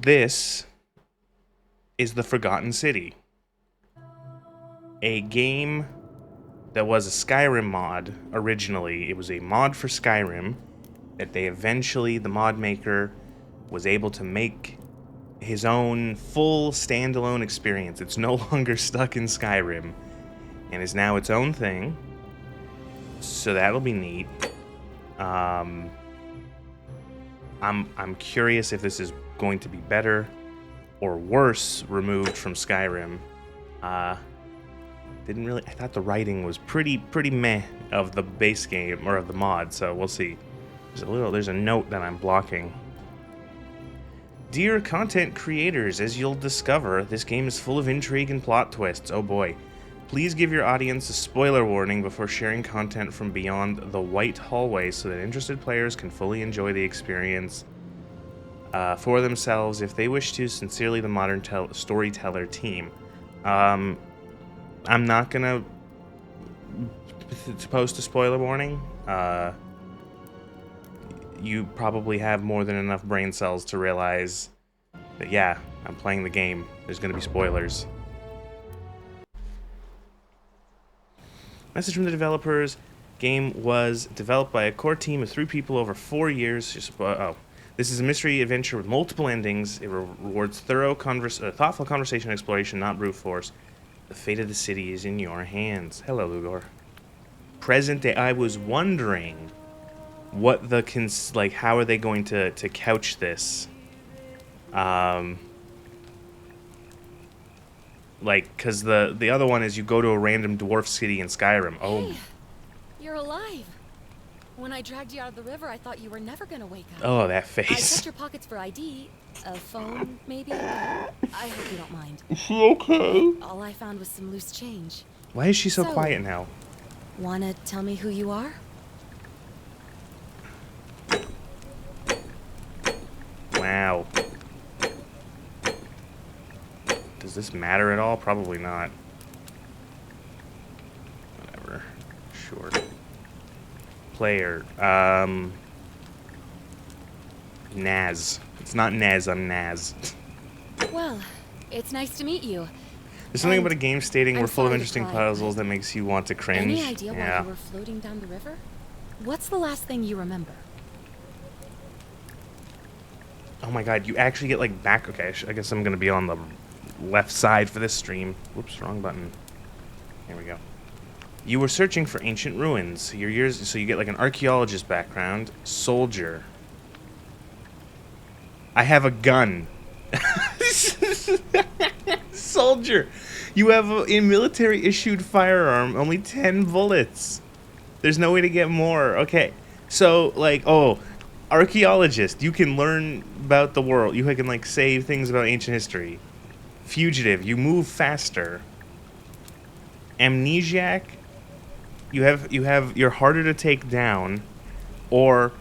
This is The Forgotten City, a game that was a Skyrim mod originally. It was a mod for Skyrim that they eventually, the mod maker, was able to make his own full standalone experience. It's no longer stuck in Skyrim and is now its own thing. So that'll be neat. I'm curious if this is going to be better or worse removed from Skyrim. Didn't really. I thought the writing was pretty meh of the base game or of the mod. So we'll see. There's a note that I'm blocking. Dear content creators, as you'll discover, this game is full of intrigue and plot twists. Oh boy. Please give your audience a spoiler warning before sharing content from beyond the white hallway so that interested players can fully enjoy the experience for themselves if they wish to. Sincerely, the Modern Storyteller team. I'm not gonna post a spoiler warning. You probably have more than enough brain cells to realize that, yeah, I'm playing the game. There's gonna be spoilers. Message from the developers. Game was developed by a core team of 3 people over 4 years. This is a mystery adventure with multiple endings. It rewards thoughtful conversation and exploration, not brute force. The fate of the city is in your hands. Hello, Lugor. Present day. I was wondering what how are they going to couch this? Because the other one is you go to a random dwarf city in Skyrim. Oh. Hey, you're alive. When I dragged you out of the river, I thought you were never gonna wake up. Oh, that I face. checked your pockets for ID, a phone, maybe. I hope you don't mind. Is she okay? All I found was some loose change. Why is she so quiet now? Wanna tell me who you are? Wow. Does this matter at all? Probably not. Whatever. Sure. Player. Naz. It's not Nez, I'm Naz. Well, it's nice to meet you. There's something about a game stating I'm we're full of sorry to interesting pry, puzzles that makes you want to cringe. Any idea why you were floating down the river? What's the last thing you remember? Oh my god, you actually get like back. Okay, I guess I'm gonna be on the left side for this stream. Whoops, wrong button. Here we go. You were searching for ancient ruins. So you get like an archaeologist background. Soldier. I have a gun. Soldier. You have a military issued firearm, only 10 bullets. There's no way to get more. Okay. So archaeologist, you can learn about the world. You can like say things about ancient history. Fugitive, you move faster. Amnesiac, you're harder to take down. Or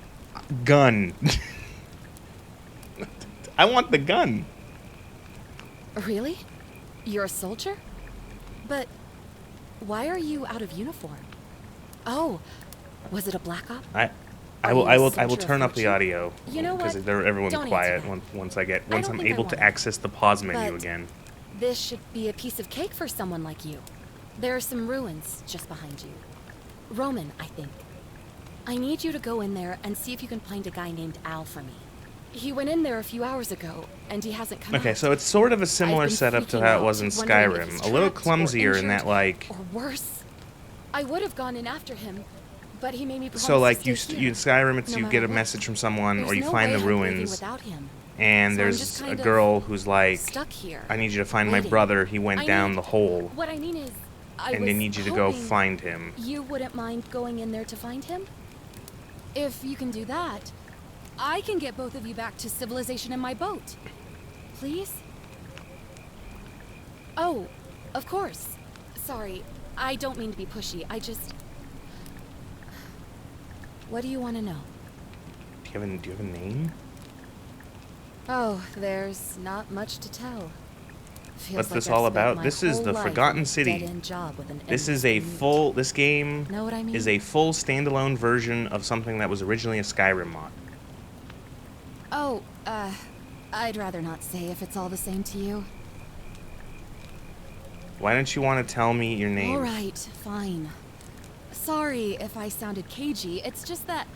gun. I want the gun. Really? You're a soldier? But why are you out of uniform? Oh, was it a black op? I will turn up the audio. You know what? Because everyone's Don't quiet answer once don't I'm think I able to want it. access the pause menu But again. this should be a piece of cake for someone like you. There are some ruins just behind you. Roman, I think. I need you to go in there and see if you can find a guy named Al for me. He went in there a few hours ago, and he hasn't come out. Okay, so it's sort of a similar setup to how it was in Skyrim. A little clumsier in that, like... Or worse. I would have gone in after him, but he made me promise So, like, to you stay in here, Skyrim, it's no you matter get a what. message from someone, or There's you no find way the I'd leave you ruins, without him. and So I'm there's just a kind of girl who's like, stuck here, I need you to find my waiting. brother, he went I down need- the hole, What I mean is, I and was they need you to go hoping find him. You wouldn't mind going in there to find him? If you can do that, I can get both of you back to civilization in my boat. Please? Oh, of course. Sorry, I don't mean to be pushy. I just... What do you want to know? Do you have a name? Oh, there's not much to tell. Feels What's like this I've all spent about? my This is whole the life Forgotten in a City. dead-end job with an This endless is a commute. this game Know what I mean? is a full standalone version of something that was originally a Skyrim mod. Oh, I'd rather not say if it's all the same to you. Why don't you want to tell me your name? All right, fine. Sorry if I sounded cagey. It's just that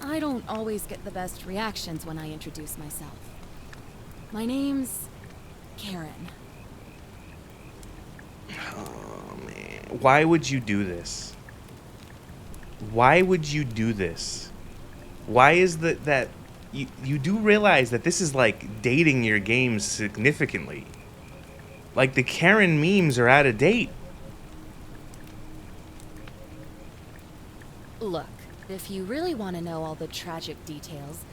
I don't always get the best reactions when I introduce myself. My name's Karen. Oh, man. Why would you do this? Why would you do this? Why is that you do realize that this is like dating your games significantly? Like the Karen memes are out of date. Look, if you really want to know all the tragic details,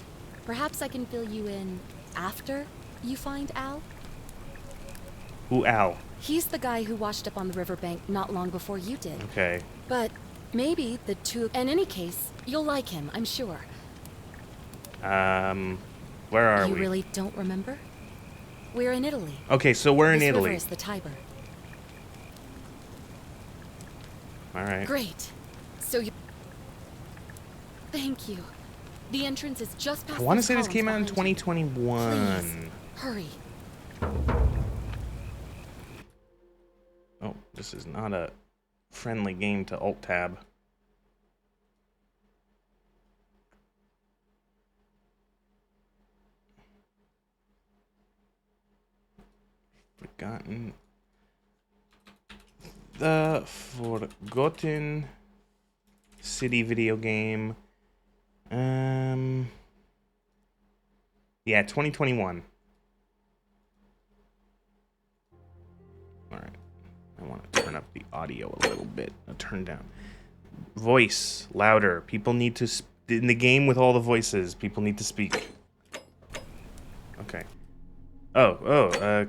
perhaps I can fill you in after you find Al. Who Al? He's the guy who washed up on the riverbank not long before you did. Okay. But maybe the two... In any case, you'll like him, I'm sure. Where are we? You really don't remember? We're in Italy. Okay, so we're in This Italy. river is the Tiber. All right. Great. So you... Thank you. The entrance is just past I want to those say this columns came out in behind you. 2021. Please, hurry. Oh, this is not a friendly game to alt tab. Forgotten. The Forgotten City video game. Yeah, 2021. All right. I want to turn up the audio a little bit. I'll turn down. Voice louder. People need to in the game with all the voices. People need to speak. Okay.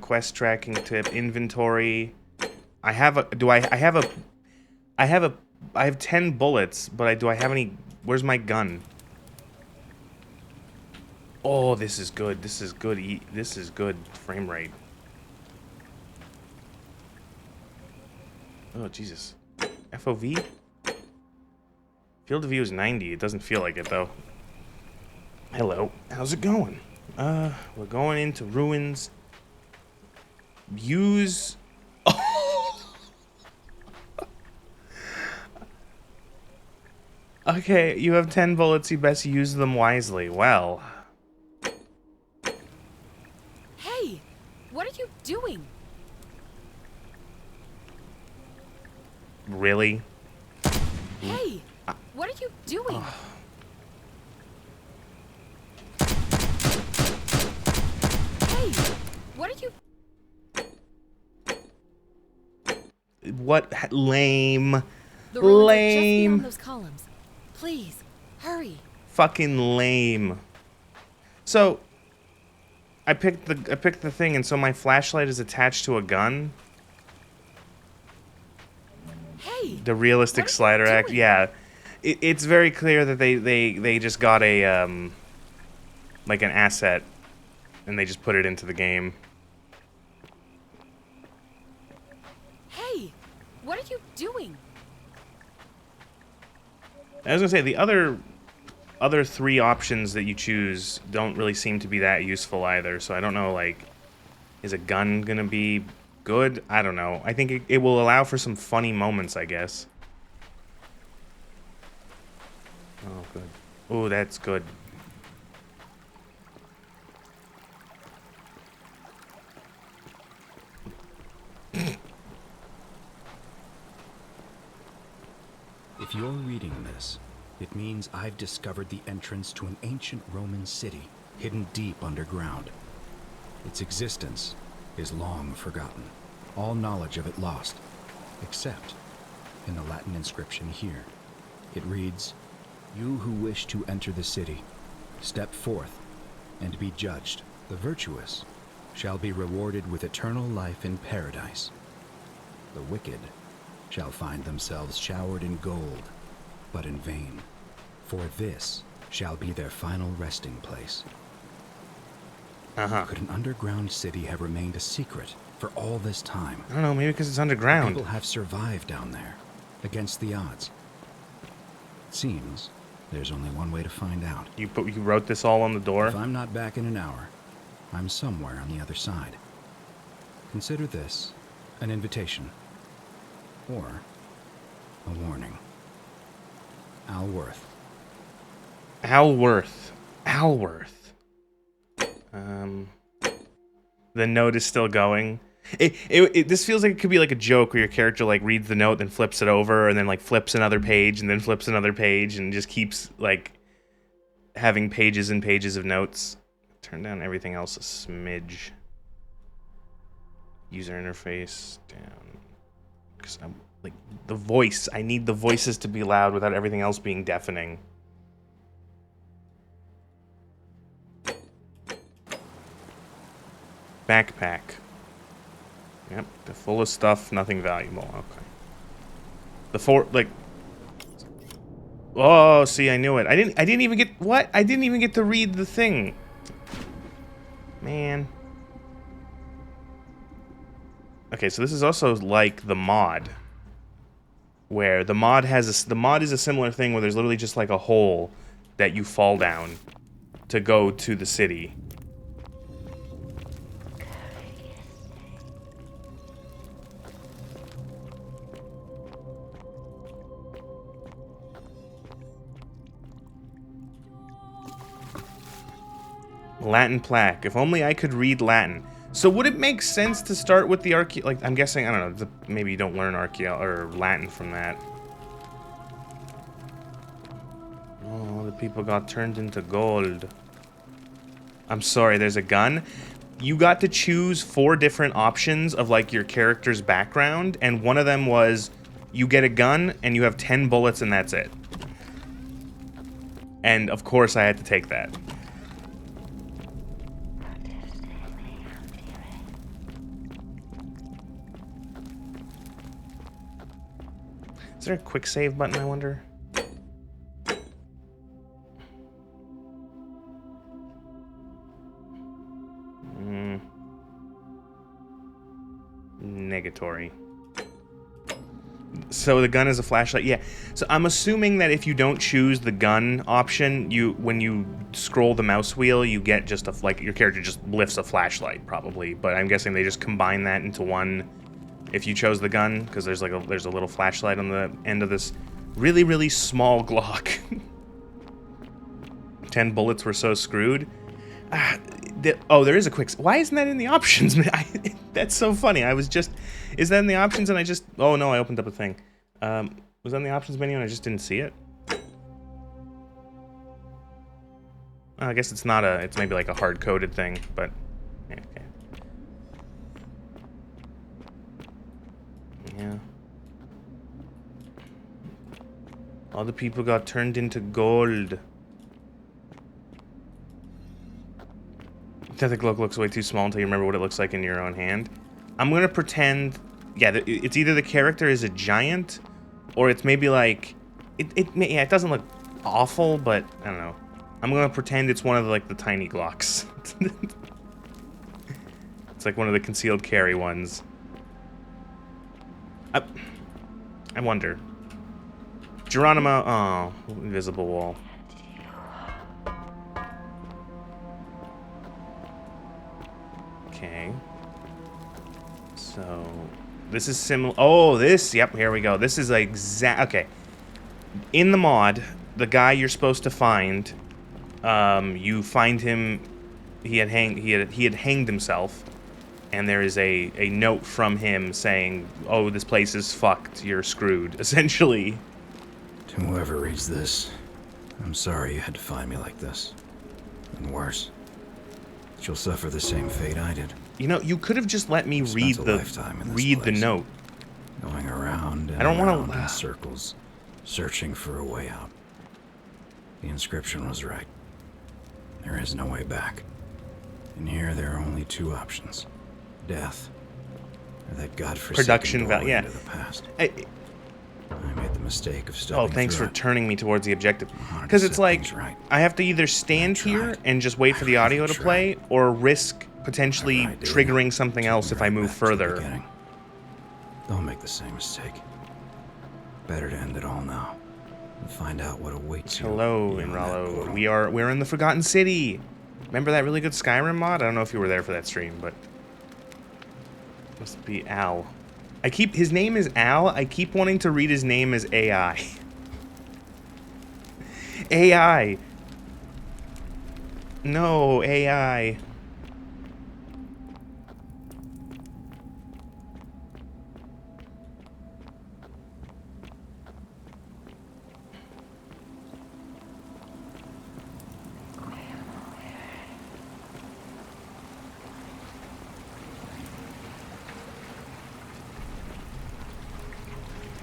Quest tracking tip, inventory. I have 10 bullets, but do I have any? Where's my gun? Oh, this is good. This is good. This is good frame rate. Oh, Jesus. FOV? Field of view is 90. It doesn't feel like it, though. Hello. How's it going? We're going into ruins. Use... Okay, you have 10 bullets. You best use them wisely. Well... Hey! What are you doing? Really? Hey! What are you doing? Hey! What are you... What? Lame. The ruins are just Lame. beyond those columns. Please, hurry. Fucking lame. So, I picked the thing, and so my flashlight is attached to a gun. Hey! The realistic what are you slider act. doing? Yeah, it's very clear that they just got a like an asset, and they just put it into the game. Hey! What are you doing? I was gonna say the other three options that you choose don't really seem to be that useful either. So I don't know, like, is a gun gonna be good? I don't know. I think it will allow for some funny moments, I guess. Oh, good. Oh, that's good. If you're reading this, it means I've discovered the entrance to an ancient Roman city hidden deep underground. Its existence is long forgotten, all knowledge of it lost, except in the Latin inscription here. It reads, "You who wish to enter the city, step forth and be judged. The virtuous shall be rewarded with eternal life in paradise. The wicked shall find themselves showered in gold, but in vain, for this shall be their final resting place." Could an underground city have remained a secret for all this time? I don't know, maybe because it's underground. People have survived down there, against the odds. It seems there's only one way to find out. You wrote this all on the door? If I'm not back in an hour, I'm somewhere on the other side. Consider this an invitation. Or a warning. Alworth. Alworth. Alworth. The note is still going. This feels like it could be like a joke where your character like reads the note, then flips it over, and then like flips another page, and then flips another page, and just keeps like having pages and pages of notes. Turn down everything else a smidge. User interface down. Because I'm like the voice. I need the voices to be loud without everything else being deafening. Backpack. Yep, they're full of stuff, nothing valuable. Okay. Oh, see, I knew it. I didn't even get what? I didn't even get to read the thing. Man. Okay, so this is also like the mod, where the mod is a similar thing where there's literally just like a hole that you fall down to go to the city. Latin plaque. If only I could read Latin. So would it make sense to start with the like I'm guessing, I don't know, maybe you don't learn or Latin from that. Oh, the people got turned into gold. I'm sorry, there's a gun. You got to choose 4 different options of like your character's background, and one of them was you get a gun and you have 10 bullets and that's it. And of course I had to take that. Is there a quick save button, I wonder? Negatory. So the gun is a flashlight, yeah. So I'm assuming that if you don't choose the gun option, when you scroll the mouse wheel, you get just like your character just lifts a flashlight, probably. But I'm guessing they just combine that into one. If you chose the gun, because there's a little flashlight on the end of this really, really small Glock. 10 bullets were so screwed. There is a quick... Why isn't that in the options? That's so funny. Is that in the options and I just... Oh no, I opened up a thing. Was that in the options menu and I just didn't see it? I guess it's not it's maybe like a hard-coded thing, but... Yeah, okay. Yeah. All the people got turned into gold. The Glock looks way too small until you remember what it looks like in your own hand. I'm gonna pretend... Yeah, it's either the character is a giant, or it's maybe like... It doesn't look awful, but I don't know. I'm gonna pretend it's one of the tiny Glocks. It's like one of the concealed carry ones. I wonder. Geronimo... Oh, invisible wall. Okay. So... This is similar... Oh, this... Yep, here we go. This is okay. In the mod, the guy you're supposed to find, you find him... He had hanged himself. And there is a note from him saying, oh, this place is fucked, you're screwed, essentially. To whoever reads this, I'm sorry you had to find me like this. And worse, you'll suffer the same fate I did. You know, you could have just let me read the note. Going around and I don't around want in circles, searching for a way out. The inscription was right. There is no way back. And here there are only 2 options. Death, or that godforsaken production value. Yeah. Into the past. I made the mistake of stepping. Oh, thanks for turning me towards the objective. Because it's like right. I have to either stand here and just wait for the audio to play, or risk potentially triggering something else if I move further. Don't make the same mistake. Better to end it all now and find out what awaits you. Hello, Inrallo. We're in the Forgotten City. Remember that really good Skyrim mod? I don't know if you were there for that stream, but must be Al. His name is Al. I keep wanting to read his name as AI. AI. No, AI.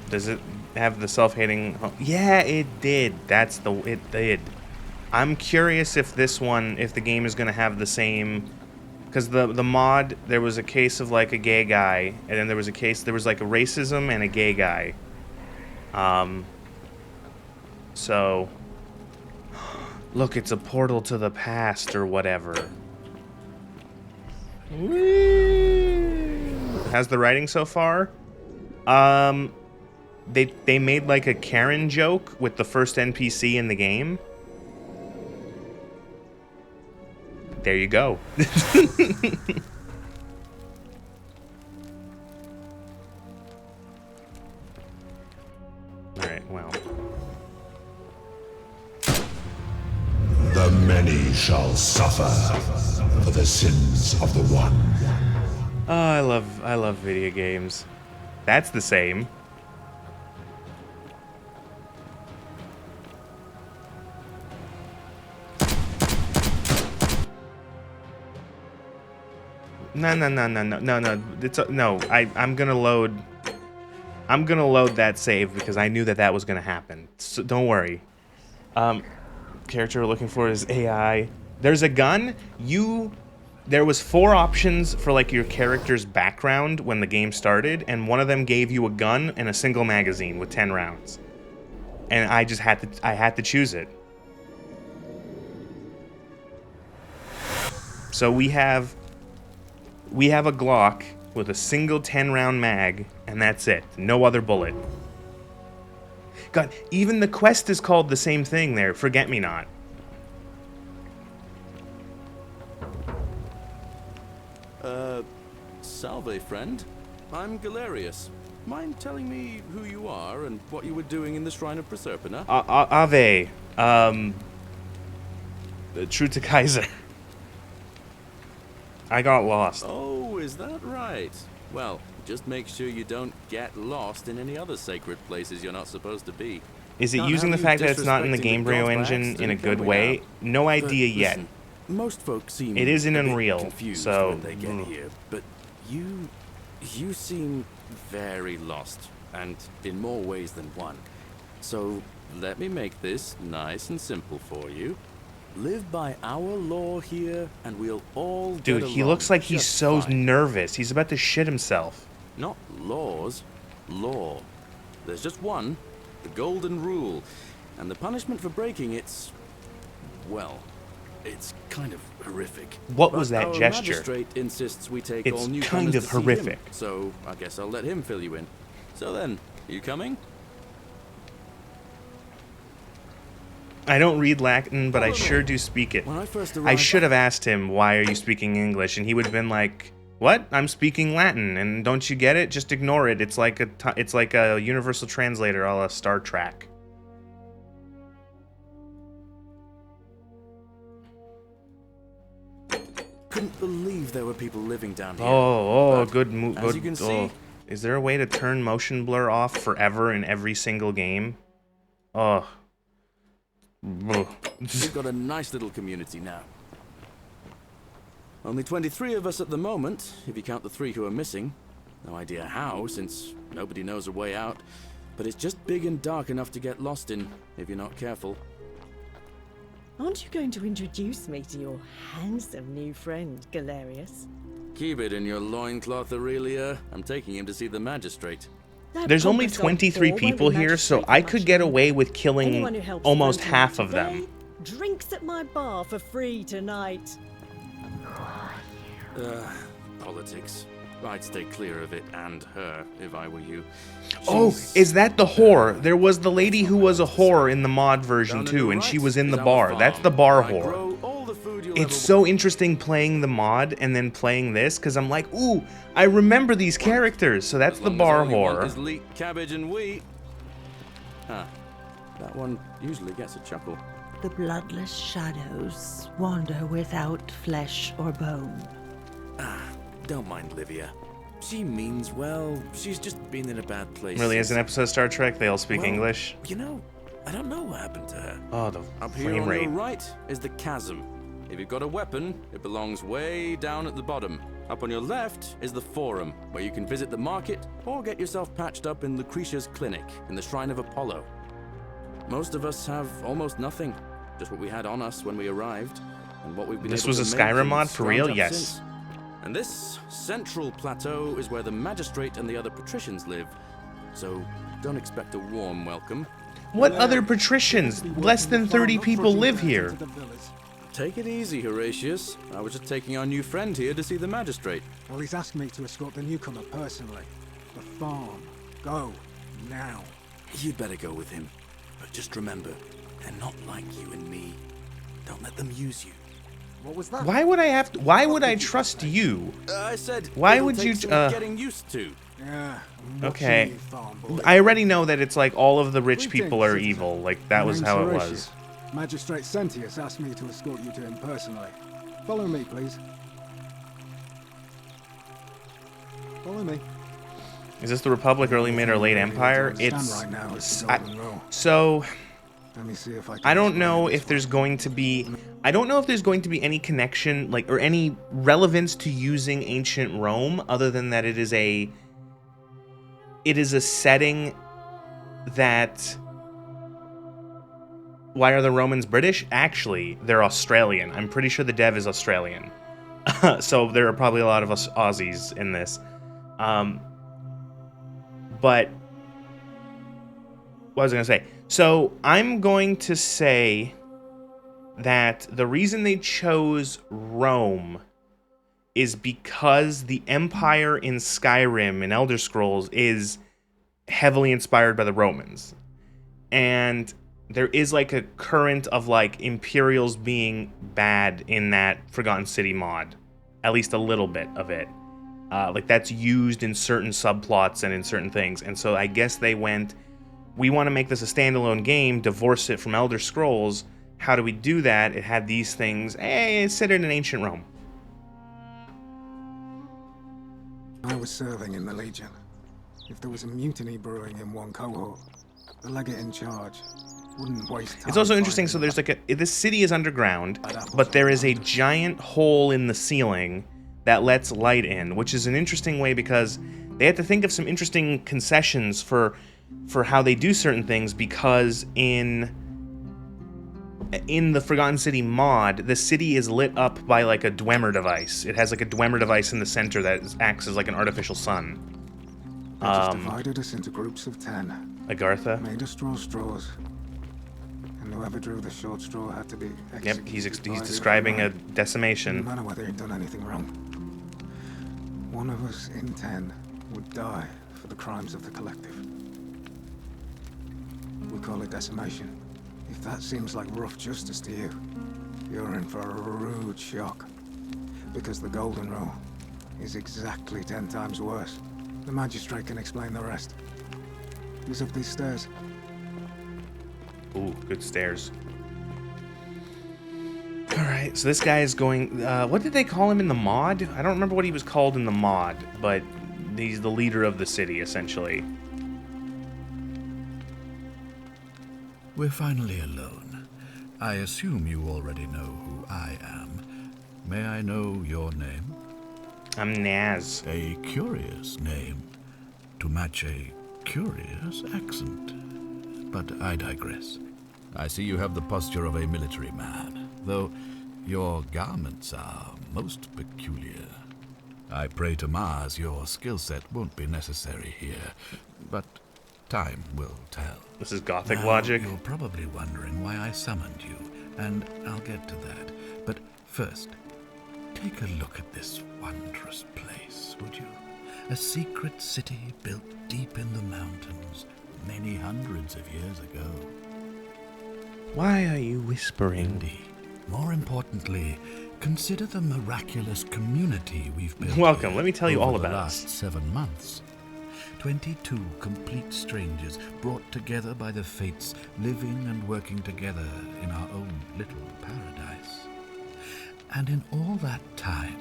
Does it have the self-hating? Yeah, it did. It did. I'm curious if this one, if the game is gonna have the same, because the mod, there was a case of like a gay guy, and then there was like a racism and a gay guy. So, look, it's a portal to the past or whatever. How's the writing so far? They made like a Karen joke with the first NPC in the game. There you go. Alright, well. The many shall suffer for the sins of the one. Oh, I love video games. That's the same. No. I'm gonna load that save because I knew that was gonna happen. So don't worry. Character we're looking for is AI. There's a gun. There was 4 options for like your character's background when the game started, and one of them gave you a gun and a single magazine with 10 rounds. And I just had to choose it. So we have a Glock with a single 10-round mag, and that's it. No other bullet. God, even the quest is called the same thing there. Forget-me-not. Salve, friend. I'm Galerius. Mind telling me who you are and what you were doing in the Shrine of Proserpina? Ave. True to Kaiser. I got lost. Oh, is that right? Well, just make sure you don't get lost in any other sacred places you're not supposed to be. Is it using the fact that it's not in the Gamebryo engine in a good way? No idea yet. Listen, most folks seem It is in a bit Unreal, confused so when they get here, but you seem very lost, and in more ways than one. So let me make this nice and simple for you. Live by our law here, and we'll all get Dude, he looks like he's just so fine. nervous. He's about to shit himself. Not laws, law. There's just one, the golden rule, and the punishment for breaking it's, well, it's kind of horrific. What was But that our gesture? magistrate insists we take It's all newcomers kind of to see him, horrific. so I guess I'll let him fill you in. So then, you coming? I don't read Latin, but I sure do speak it. When I first I arrived, should have asked him, why are you speaking English? And he would have been like, what? I'm speaking Latin. And don't you get it? Just ignore it. It's like a universal translator a la Star Trek. couldn't believe there were people living down here. Oh, But good move. as you can see, Is there a way to turn motion blur off forever in every single game? Oh. Ugh. we've got a nice little community now. Only 23 of us at the moment, if you count the 3 who are missing. No idea how, since nobody knows a way out. But it's just big and dark enough to get lost in, if you're not careful. Aren't you going to introduce me to your handsome new friend, Galerius? Keep it in your loincloth, Aurelia. I'm taking him to see the magistrate. That There's only pompous old 23 whore won't people be here, so magistrate I for could much get longer. away with Anyone killing who helps almost vote half on of them. today drinks at my bar for free tonight. Politics. I'd stay clear of it and her, if I were you. Oh, She's is that the whore? There was the lady who was a whore in the mod version down to too, the and she right was in is the our bar. farm, That's the bar where I whore. grow all the food it's so interesting playing the mod and then playing this, because I'm like, ooh, I remember these characters. So that's the bar whore. Is leek, cabbage, and wheat. Huh. That one usually gets a chuckle. The bloodless shadows wander without flesh or bone. Don't mind Livia. She means well. She's just been in a bad place. Really, as an episode of Star Trek, they all speak Well, English. You know, I don't know what happened to her. Oh, the Up here flame on rate. your right is the chasm. If you've got a weapon, it belongs way down at the bottom. Up on your left is the forum, where you can visit the market or get yourself patched up in Lucretia's clinic in the Shrine of Apollo. Most of us have almost nothing, just what we had on us when we arrived, and what we've been This able was to a make Skyrim and mod for scrounge real? up Yes. since. And this central plateau is where the magistrate and the other patricians live, so don't expect a warm welcome. What other patricians? Less than 30 people live here. Take it easy, Horatius. I was just taking our new friend here to see the magistrate. Well, he's asked me to escort the newcomer personally. The farm. Go. Now. You'd better go with him. But just remember, they're not like you and me. Don't let them use you. What was that? Why would I have to? Why would I trust you? I said, Why it'll would take you, some getting used to. Yeah. I'm watching Okay. you, farm boy. I already know that it's like all of the rich Greetings, people are citizen. evil. Like, that My was name's how it Horatius. was. Magistrate Sentius asked me to escort you to him personally. Follow me, please. Follow me. Is this the Republic, early mid, or late Empire? It's Right now, it's I- golden rule. so. Let me see if I can I don't explain know this if there's going to be. I don't know if there's going to be any connection, like, or any relevance to using ancient Rome, other than that it is a setting that. Why are the Romans British? Actually, they're Australian. I'm pretty sure the dev is Australian. So there are probably a lot of us Aussies in this. But what was I going to say? So I'm going to say that the reason they chose Rome is because the Empire in Skyrim and Elder Scrolls is heavily inspired by the Romans. And there is like a current of like Imperials being bad in that Forgotten City mod. At least a little bit of it. Like that's used in certain subplots and in certain things. And so I guess they went, we want to make this a standalone game, divorce it from Elder Scrolls. How do we do that? It had these things. Hey, it's set in ancient Rome. I was serving in the Legion. If there was a mutiny brewing in one cohort, the legate in charge wouldn't waste time. It's also interesting, finding so there's them. like this city is underground, but there is a giant hole in the ceiling that lets light in, which is an interesting way because they had to think of some interesting concessions for how they do certain things, because in the Forgotten City mod, the city is lit up by like a Dwemer device. It has like a Dwemer device in the center that acts as like an artificial sun. They just divided us into groups of 10. Agartha. Made us draw straws. And whoever drew the short straw had to be Yep, executed he's by the describing a other nine. decimation. No matter whether he'd done anything wrong. One of us in 10 would die for the crimes of the collective. We call it decimation. If that seems like rough justice to you, you're in for a rude shock. Because the golden rule is exactly 10 times worse. The magistrate can explain the rest. He's up these stairs. Ooh, good stairs. Alright, so this guy is going... what did they call him in the mod? I don't remember what he was called in the mod, but he's the leader of the city, essentially. We're finally alone. I assume you already know who I am. May I know your name? I'm Naz. A curious name to match a curious accent. But I digress. I see you have the posture of a military man, though your garments are most peculiar. I pray to Mars your skill set won't be necessary here, but time will tell. This is Gothic Now, logic. You're probably wondering why I summoned you, and I'll get to that. But first, take a look at this wondrous place, would you? A secret city built deep in the mountains many hundreds of years ago. Why are you whispering? Indy, More importantly, consider the miraculous community we've built. Welcome. here Let me tell you over all the about last this. 7 months. 22 complete strangers brought together by the fates, living and working together in our own little paradise. And in all that time,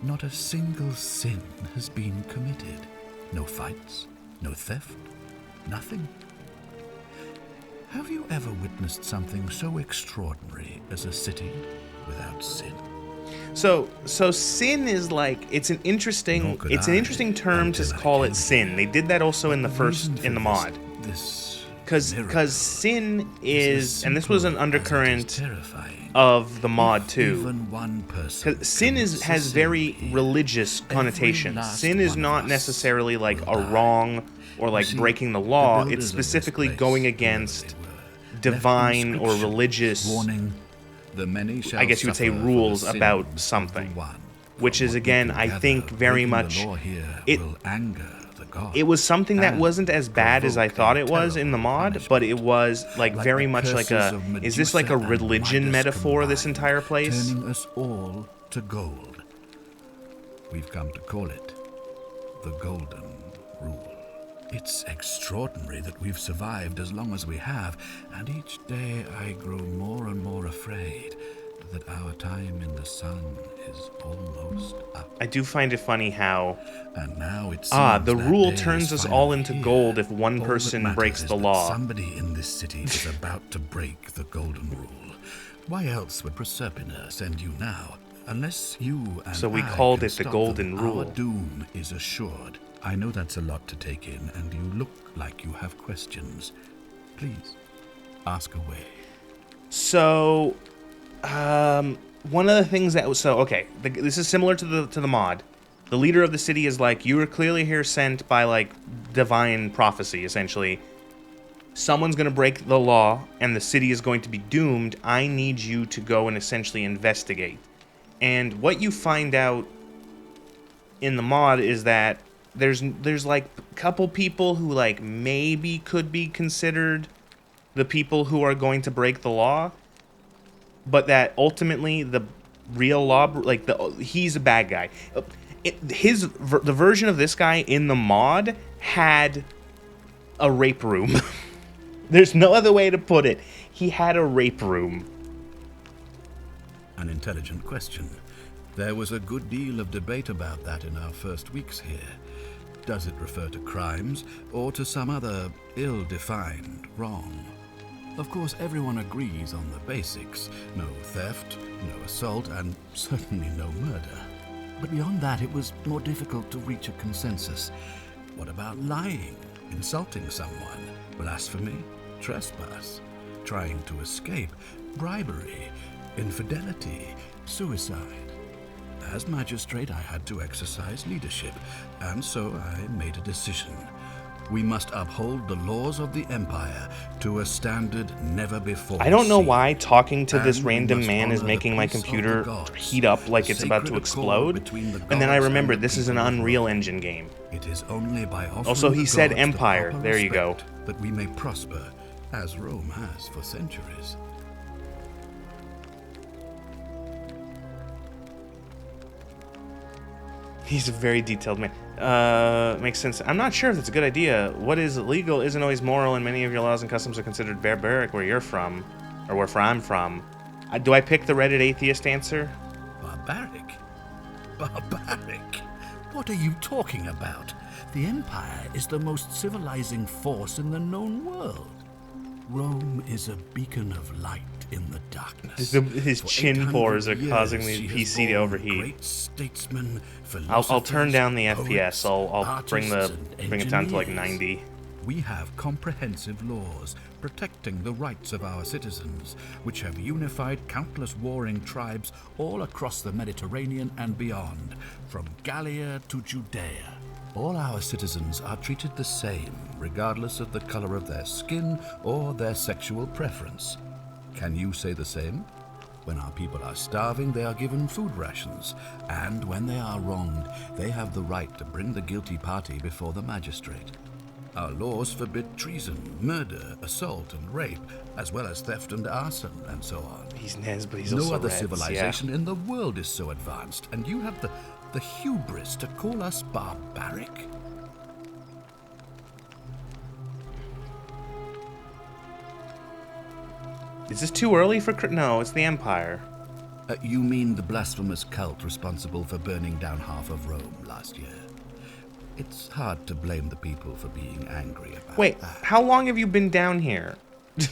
not a single sin has been committed. No fights, no theft, nothing. Have you ever witnessed something so extraordinary as a city without sin? So sin is like it's an interesting term to call it sin. They did that also in the mod. Because sin is, and this was an undercurrent of the mod too. Even one person. Because sin has very religious connotations. Sin is not necessarily like a wrong or like breaking the law. It's specifically going against divine or religious, I guess you would say, rules about something, which is, again, I think very much it was something that wasn't as bad as I thought it was in the mod, but it was like very much like is this like a religion metaphor, this entire place? Turning us all to gold. We've come to call it the Golden Rule. It's extraordinary that we've survived as long as we have, and each day I grow more and more afraid that our time in the sun is almost up. I do find it funny how and now it seems the that rule day turns is us all finally into here. gold if one All person that breaks matters the is law. that somebody in this city is about to break the Golden Rule. Why else would Proserpina send you now? Unless you and So we I called can it the stop Golden them, Rule. Our doom is assured. I know that's a lot to take in, and you look like you have questions. Please, ask away. So, one of the things that was this is similar to the mod. The leader of the city is like, you were clearly here sent by like divine prophecy, essentially. Someone's going to break the law, and the city is going to be doomed. I need you to go and essentially investigate. And what you find out in the mod is that there's like a couple people who like maybe could be considered the people who are going to break the law, but that ultimately the real law, like he's a bad guy. The version of this guy in the mod had a rape room. There's no other way to put it. He had a rape room. An intelligent question. There was a good deal of debate about that in our first weeks here. Does it refer to crimes or to some other ill-defined wrong? Of course, everyone agrees on the basics. No theft, no assault, and certainly no murder. But beyond that, it was more difficult to reach a consensus. What about lying, insulting someone, blasphemy, trespass, trying to escape, bribery, infidelity, suicide? As magistrate, I had to exercise leadership, and so I made a decision. We must uphold the laws of the Empire to a standard never before I don't know seen. why talking to this And we random must man is honor the making my peace of the computer gods, heat up like the it's about to sacred explode. accord between the And then I gods remembered and the this is an people of Unreal Rome. Engine game. It is only by offering Also, he the said gods the Empire. proper There you go. respect that we may prosper, as Rome has for centuries. He's a very detailed man. Makes sense. I'm not sure if it's a good idea. What is legal isn't always moral, and many of your laws and customs are considered barbaric where you're from, or where I'm from. Do I pick the Reddit atheist answer? Barbaric? Barbaric? What are you talking about? The Empire is the most civilizing force in the known world. Rome is a beacon of light in the darkness. His For chin 800 pores are years, causing the she has PC to borne overheat. Great statesmen, I'll turn down the philosophers, FPS. I'll bring artists, bring and it down to like engineers. 90. We have comprehensive laws protecting the rights of our citizens, which have unified countless warring tribes all across the Mediterranean and beyond, from Gallia to Judea. All our citizens are treated the same, regardless of the color of their skin or their sexual preference. Can you say the same? When our people are starving, they are given food rations, and when they are wronged, they have the right to bring the guilty party before the magistrate. Our laws forbid treason, murder, assault, and rape, as well as theft and arson, and so on. He's Nez, but he's No also other Reds, civilization in the world is so advanced, and you have the hubris to call us barbaric? Is this too early for... No, it's the Empire. You mean the blasphemous cult responsible for burning down half of Rome last year? It's hard to blame the people for being angry about Wait, that. how long have you been down here?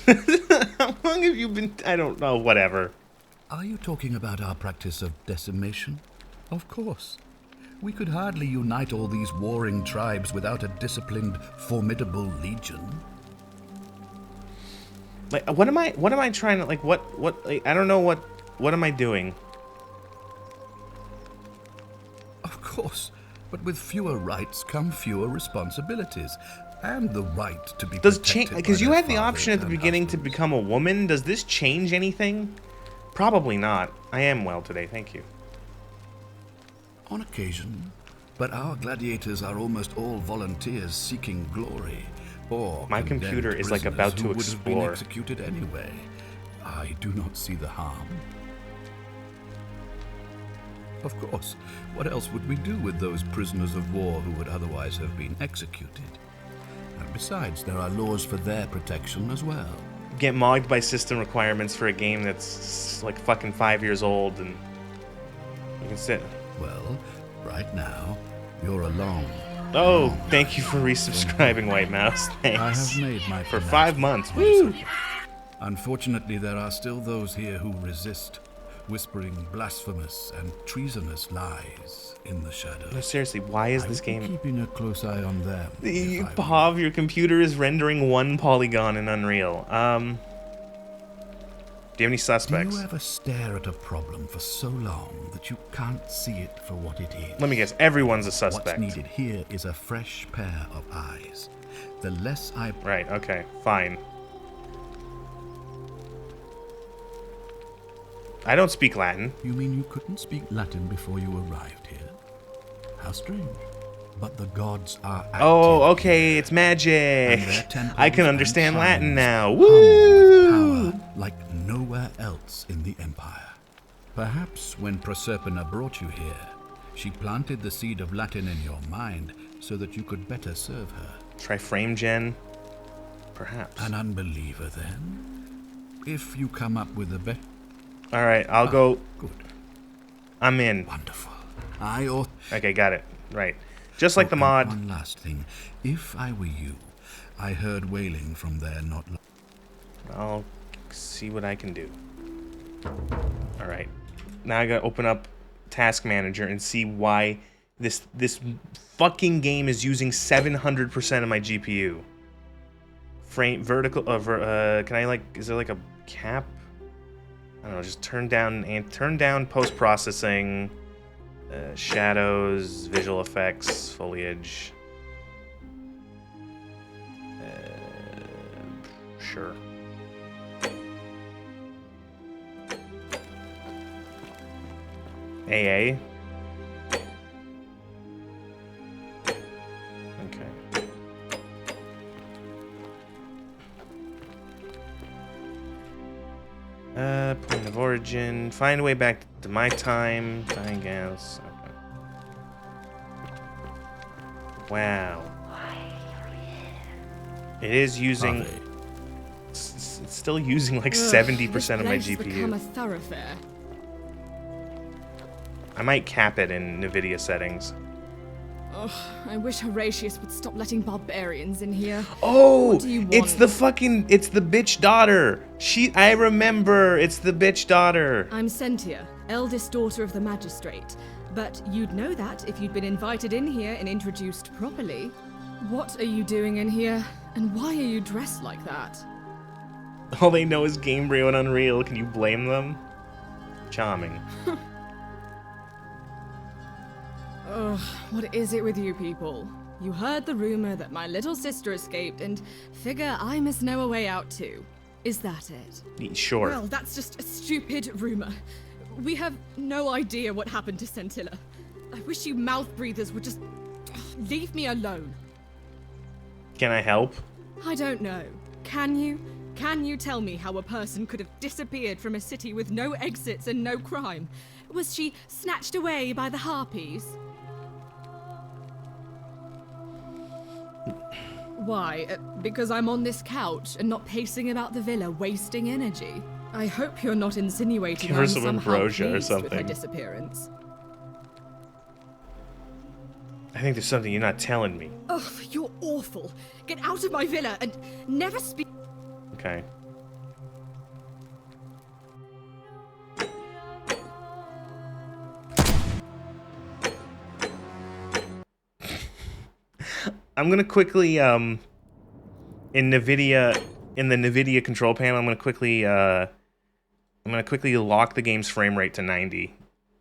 How long have you been... I don't know, whatever. Are you talking about our practice of decimation? Of course. We could hardly unite all these warring tribes without a disciplined, formidable legion. Like, what am I trying to... Like, what... Like, I don't know what am I doing? Of course. But with fewer rights come fewer responsibilities, and the right to be Does protected change by because you their had the fathers option at the and beginning to husbands. become a woman. Does this change anything? Probably not. I am well today, thank you. On occasion, but our gladiators are almost all volunteers seeking glory, or My condemned computer is, like, prisoners about to who would have been explore. executed anyway. I do not see the harm. Of course, what else would we do with those prisoners of war who would otherwise have been executed? And besides, there are laws for their protection as well. Get mogged by system requirements for a game that's like fucking 5 years old, and you can sit. Well, right now, you're alone. Oh, thank you for resubscribing, White Mouse. Thanks. I have made my For pronouncement. 5 months. Woo! Unfortunately, there are still those here who resist, whispering blasphemous and treasonous lies in the shadows. No, seriously, why is this I will be game... keeping a close eye on them. if I were Pav, your computer is rendering 1 polygon in Unreal. Do you have any Do suspects? you ever stare at a problem for so long that you can't see it for what it is? Let me guess, everyone's a suspect. What's needed here is a fresh pair of eyes. The less I... Right, okay, fine. I don't speak Latin. You mean you couldn't speak Latin before you arrived here? How strange. But the gods are active. Oh, okay, it's magic. And their temples I can and understand Latin shrines now. hum Woo! with power like nowhere else in the Empire. Perhaps when Proserpina brought you here, she planted the seed of Latin in your mind so that you could better serve her. Try frame gen? Perhaps. An unbeliever, then? If you come up with a better... Alright, I'll go. Good. I'm in. Wonderful. I ought... Okay, got it. Right. Just like the and mod. One last thing. If I were you, I heard wailing from there not... I'll see what I can do. Alright. Now I gotta open up Task Manager and see why this fucking game is using 700% of my GPU. Frame vertical can I, like, is there like a cap? I don't know, just turn down post-processing, shadows, visual effects, foliage. Sure. AA. Okay. Point of origin. Find a way back to my time. I guess. Okay. Wow. It is using. It's still using like 70% of my Become a GPU. thoroughfare. I might cap it in NVIDIA settings. Ugh, I wish Horatius would stop letting barbarians in here. Oh, What do you it's want? it's the bitch daughter. I remember, it's the bitch daughter. I'm Sentia, eldest daughter of the magistrate. But you'd know that if you'd been invited in here and introduced properly. What are you doing in here? And why are you dressed like that? All they know is Gamebryo and Unreal. Can you blame them? Charming. Ugh, what is it with you people? You heard the rumor that my little sister escaped and figure I must know a way out too. Is that it? Sure. Well, that's just a stupid rumor. We have no idea what happened to Scintilla. I wish you mouth breathers would just leave me alone. Can I help? I don't know. Can you? Can you tell me how a person could have disappeared from a city with no exits and no crime? Was she snatched away by the harpies? Why? Because I'm on this couch and not pacing about the villa, wasting energy? I hope you're not insinuating Give her I'm some somehow ambrosia or pleased with her something. disappearance. I think there's something you're not telling me. Ugh, you're awful. Get out of my villa and never speak. Okay. I'm gonna quickly in the NVIDIA control panel, I'm gonna quickly lock the game's frame rate to 90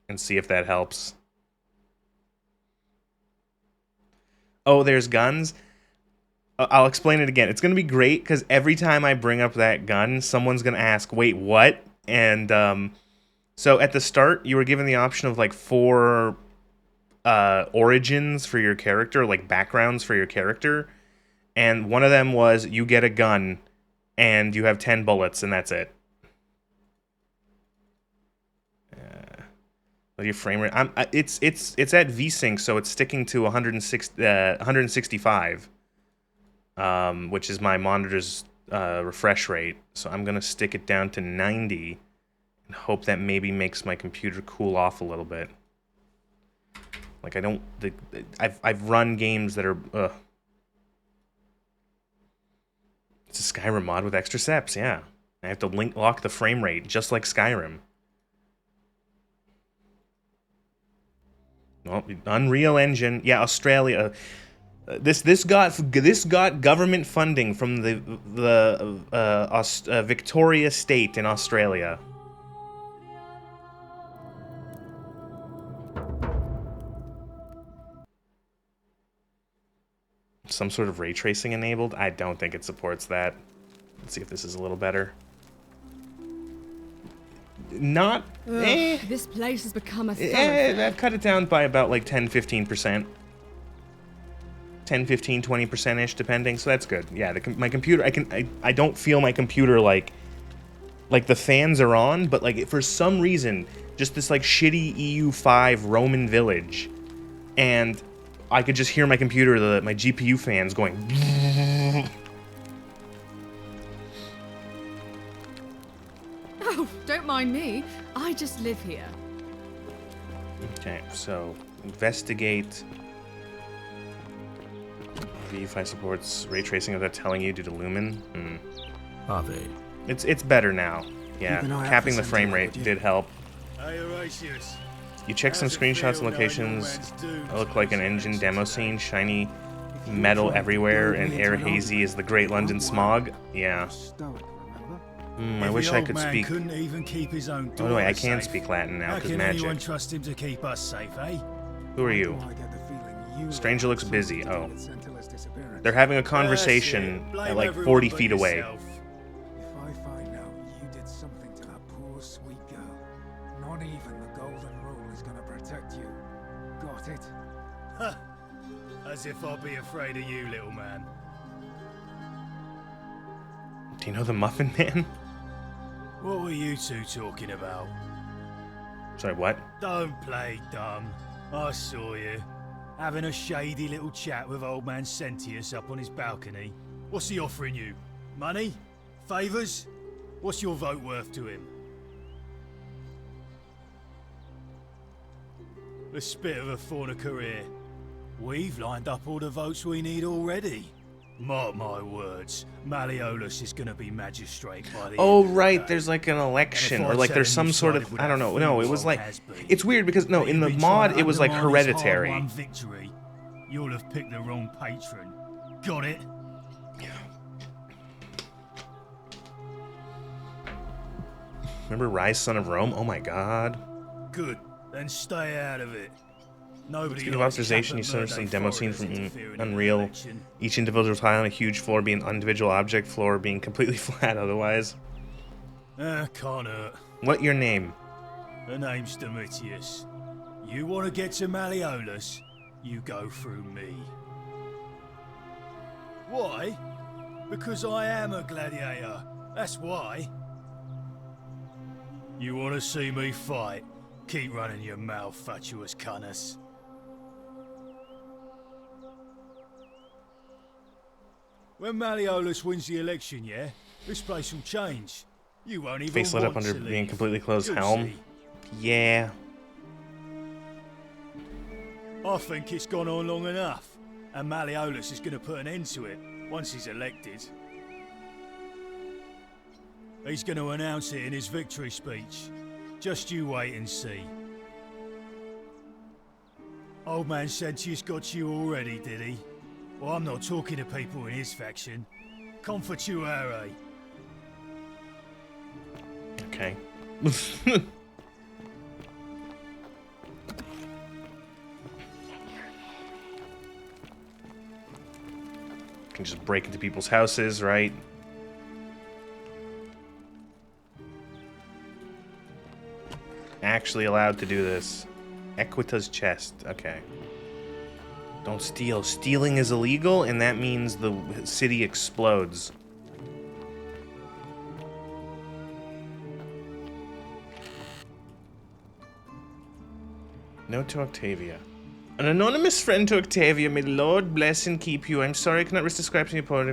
and see if that helps. Oh, there's guns. I'll explain it again. It's gonna be great because every time I bring up that gun, someone's gonna ask, "Wait, what?" And so at the start, you were given the option of like 4 origins for your character, like backgrounds for your character, and one of them was you get a gun and you have 10 bullets and that's it. Your frame rate, it's at VSync, so it's sticking to 165, which is my monitor's refresh rate. So I'm gonna stick it down to 90 and hope that maybe makes my computer cool off a little bit. Like I've run games that are it's a Skyrim mod with extra steps, yeah. I have to lock the frame rate just like Skyrim. Well, Unreal Engine, yeah, Australia. This got government funding from the Victoria State in Australia. Some sort of ray tracing enabled? I don't think it supports that. Let's see if this is a little better. Not. This place has become a thoroughfare. I've cut it down by about like 10-15%. 10-15-20%ish, depending. So that's good. Yeah, my computer. I don't feel my computer like the fans are on, but like for some reason, just this like shitty EU5 Roman village, and I could just hear my computer, my GPU fans going. Oh, don't mind me. I just live here. Okay, so investigate. V5 supports ray tracing without telling you due to Lumen. Are they? It's better now. Yeah, Keep an eye out capping for the frame something, rate would you? did help. Hey, Horatius. You check some screenshots and locations. It look like an engine demo scene. Shiny metal everywhere and air hazy as the Great London Smog. Yeah. Stoic, remember? I wish I could speak. Couldn't even keep his own Oh no, wait, I daughter can safe. speak Latin now How because can anyone magic. trust him to keep us safe, eh? Who are you? Oh, I get the feeling you Stranger were looks busy. something to Oh. do with Scintilla's disappearance. They're having a That's conversation it. Blame at like everyone 40 but feet away. yourself. If I find out you did something to that poor sweet girl, not even the Golden Rule is gonna protect you. Got it? Huh. As if I'll be afraid of you, little man. Do you know the Muffin Man? What were you two talking about? Sorry, what? Don't play dumb. I saw you. Having a shady little chat with old man Sentius up on his balcony. What's he offering you? Money? Favours? What's your vote worth to him? A spit of a fauna career. We've lined up all the votes we need already. Mark my words, Malleolus is gonna be magistrate by the Oh end of the right, day. there's like an election And if or I like tell there's him some you sort sided of with I don't that know. No, it fool was old like has-been, it's weird because no, that in you've the been mod trying to it was like undermine his hereditary. hard-won victory, you'll have picked the wrong patron. Got it? Remember Rise, Son of Rome? Oh my god. Good. Then stay out of it. Nobody Speaking of likes authorization, you Captain saw some Murday demo scene foreigners from interfering in Unreal. the election. Each individual tile on a huge floor being individual object, floor being completely flat otherwise. Can't hurt. What your name? The name's Domitius. You want to get to Malleolus, you go through me. Why? Because I am a gladiator. That's why. You want to see me fight? Keep running your mouth, fatuous cunners. When Malleolus wins the election, yeah, this place will change. You won't even Face lit up want under to being leave. completely closed You'll helm. see. Yeah. I think it's gone on long enough, and Malleolus is going to put an end to it once he's elected. He's going to announce it in his victory speech. Just you wait and see. Old man Sentius got you already, did he? Well, I'm not talking to people in his faction. Confituare. Okay. Can just break into people's houses, right? Actually allowed to do this. Equita's chest. Okay. Don't steal. Stealing is illegal, and that means the city explodes. Note to Octavia. An anonymous friend to Octavia, may the Lord bless and keep you. I'm sorry I cannot risk describing your point. Are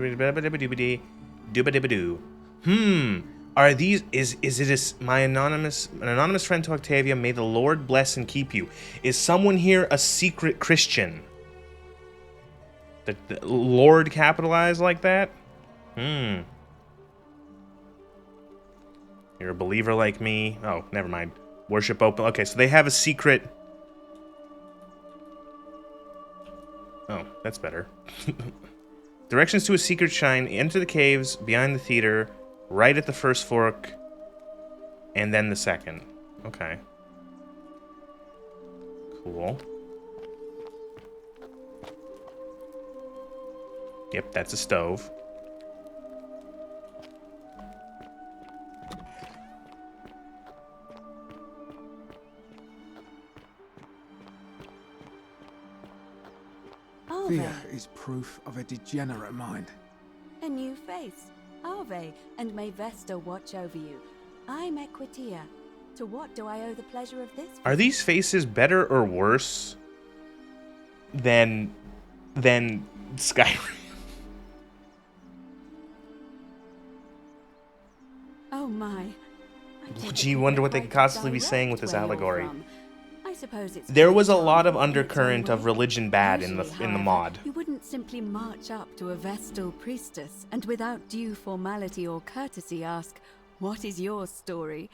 these is it an anonymous friend to Octavia, may the Lord bless and keep you. Is someone here a secret Christian? The Lord capitalized like that? You're a believer like me. Oh, never mind. Worship open. Okay, so they have a secret. Oh, that's better. Directions to a secret shrine. Enter the caves behind the theater, right at the first fork, and then the second. Okay. Cool. Yep, that's a stove. Fear is proof of a degenerate mind. A new face. Ave, and may Vesta watch over you. I'm Equitia. To what do I owe the pleasure of this? Are these faces better or worse than Skyrim? Oh my. Gee, wonder what they could constantly be saying with this allegory. I suppose it's There was a lot of undercurrent of religion bad in the Usually, mod. You wouldn't simply march up to a Vestal priestess and without due formality or courtesy ask, "What is your story?"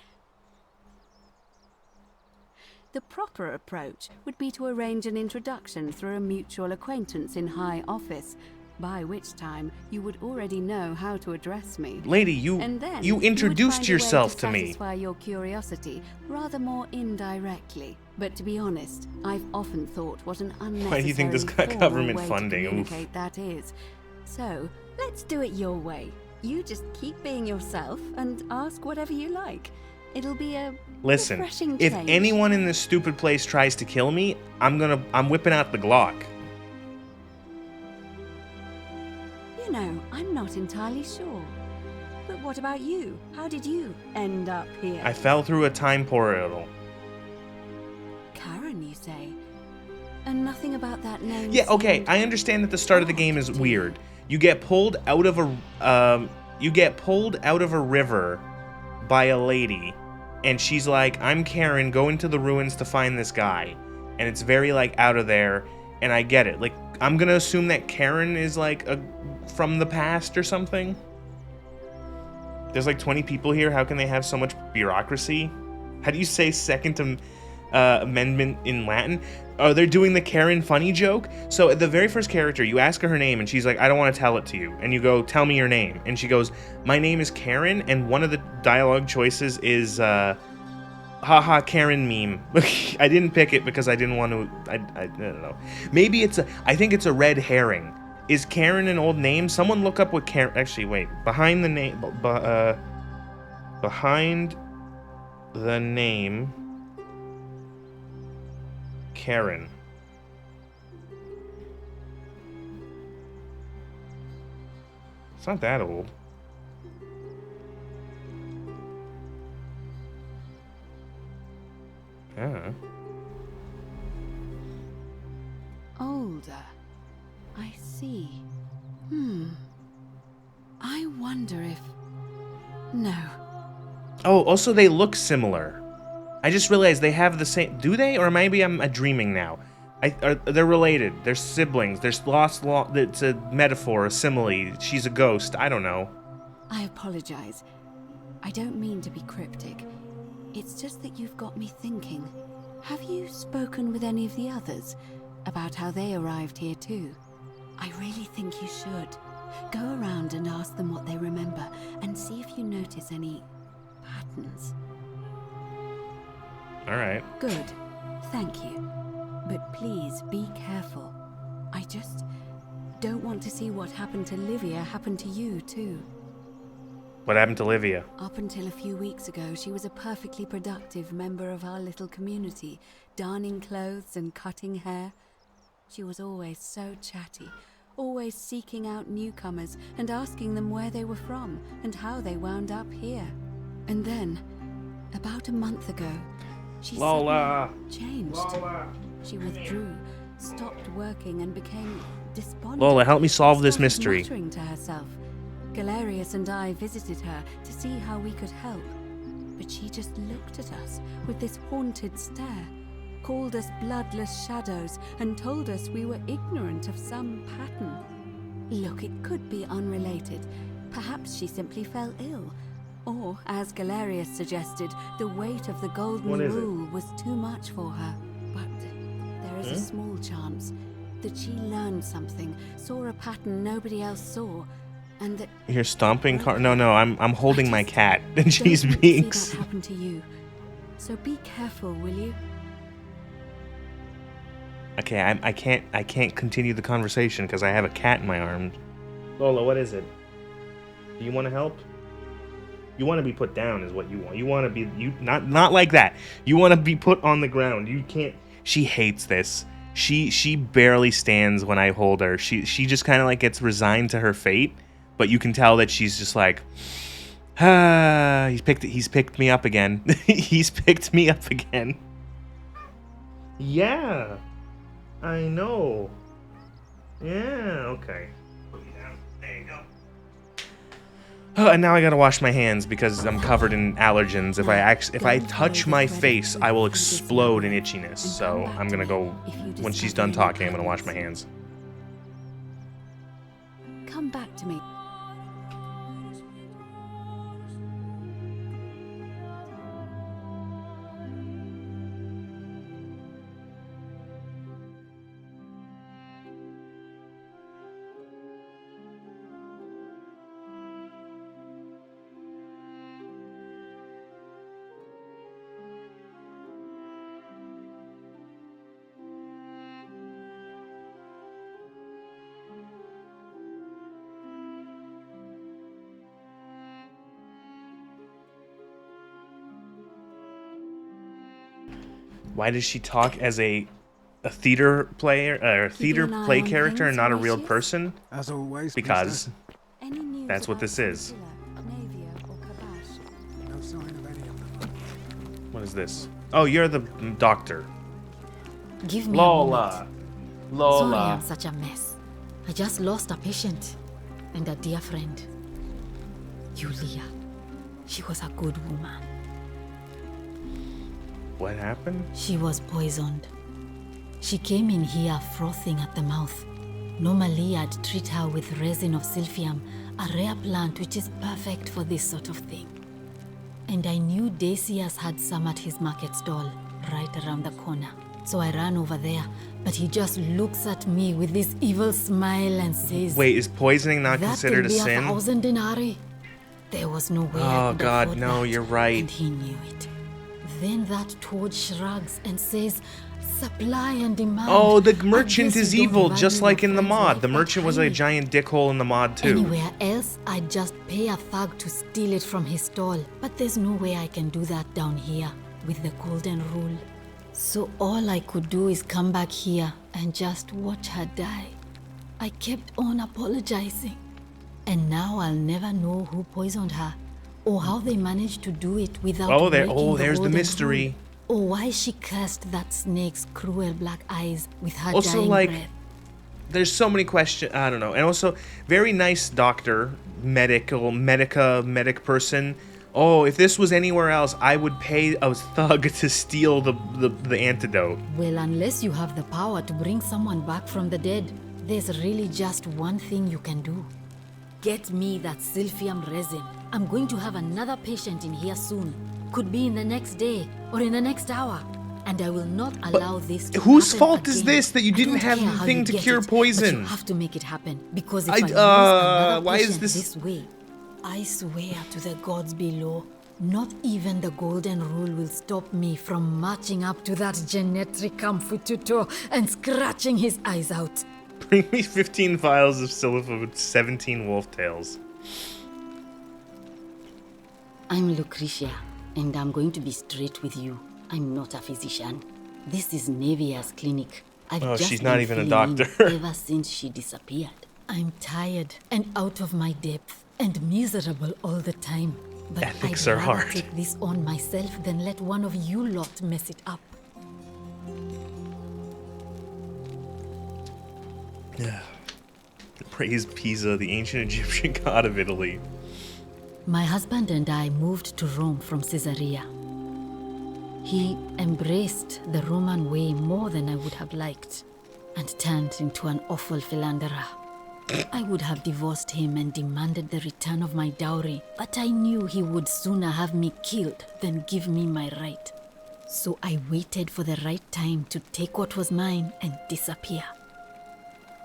The proper approach would be to arrange an introduction through a mutual acquaintance in high office, by which time you would already know how to address me. Lady, you introduced yourself to me. Satisfy your curiosity rather more indirectly. But to be honest, I've often thought what an unnecessary Why do you think this got formal government way funding? to communicate that is. So let's do it your way. You just keep being yourself and ask whatever you like. It'll be a Listen, refreshing if change. anyone in this stupid place tries to kill me, I'm whipping out the Glock. You know, I'm not entirely sure. But what about you? How did you end up here? I fell through a time portal. Karen, you say? And nothing about that name. Yeah, okay, seemed- I understand that the start of the game is weird. You get pulled out of a river by a lady, and she's like, "I'm Karen, go into the ruins to find this guy." And it's very like out of there, and I get it. Like, I'm gonna assume that Karen is like from the past or something. There's like 20 people here. How can they have so much bureaucracy? How do you say Second Amendment in Latin? Oh, they're doing the Karen funny joke. So the very first character, you ask her name, and she's like, "I don't want to tell it to you." And you go, "Tell me your name." And she goes, "My name is Karen." And one of the dialogue choices is, haha, Karen meme. I didn't pick it because I didn't want to. I don't know. Maybe I think it's a red herring. Is Karen an old name? Someone look up what Karen. Actually, wait. Behind the name. Behind the name. Karen. It's not that old. Yeah. Older. I see. I wonder if... No. Oh, also they look similar. I just realized they have the same... Do they? Or maybe I'm dreaming now. They're related. They're siblings. There's it's a metaphor, a simile. She's a ghost. I don't know. I apologize. I don't mean to be cryptic. It's just that you've got me thinking. Have you spoken with any of the others about how they arrived here too? I really think you should. Go around and ask them what they remember and see if you notice any patterns. All right. Good. Thank you. But please be careful. I just don't want to see what happened to Livia happen to you too. What happened to Livia? Up until a few weeks ago, she was a perfectly productive member of our little community, darning clothes and cutting hair. She was always so chatty, always seeking out newcomers and asking them where they were from and how they wound up here. And then, about a month ago, she Lola changed. Lola. She withdrew, stopped working, and became despondent. Lola, help me solve this Started mystery. muttering to herself. Galerius and I visited her to see how we could help, but she just looked at us with this haunted stare, called us bloodless shadows, and told us we were ignorant of some pattern. Look, it could be unrelated. Perhaps she simply fell ill. Or, as Galerius suggested, the weight of the golden rule was too much for her. But there is a small chance that she learned something, saw a pattern nobody else saw, and that... You're stomping car? No, I'm holding my cat, and she's don't being... see that happen to you. So be careful, will you? Okay, I can't continue the conversation because I have a cat in my arms. Lola, what is it? Do you want to help? You want to be put down is what you want. You want to be not like that. You want to be put on the ground. You can't. She hates this. She barely stands when I hold her. She just kind of like gets resigned to her fate, but you can tell that she's just like, he's picked me up again. He's picked me up again. Yeah. I know. Yeah, okay. Put you down. There you go. Oh, and now I gotta wash my hands because I'm covered in allergens. If I touch my face, I will explode in itchiness. So I'm gonna go, when she's done talking, I'm gonna wash my hands. Come back to me. Why does she talk as a theater player or theater play character and not a real person? As always, because that's what this is. No sign of any of them. What is this? Oh, you're the doctor. Give me Lola. a Lola. Sorry I'm such a mess. I just lost a patient and a dear friend. Julia. She was a good woman. What happened? She was poisoned. She came in here frothing at the mouth. Normally I'd treat her with resin of silphium, a rare plant which is perfect for this sort of thing. And I knew Decius had some at his market stall, right around the corner. So I ran over there, but he just looks at me with this evil smile and says, Wait, is poisoning not considered a sin? That will be 1,000 denarii. There was no way I could God, afford no, that, you're right. And he knew it. Then that toad shrugs and says, supply and demand. Oh, the merchant I guess is you don't evil, value just like your in the friends mod. like The that, merchant was a highly. giant dickhole in the mod too. Anywhere else, I'd just pay a thug to steal it from his stall. But there's no way I can do that down here with the golden rule. So all I could do is come back here and just watch her die. I kept on apologizing. And now I'll never know who poisoned her, or how they managed to do it without there's the mystery. Rule, or why she cursed that snake's cruel black eyes with her Also, dying like, breath. there's so many questions. I don't know. And also, very nice doctor, medic person. Oh, if this was anywhere else, I would pay a thug to steal the antidote. Well, unless you have the power to bring someone back from the dead, there's really just one thing you can do. Get me that silphium resin. I'm going to have another patient in here soon. Could be in the next day or in the next hour. And I will not allow this to whose happen fault again. is this that you didn't have care the how thing you to get cure it, poison? But you have to make it happen, because if I lose why another is patient this way, I swear to the gods below, not even the golden rule will stop me from marching up to that genetic Kamfututo and scratching his eyes out. Bring me 15 vials of silica with 17 wolf tails. I'm Lucretia, and I'm going to be straight with you. I'm not a physician. This is Nevia's clinic. I've just she's not been even a filling doctor. in ever since she disappeared. I'm tired and out of my depth and miserable all the time. But Ethics I'd are rather hard. take this on myself than let one of you lot mess it up. Praise Pisa, the ancient Egyptian god of Italy. My husband and I moved to Rome from Caesarea. He embraced the Roman way more than I would have liked, and turned into an awful philanderer. I would have divorced him and demanded the return of my dowry, but I knew he would sooner have me killed than give me my right. So I waited for the right time to take what was mine and disappear.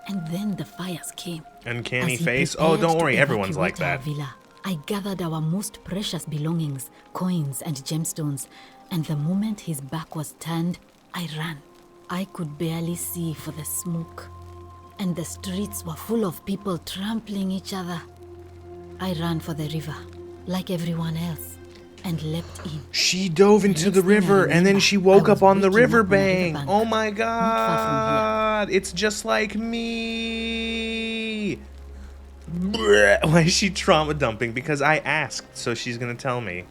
And then the fires came. Uncanny As he face? Oh, prepared don't to worry, everyone's like evacuate our that. villa, I gathered our most precious belongings, coins and gemstones, and the moment his back was turned, I ran. I could barely see for the smoke, and the streets were full of people trampling each other. I ran for the river, like everyone else, and leapt in. She dove into the river, and then she woke up on the riverbank. Oh my god! It's just like me! Why is she trauma dumping? Because I asked, so she's gonna tell me.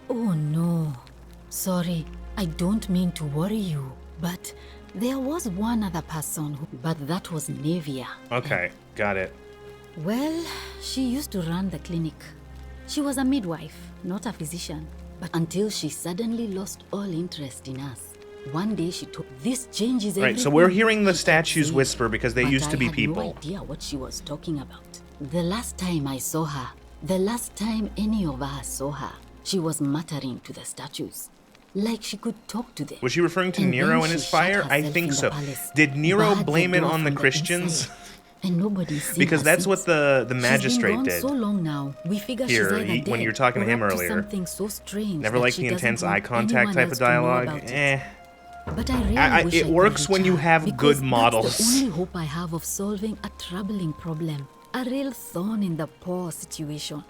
Oh no. Sorry, I don't mean to worry you, but there was one other person who... But that was Nevia. Okay, got it. Well, she used to run the clinic. She was a midwife, not a physician. But until she suddenly lost all interest in us. One day she took, this changes everything. Right, so we're hearing the statues whisper because they used to be people. I had no idea what she was talking about. The last time I saw her, the last time any of us saw her, she was muttering to the statues. Like she could talk to them. Was she referring to And Nero then and she his shut fire? I herself think in the so. palace, Did Nero barred the blame it door on the from Christians? inside, and nobody's seen Because her that's since. what the magistrate She's been gone did. so long now. We figure Here, she's either when dead you were talking to or him up earlier. something so strange Never that liked she the doesn't intense want eye contact anyone type else of to know dialogue. about it. Eh. But I really wish It I could works when reach you her, have because good that's models. the only hope I have of solving a troubling problem. A real thorn in the paw situation.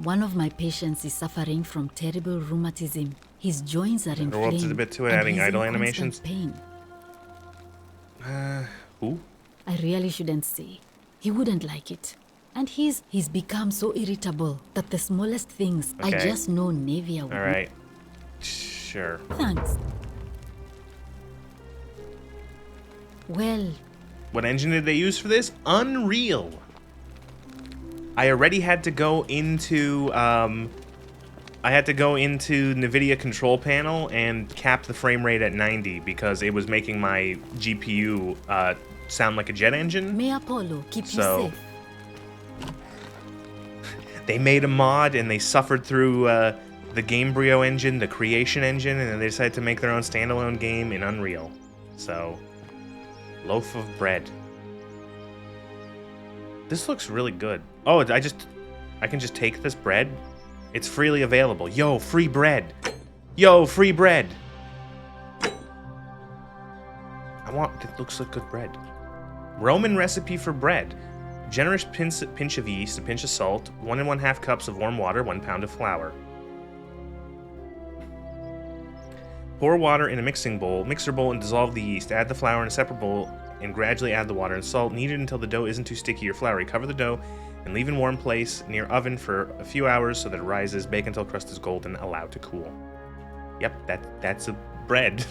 One of my patients is suffering from terrible rheumatism. His joints are inflamed. Interrupted a bit to it, and adding he's idle in animations. constant pain. Who? I really shouldn't say. He wouldn't like it. And he's become so irritable that the smallest things, I Okay. just know Nevia would. Alright. Sure. Thanks. Well, What engine did they use for this? Unreal. I already had to go into NVIDIA control panel and cap the frame rate at 90 because it was making my GPU sound like a jet engine. may Apollo keep So- you safe. They made a mod and they suffered through the Gamebryo engine, the Creation engine, and then they decided to make their own standalone game in Unreal. So, loaf of bread. This looks really good. Oh, I can just take this bread? It's freely available. Yo, free bread. Yo, free bread. It looks like good bread. Roman recipe for bread. Generous pinch of yeast, a pinch of salt, 1 1/2 cups of warm water, 1 pound of flour. Pour water in a mixer bowl, and dissolve the yeast. Add the flour in a separate bowl and gradually add the water and salt needed until the dough isn't too sticky or floury. Cover the dough and leave in warm place near oven for a few hours so that it rises. Bake until crust is golden, allowed to cool. Yep, that's a bread.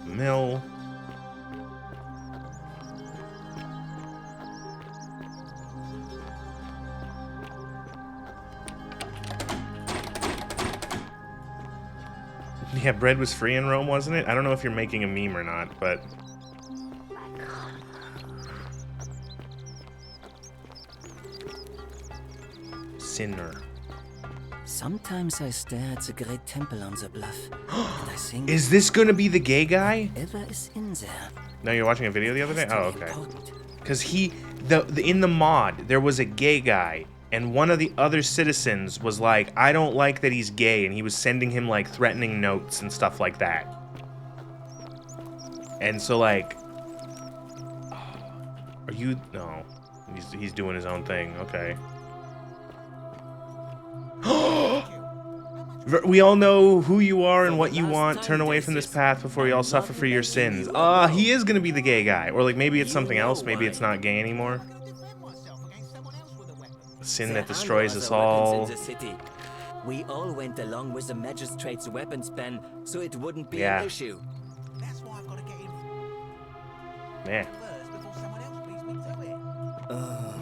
Mill. Yeah, bread was free in Rome, wasn't it? I don't know if you're making a meme or not, but... Sinner. Sometimes I stare at the great temple on the bluff, and I think... Is this gonna be the gay guy? Whoever is in there. No, you're watching a video the other day? Oh, okay. Because in the mod, there was a gay guy, and one of the other citizens was like, I don't like that he's gay, and he was sending him, like, threatening notes and stuff like that. And so, like... Are you... No. He's doing his own thing. Okay. We all know who you are and what you want. Turn away from this path before you all suffer for your sins. He is gonna be the gay guy. Or, like, maybe it's something else. Maybe it's not gay anymore. Sin that destroys us all. We all went along with the magistrate's weapons ban, so it wouldn't be Yeah. an issue. That's why I've got to get in Yeah. first before someone else beats me to it.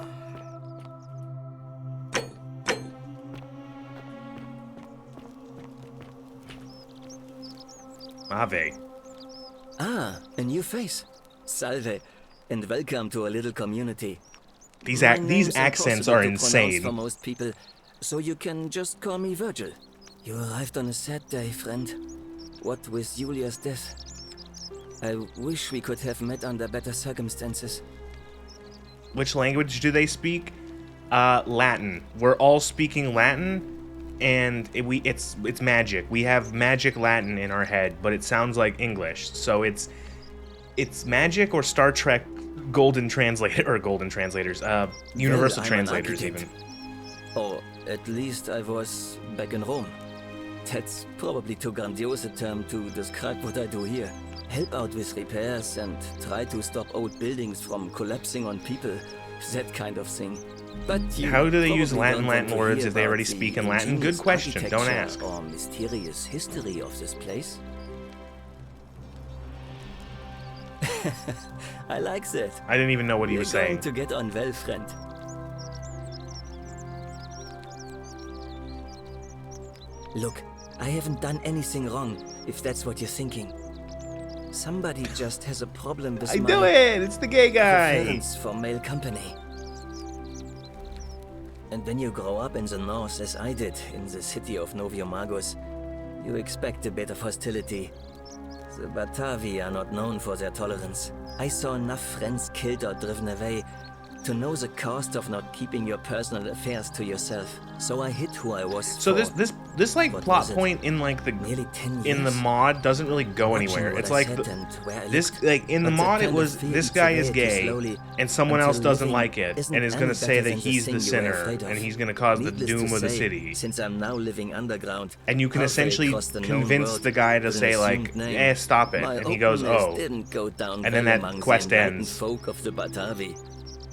Ave. Ah, a new face. Salve, and welcome to a little community. These My name's accents impossible are to pronounce insane. for most people, so you can just call me Virgil. You arrived on a sad day, friend. What with Julia's death? I wish we could have met under better circumstances. Which language do they speak? Latin. We're all speaking Latin, and it's magic. We have magic Latin in our head, but it sounds like English. So it's magic or Star Trek golden translators, universal Well, I'm an translators even. architect. Or at least I was back in Rome. That's probably too grandiose a term to describe what I do here. Help out with repairs and try to stop old buildings from collapsing on people. That kind of thing. But you How do they use probably don't want Latin to words hear if they already about the speak in Latin? Good ingenious question. Don't ask. architecture or mysterious history of this place. I like that. I didn't even know what he was We're saying. going to get on well, friend. Look, I haven't done anything wrong, if that's what you're thinking. Somebody just has a problem with I do it! It's the gay guy! preference for male company. And when you grow up in the north, as I did, in the city of Noviomagos, you expect a bit of hostility. The Batavi are not known for their tolerance. I saw enough friends killed or driven away to know the cost of not keeping your personal affairs to yourself. So I hid who I was. So for. this like What plot was it? point in like the Nearly 10 in the years. mod doesn't really go Watching anywhere. what It's I like said and where I this looked. like in the But that mod it kind of was fear this eats guy away is at you gay slowly and someone until else doesn't living like it isn't and is any going to say better that than he's thing the you were sinner afraid of. and he's going to cause the Needless doom to of the say, city. Since I'm now living underground, And you can halfway essentially across the known convince world the guy to with an say like, assumed name, stop it. my And he goes, openness oh. didn't go down And then well that among quest the enlightened ends. folk of the Batavi.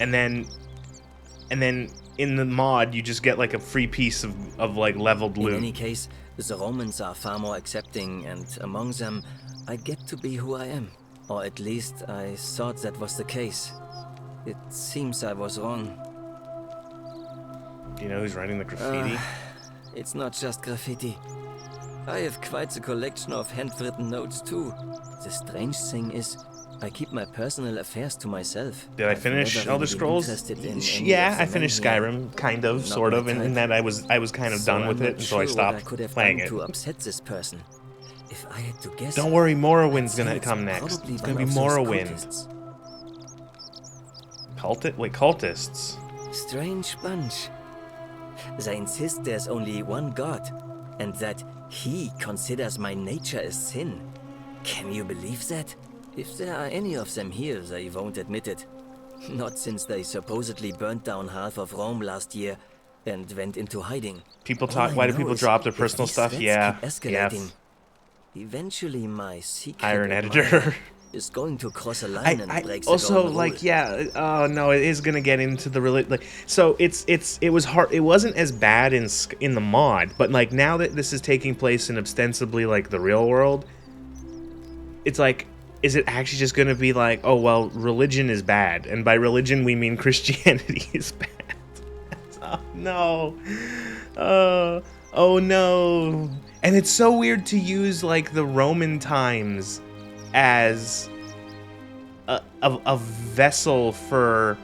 And then in the mod you just get like a free piece of like leveled In loot. any case, the Romans are far more accepting, and among them, I get to be who I am. Or at least I thought that was the case. It seems I was wrong. Do you know who's writing the graffiti? It's not just graffiti. I have quite the collection of handwritten notes too. The strange thing is, I keep my personal affairs to myself. Did I I've finish never Elder really been Scrolls? interested in any Yeah, of the I finished men here. Skyrim, kind of, Not sort my of, in type. that I was kind of So done I'm with not it, and so I sure what stopped could have playing done it. to upset this person. If I had to guess, Don't worry, I'd Morrowind's say gonna it's come next. probably It's gonna one be of those Morrowind. cultists. Wait, cultists? Strange bunch. They insist there's only one God, and that he considers my nature a sin. Can you believe that? If there are any of them here, they won't admit it. Not since they supposedly burnt down half of Rome last year and went into hiding. People All talk. I Why do know people is drop their if personal these stuff? threats Yeah, keep yeah. escalating, Eventually, my secret Hire an admirer editor. is going to cross a line and break the also golden like rule. yeah. Oh no, it is gonna get into the like. So it was hard. It wasn't as bad in the mod, but like now that this is taking place in ostensibly like the real world, it's like, is it actually just gonna be like, oh well, religion is bad, and by religion we mean Christianity is bad. Oh no. Oh no. And it's so weird to use like the Roman times as a vessel for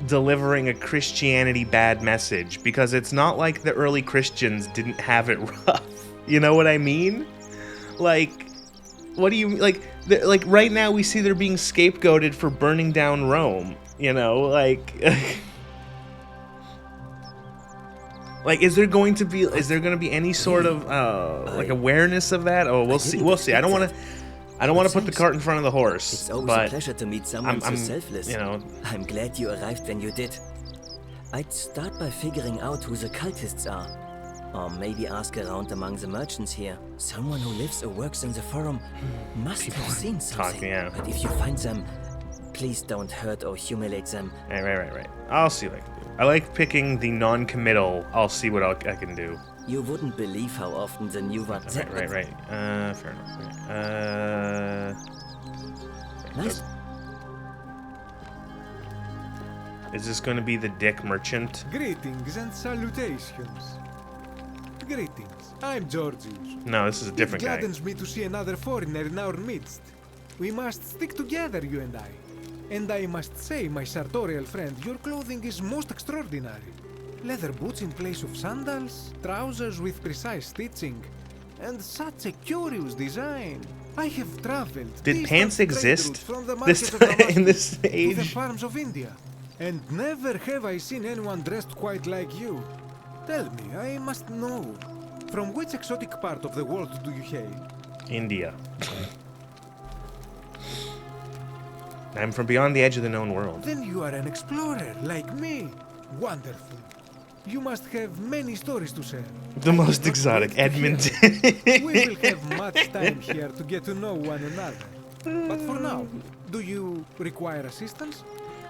delivering a Christianity bad message, because it's not like the early Christians didn't have it rough. You know what I mean? Like, what do you like right now we see they're being scapegoated for burning down Rome, you know, like like, is there going to be any sort of like awareness of that? Oh, we'll see. I don't want to put the cart in front of the horse. It's always but a pleasure to meet someone so I'm selfless. you know, I'm glad you arrived when you did. I'd start by figuring out who the cultists are. Or maybe ask around among the merchants here. Someone who lives or works in the forum must have seen something. yeah. But if you find them, please don't hurt or humiliate them. Right. I'll see what I can do. I like picking the non-committal. I'll see what I can do. You wouldn't believe how often the new one... Right. Fair enough. Nice. Is this going to be the dick merchant? Greetings and salutations. Greetings. I'm Georgius. No, this is a different It guy. gladdens me to see another foreigner in our midst. We must stick together, you and I. And I must say, my sartorial friend, your clothing is most extraordinary. Leather boots in place of sandals, trousers with precise stitching, and such a curious design. I have traveled. Did pants exist from the this market of Damascus in this to the age? farms of India, and never have I seen anyone dressed quite like you. Tell me, I must know, from which exotic part of the world do you hail? India. I'm from beyond the edge of the known world. Then you are an explorer, like me. Wonderful. You must have many stories to share. The most exotic, Edmonton. We will have much time here to get to know one another. But for now, do you require assistance?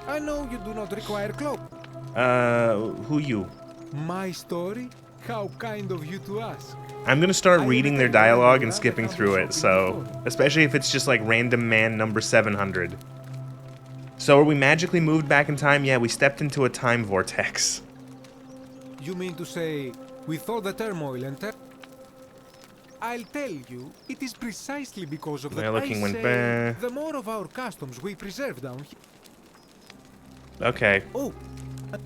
I know you do not require cloak. Who you? My story? How kind of you to ask. I'm gonna start reading their dialogue and skipping through it, so... Especially if it's just like random man number 700. So are we magically moved back in time? Yeah, we stepped into a time vortex. You mean to say, with all the turmoil and I'll tell you, it is precisely because of Yeah, that looking I went say, back. the more of our customs we preserve down here. Okay. Oh,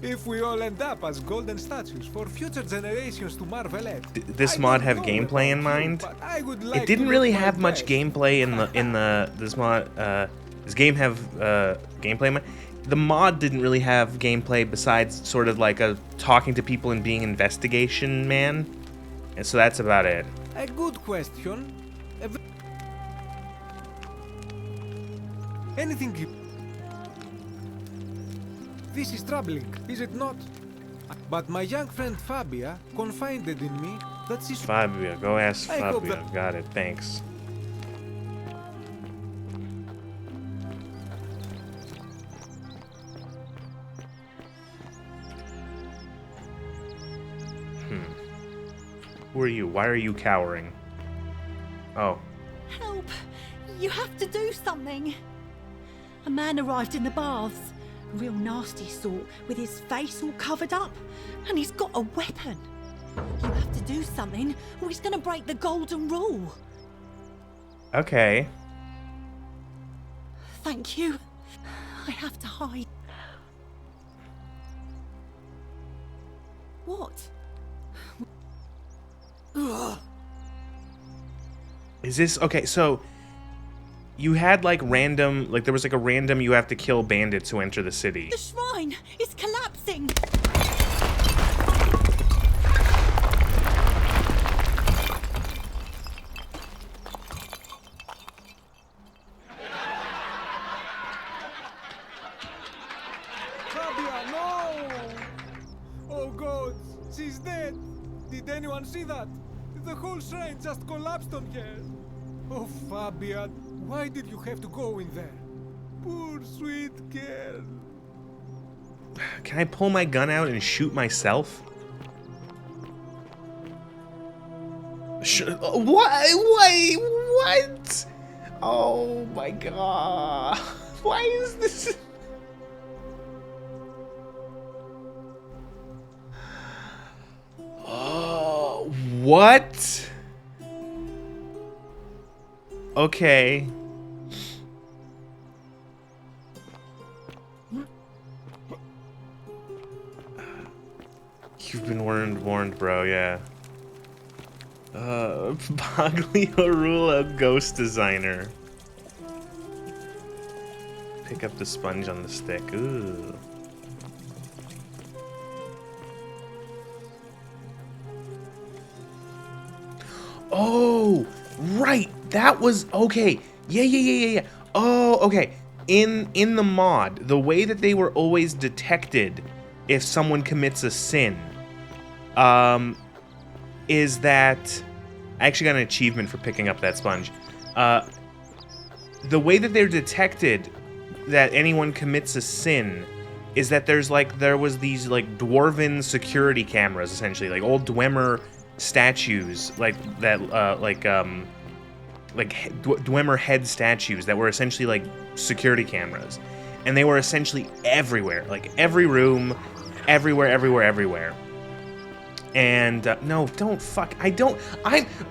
if we all end up as golden statues for future generations to marvel at. This mod have gameplay in mind? It didn't really have much gameplay in this mod. This game have gameplay in mind. The mod didn't really have gameplay besides sort of like a talking to people and being investigation man, and so that's about it. A good question. Anything you... This is troubling, is it not? But my young friend Fabia confided in me that she's... Fabia, go ask I hope Fabia. that- Got it, thanks. Who are you? Why are you cowering? Oh. Help! You have to do something! A man arrived in the baths. A real nasty sort, with his face all covered up. And he's got a weapon. You have to do something, or he's gonna break the golden rule. Okay. Thank you. I have to hide. What? Ugh. Is this okay? So you had like random, like there was like a random you have to kill bandits who enter the city. The shrine is collapsing. Fabia, no! Oh God, she's dead! Did anyone see that? The whole shrine just collapsed on her. Oh, Fabian, why did you have to go in there? Poor sweet girl. Can I pull my gun out and shoot myself? What? Wait, what? Oh my god. Why is this? Oh, what? Okay. You've been warned, bro, yeah. Pagliarula Ghost Designer. Pick up the sponge on the stick. Ooh. Oh, right. That was okay. Yeah. Oh, okay. In the mod, the way that they were always detected if someone commits a sin, is that I actually got an achievement for picking up that sponge. The way that they're detected that anyone commits a sin is that there was these like dwarven security cameras, essentially, like old Dwemer statues, Dwemer head statues that were essentially like security cameras, and they were essentially everywhere, like every room, everywhere. And no, don't fuck.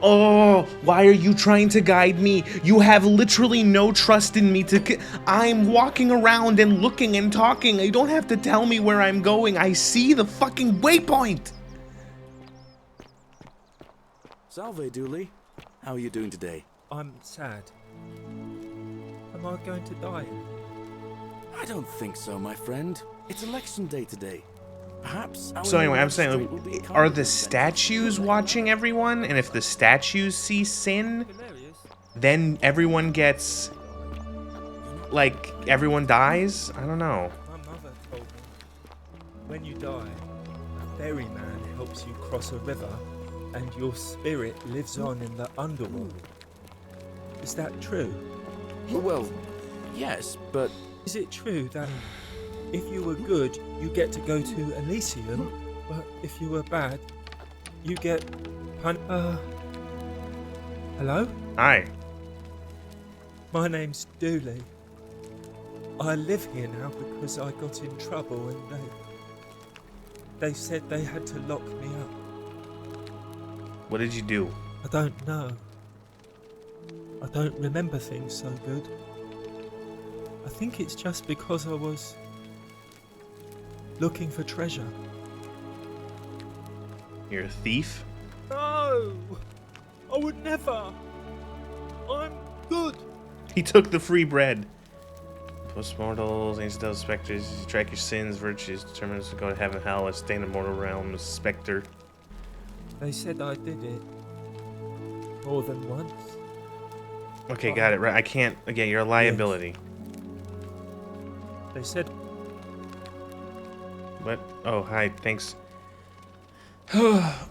Oh, why are you trying to guide me? You have literally no trust in me I'm walking around and looking and talking. You don't have to tell me where I'm going. I see the fucking waypoint. Salve, Dooley. How are you doing today? I'm sad. Am I going to die? I don't think so, my friend. It's election day today. Perhaps. So anyway, I'm saying, are the statues watching everyone? And if the statues see sin, then everyone gets, like, everyone dies? I don't know. My mother told me, when you die, a ferryman helps you cross a river, and your spirit lives on in the underworld. Is that true? Well, yes, but... Is it true that if you were good, you get to go to Elysium, but if you were bad, you get... Hello? Hi. My name's Dooley. I live here now because I got in trouble and they said they had to lock me up. What did you do? I don't know. I don't remember things so good. I think it's just because I was looking for treasure. You're a thief? No! I would never! I'm good! He took the free bread. Postmortals, ancient devil specters, you track your sins, virtues, determines to go to heaven, hell, or stay in the mortal realm, a specter. They said I did it more than once. Okay, got it, right. I can't, again, you're a liability. Yes. They said... What? Oh, hi, thanks. Oh!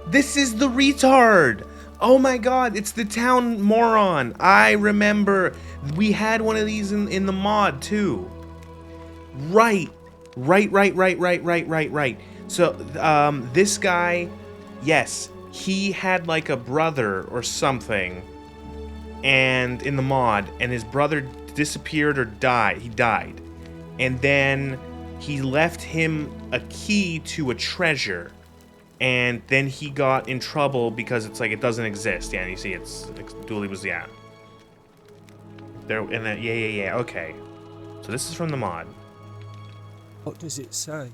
This is the retard! Oh my god, it's the town moron. I remember. We had one of these in the mod, too. Right. So, this guy, yes, he had like a brother or something, and in the mod, and his brother disappeared or died. He died. And then he left him a key to a treasure. And then he got in trouble because it's like it doesn't exist. Yeah, and you see it's Dooley was there and then yeah, okay. So this is from the mod. What does it say?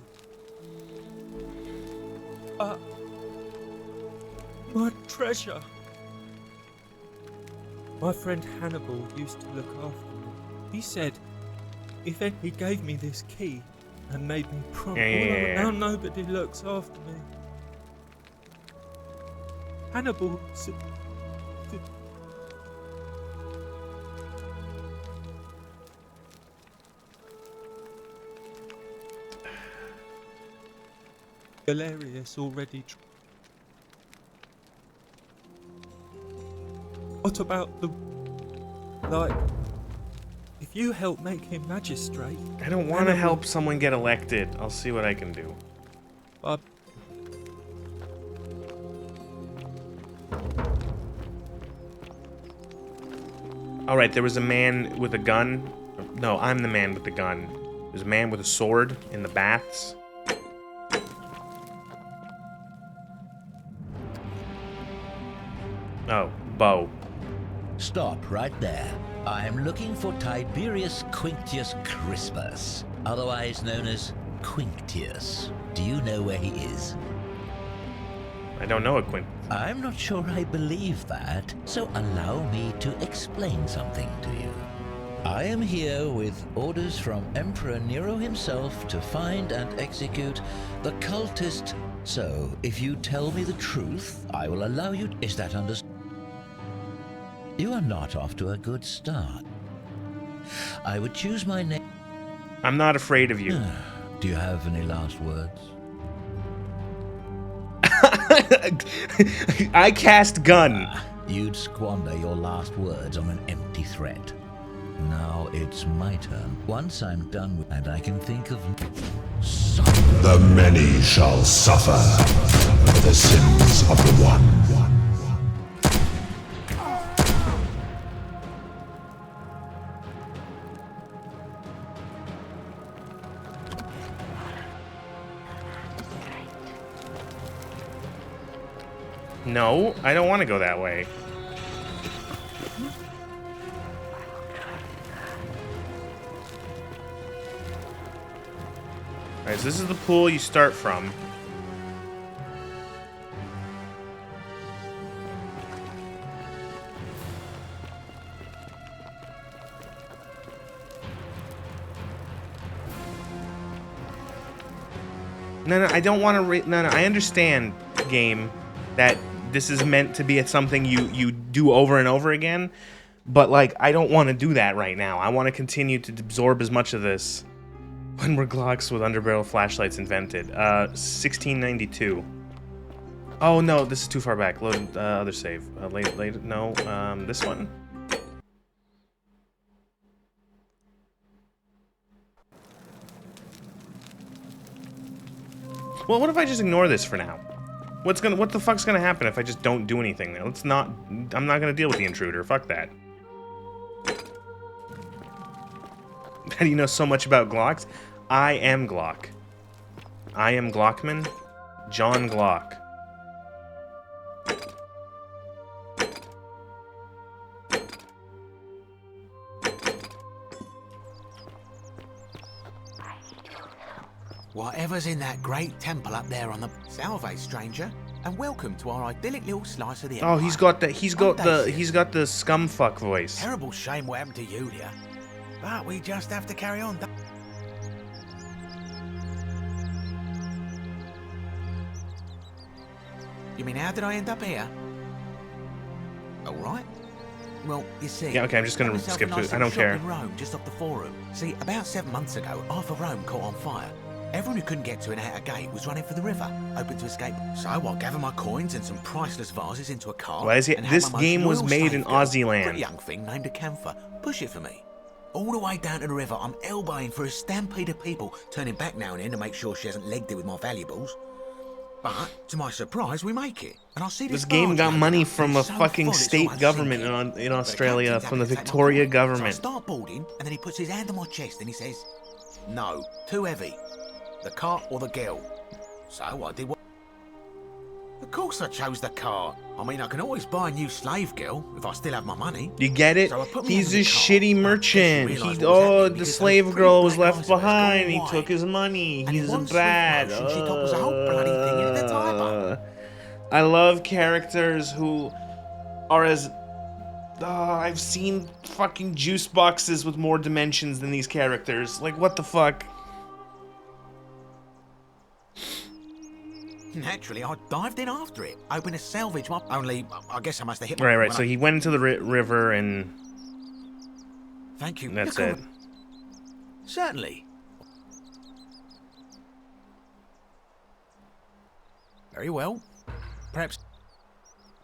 My treasure. My friend Hannibal used to look after me. He said he gave me this key and made me promise. Yeah. Now nobody looks after me. Hannibal Galerius already What about the... like... If you help make him magistrate... I don't want to help someone get elected. I'll see what I can do. Alright, there was a man with a gun. No, I'm the man with the gun. There's a man with a sword in the baths. Oh, bow. Stop right there. I'm looking for Tiberius Quinctius Crispus, otherwise known as Quinctius. Do you know where he is? I don't know a Quint. I'm not sure I believe that, so allow me to explain something to you. I am here with orders from Emperor Nero himself to find and execute the cultist. So, if you tell me the truth, I will allow you. Is that understood? You are not off to a good start. I would choose my name. I'm not afraid of you. Do you have any last words? I cast gun. You'd squander your last words on an empty threat. Now it's my turn. Once I'm done with, and I can think of... The many shall suffer for the sins of the one. No, I don't want to go that way. Alright, so this is the pool you start from. No, I don't want to. No, I understand, game, that this is meant to be something you do over and over again, but like I don't want to do that right now. I want to continue to absorb as much of this. When were Glocks with underbarrel flashlights invented? 1692. Oh no, this is too far back. Load other save. Late. No, this one. Well, what if I just ignore this for now? What the fuck's gonna happen if I just don't do anything now? I'm not gonna deal with the intruder. Fuck that. How do you know so much about Glocks? I am Glock. I am Glockman. John Glock. Whatever's in that great temple up there on the... Salve, stranger, and welcome to our idyllic little slice of the Oh, empire. he's got the scumfuck voice. Terrible shame what happened to Yulia, but we just have to carry on. You mean, how did I end up here? All right. Well, you see... Yeah, okay, I'm just gonna skip to it. I don't care. In Rome, just off the Forum. See, about 7 months ago, half of Rome caught on fire. Everyone who couldn't get to an outer gate was running for the river, hoping to escape. So I gather my coins and some priceless vases into a cart. Why is it? This game was made in Aussie land. Pretty young thing named a camphor. Push it for me. All the way down to the river, I'm elbowing for a stampede of people, turning back now and then to make sure she hasn't legged it with my valuables. But, to my surprise, we make it. And I see this game got money from a fucking state government in Australia, from the Victoria government. So I start boarding, and then he puts his hand on my chest and he says, "No, too heavy. The cart or the girl." So I did what? Of course I chose the cart. I mean, I can always buy a new slave girl if I still have my money. You get it? So He's a shitty merchant. The slave girl was left behind. He took his money. He's bad. I love characters who are as... I've seen fucking juice boxes with more dimensions than these characters. Like, what the fuck? Naturally, I dived in after it, hoping to salvage my... Only, I guess I must have hit... Right. So he went into the river and... Thank you. That's it. Certainly. Very well. Perhaps...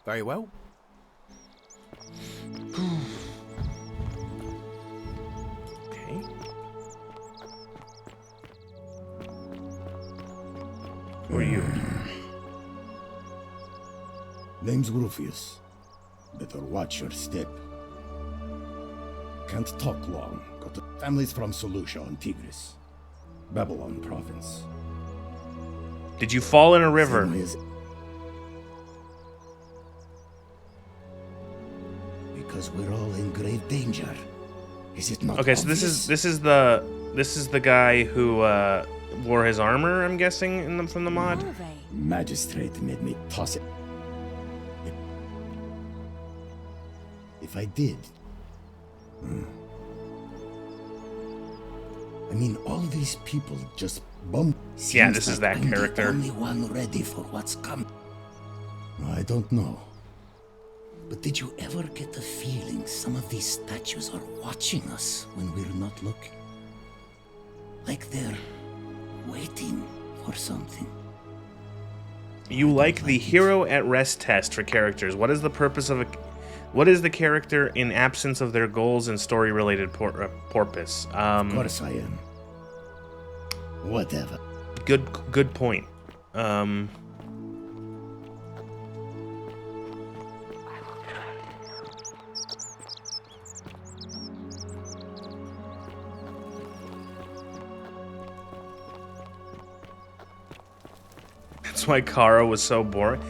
Very well. Who are you? Name's Rufius. Better watch your step. Can't talk long. Got the families from Seleucia on Tigris, Babylon province. Did you fall in a river? Because we're all in grave danger. Is it not Okay, obvious? so this is the guy who wore his armor, I'm guessing, from the mod. Magistrate made me toss it. If I did. I mean, all these people just bump. Yeah, this is that I'm character. the only one ready for what's coming. I don't know. But did you ever get the feeling some of these statues are watching us when we're not looking? Like they're waiting for something. You like the hero at rest test for characters. What is the purpose of a... What is the character in absence of their goals and story-related purpose? Of course I am. Whatever. Good point. That's why Kara was so boring.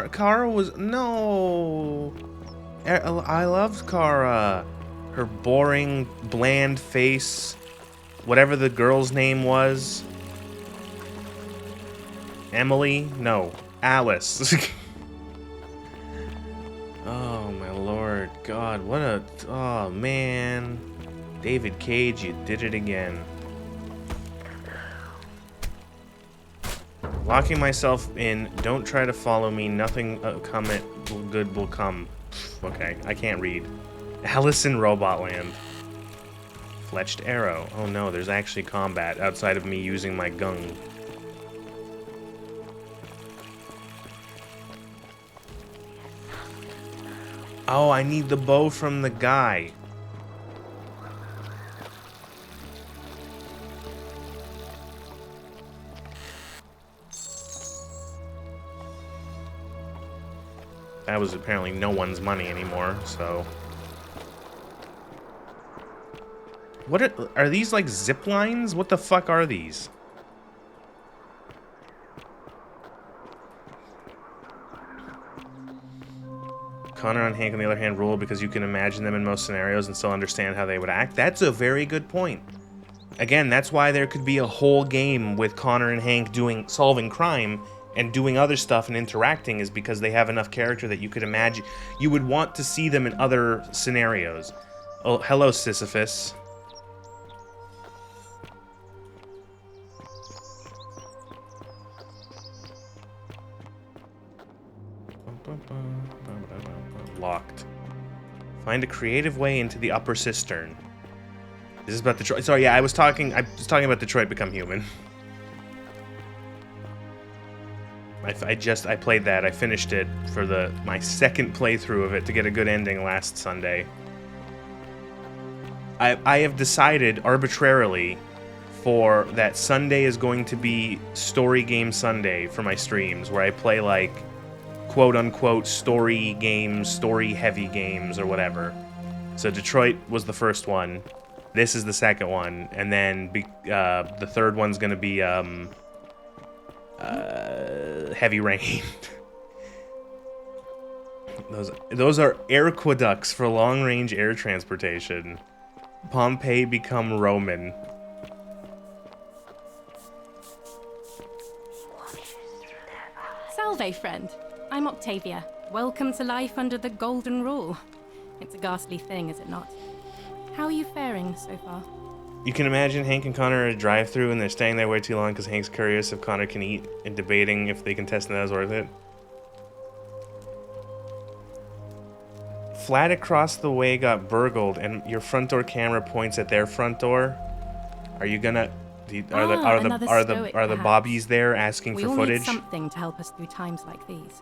Kara was no. I loved Kara. Her boring, bland face, whatever the girl's name was. Emily? No, Alice. Oh my lord, God, what a... Oh man. David Cage, you did it again. Locking myself in, don't try to follow me, nothing good will come. Okay, I can't read. Alice in Robotland. Fletched arrow. Oh no, there's actually combat outside of me using my gun. Oh, I need the bow from the guy. That was apparently no one's money anymore, so... What are these, like, zip lines? What the fuck are these? Connor and Hank, on the other hand, rule because you can imagine them in most scenarios and still understand how they would act. That's a very good point. Again, that's why there could be a whole game with Connor and Hank solving crime and doing other stuff and interacting, is because they have enough character that you could imagine. You would want to see them in other scenarios. Oh, hello, Sisyphus. Locked. Find a creative way into the upper cistern. This is about Detroit. Sorry, yeah, I was talking about Detroit Become Human. I played that. I finished it for my second playthrough of it to get a good ending last Sunday. I have decided arbitrarily for that Sunday is going to be Story Game Sunday for my streams, where I play like quote-unquote story games, story-heavy games, or whatever. So Detroit was the first one. This is the second one. And then the third one's going to be Heavy Rain. Those are aqueducts for long-range air transportation. Pompeii become Roman. Salve, friend. I'm Octavia. Welcome to life under the Golden Rule. It's a ghastly thing, is it not? How are you faring so far? You can imagine Hank and Connor at a drive-thru and they're staying there way too long because Hank's curious if Connor can eat and debating if they can test that is worth it. Flat across the way got burgled and your front door camera points at their front door. Are you gonna... Are the bobbies there asking for footage? We all need something to help us through times like these.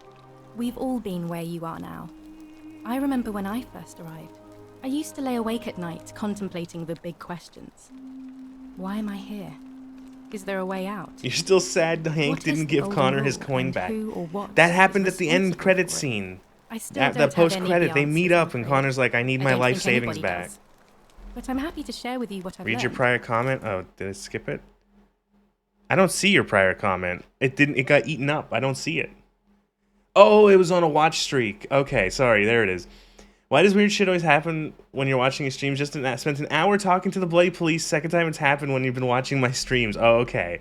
We've all been where you are now. I remember when I first arrived. I used to lay awake at night contemplating the big questions. Why am I here? Is there a way out? You're still sad Hank What didn't is the give golden Connor his rule, coin and back. who or what That is happened at the end responsible credit for it? scene. I still At don't the have any post credit, of they the meet answers, up I'm and afraid. Connor's like, I need I my don't life think savings anybody back. does. But I'm happy to share with you what I've Read your learned. prior comment. Oh, did I skip it? I don't see your prior comment. It didn't. It got eaten up. I don't see it. Oh, it was on a watch streak. Okay, sorry. There it is. Why does weird shit always happen when you're watching a stream? Just spent an hour talking to the bloody police. Second time it's happened when you've been watching my streams. Oh, okay.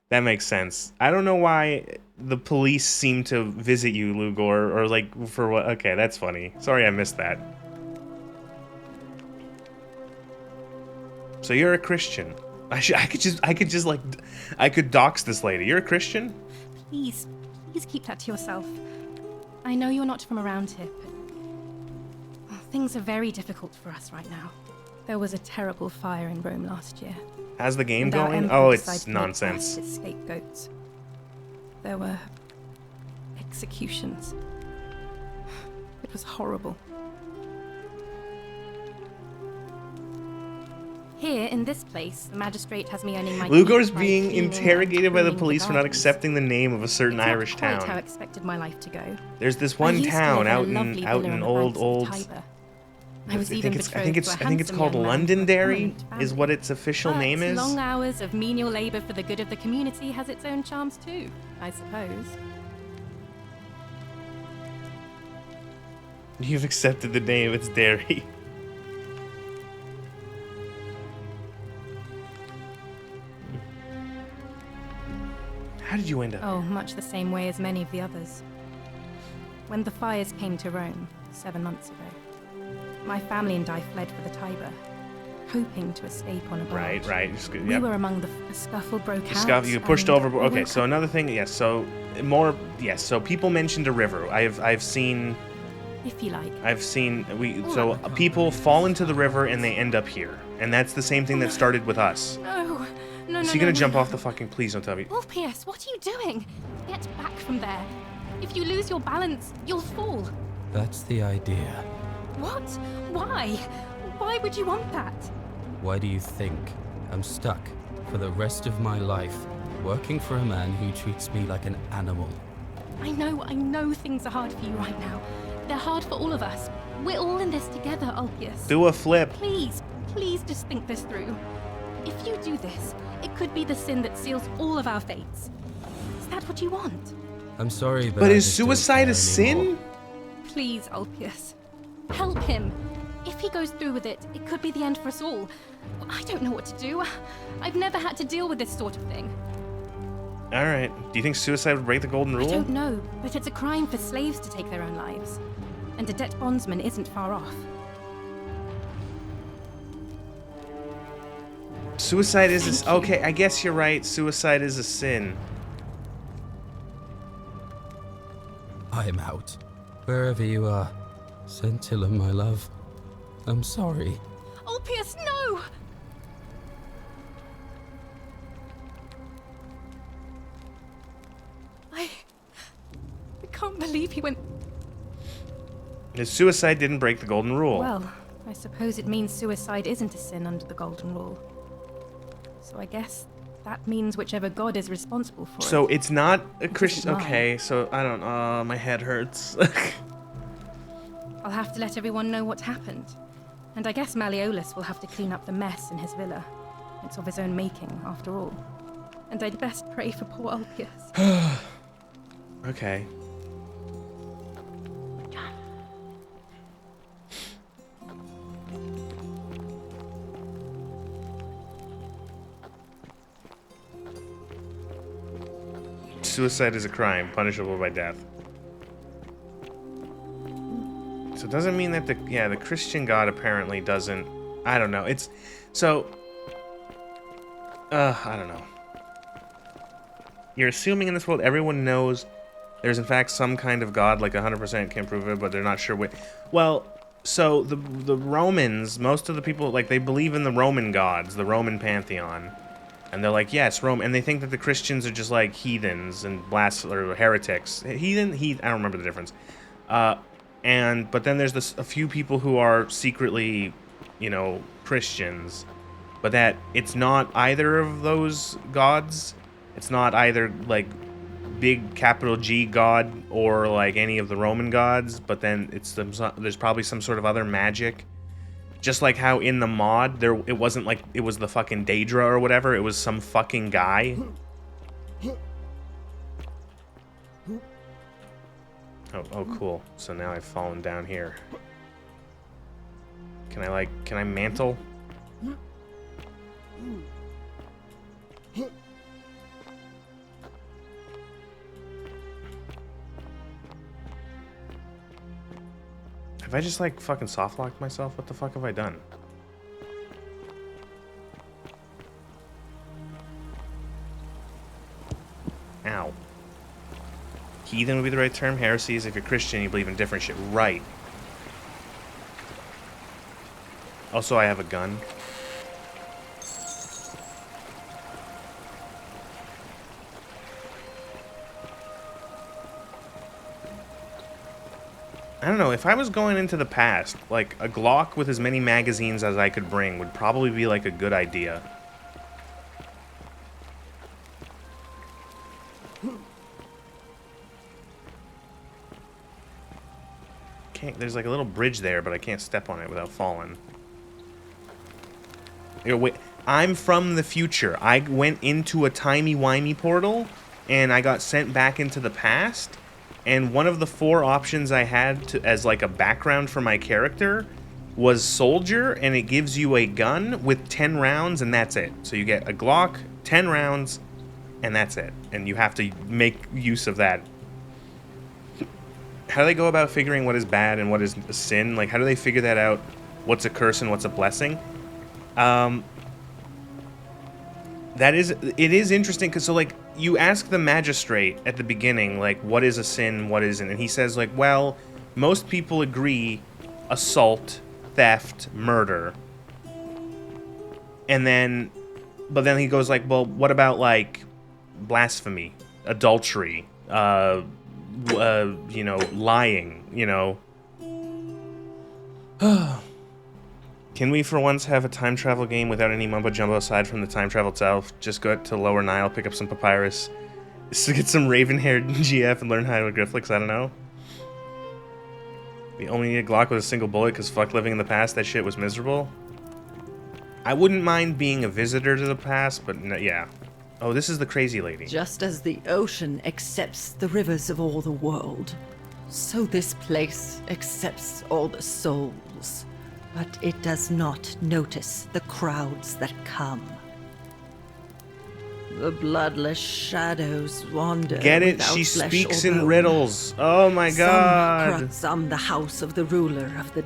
That makes sense. I don't know why the police seem to visit you, Lugor, or like for what? Okay, that's funny. Sorry, I missed that. So you're a Christian. I could dox this lady. You're a Christian? Please keep that to yourself. I know you're not from around here, but things are very difficult for us right now. There was a terrible fire in Rome last year. How's the game and our going? emperor Oh, decided it's to make nonsense. us his scapegoats. There were executions. It was horrible. Here, in this place, the magistrate has me earning my Lugor's keep by being cleaning and interrogated by the cleaning police for not gardens. accepting the name of a certain It's not Irish quite town. how I expected my life to go. There's this I one used to town live in a out lovely in villa on the old banks of the Tiber. I I was think even it's betrothed to a I think it's handsome called young man from a Londonderry prominent is what its official But name is. long hours of menial labor for the good of the community has its own charms too, I suppose. You've accepted the name. It's Derry. How did you end up? Oh, much the same way as many of the others. When the fires came to Rome 7 months ago, my family and I fled for the Tiber, hoping to escape on a barge. Right. We Yep. were among a scuffle broke out. You pushed and over. we Okay, went so another thing. Yes. So more. Yes. So people mentioned a river. I've seen. if you like. I've seen people fall into the river and they end up here, and that's the same thing that started with us. No, Is he gonna jump off the fucking? Please don't tell me. Orpheus, what are you doing? Get back from there. If you lose your balance, you'll fall. That's the idea. What? Why? Why would you want that? Why do you think I'm stuck for the rest of my life working for a man who treats me like an animal? I know things are hard for you right now. They're hard for all of us. We're all in this together, Ulpius. Do a flip. Please just think this through. If you do this, it could be the sin that seals all of our fates. Is that what you want? I'm sorry, but But I is just don't suicide care a sin? anymore. Please, Ulpius. Help him. If he goes through with it, it could be the end for us all. I don't know what to do. I've never had to deal with this sort of thing. All right. Do you think suicide would break the golden rule? I don't know, but it's a crime for slaves to take their own lives. And a debt bondsman isn't far off. Suicide is okay. I guess you're right. Suicide is a sin. I'm out. Wherever you are, Scintilla, my love. I'm sorry. Ulpius, no! I can't believe he went. His suicide didn't break the golden rule. Well, I suppose it means suicide isn't a sin under the Golden Rule. So I guess that means whichever god is responsible for it. So it's not a It Christian. isn't mine. Okay, so I don't. My head hurts. I'll have to let everyone know what happened. And I guess Malleolus will have to clean up the mess in his villa. It's of his own making, after all. And I'd best pray for poor Ulpius. Okay. Suicide is a crime, punishable by death. So it doesn't mean that the Christian God apparently doesn't. I don't know. It's so. I don't know. You're assuming in this world everyone knows there's in fact some kind of God, like 100% can prove it, but they're not sure what. Well, so the Romans, most of the people, like, they believe in the Roman gods, the Roman pantheon. And they're like, yes, Rome, and they think that the Christians are just like heathens and or heretics. I don't remember the difference. But then there's a few people who are secretly, Christians, but that it's not either of those gods. It's not either like big capital G god or like any of the Roman gods, but then there's probably some sort of other magic. Just like how in the mod it wasn't like it was the fucking Daedra or whatever, it was some fucking guy. Oh cool. So now I've fallen down here. Can I mantle? Have I just like fucking soft locked myself? What the fuck have I done? Ow. Heathen would be the right term. Heresy is if you're Christian, you believe in different shit. Right. Also, I have a gun. I don't know, if I was going into the past, like, a Glock with as many magazines as I could bring would probably be, like, a good idea. There's, like, a little bridge there, but I can't step on it without falling. Here, wait, I'm from the future. I went into a timey-wimey portal, and I got sent back into the past. And one of the 4 options I had as like a background for my character was soldier, and it gives you a gun with 10 rounds, and that's it. So you get a Glock, 10 rounds, and that's it. And you have to make use of that. How do they go about figuring what is bad and what is a sin? Like, how do they figure that out? What's a curse and what's a blessing? It is interesting, because so like you ask the magistrate at the beginning, like, what is a sin, what isn't, and he says like, well, most people agree assault, theft, murder, and then but then he goes like, well, what about like blasphemy, adultery, you know, lying, you know. Can we for once have a time travel game without any mumbo jumbo aside from the time travel itself? Just go to Lower Nile, pick up some papyrus, get some raven-haired GF and learn hieroglyphics, I don't know. We only need a Glock with a single bullet because fuck living in the past, that shit was miserable. I wouldn't mind being a visitor to the past, but no, yeah. Oh, this is the crazy lady. Just as the ocean accepts the rivers of all the world, so this place accepts all the souls. But it does not notice the crowds that come. The bloodless shadows wander. Get it? without She flesh speaks or in bone. riddles. Oh my god. Some the house of the ruler of the...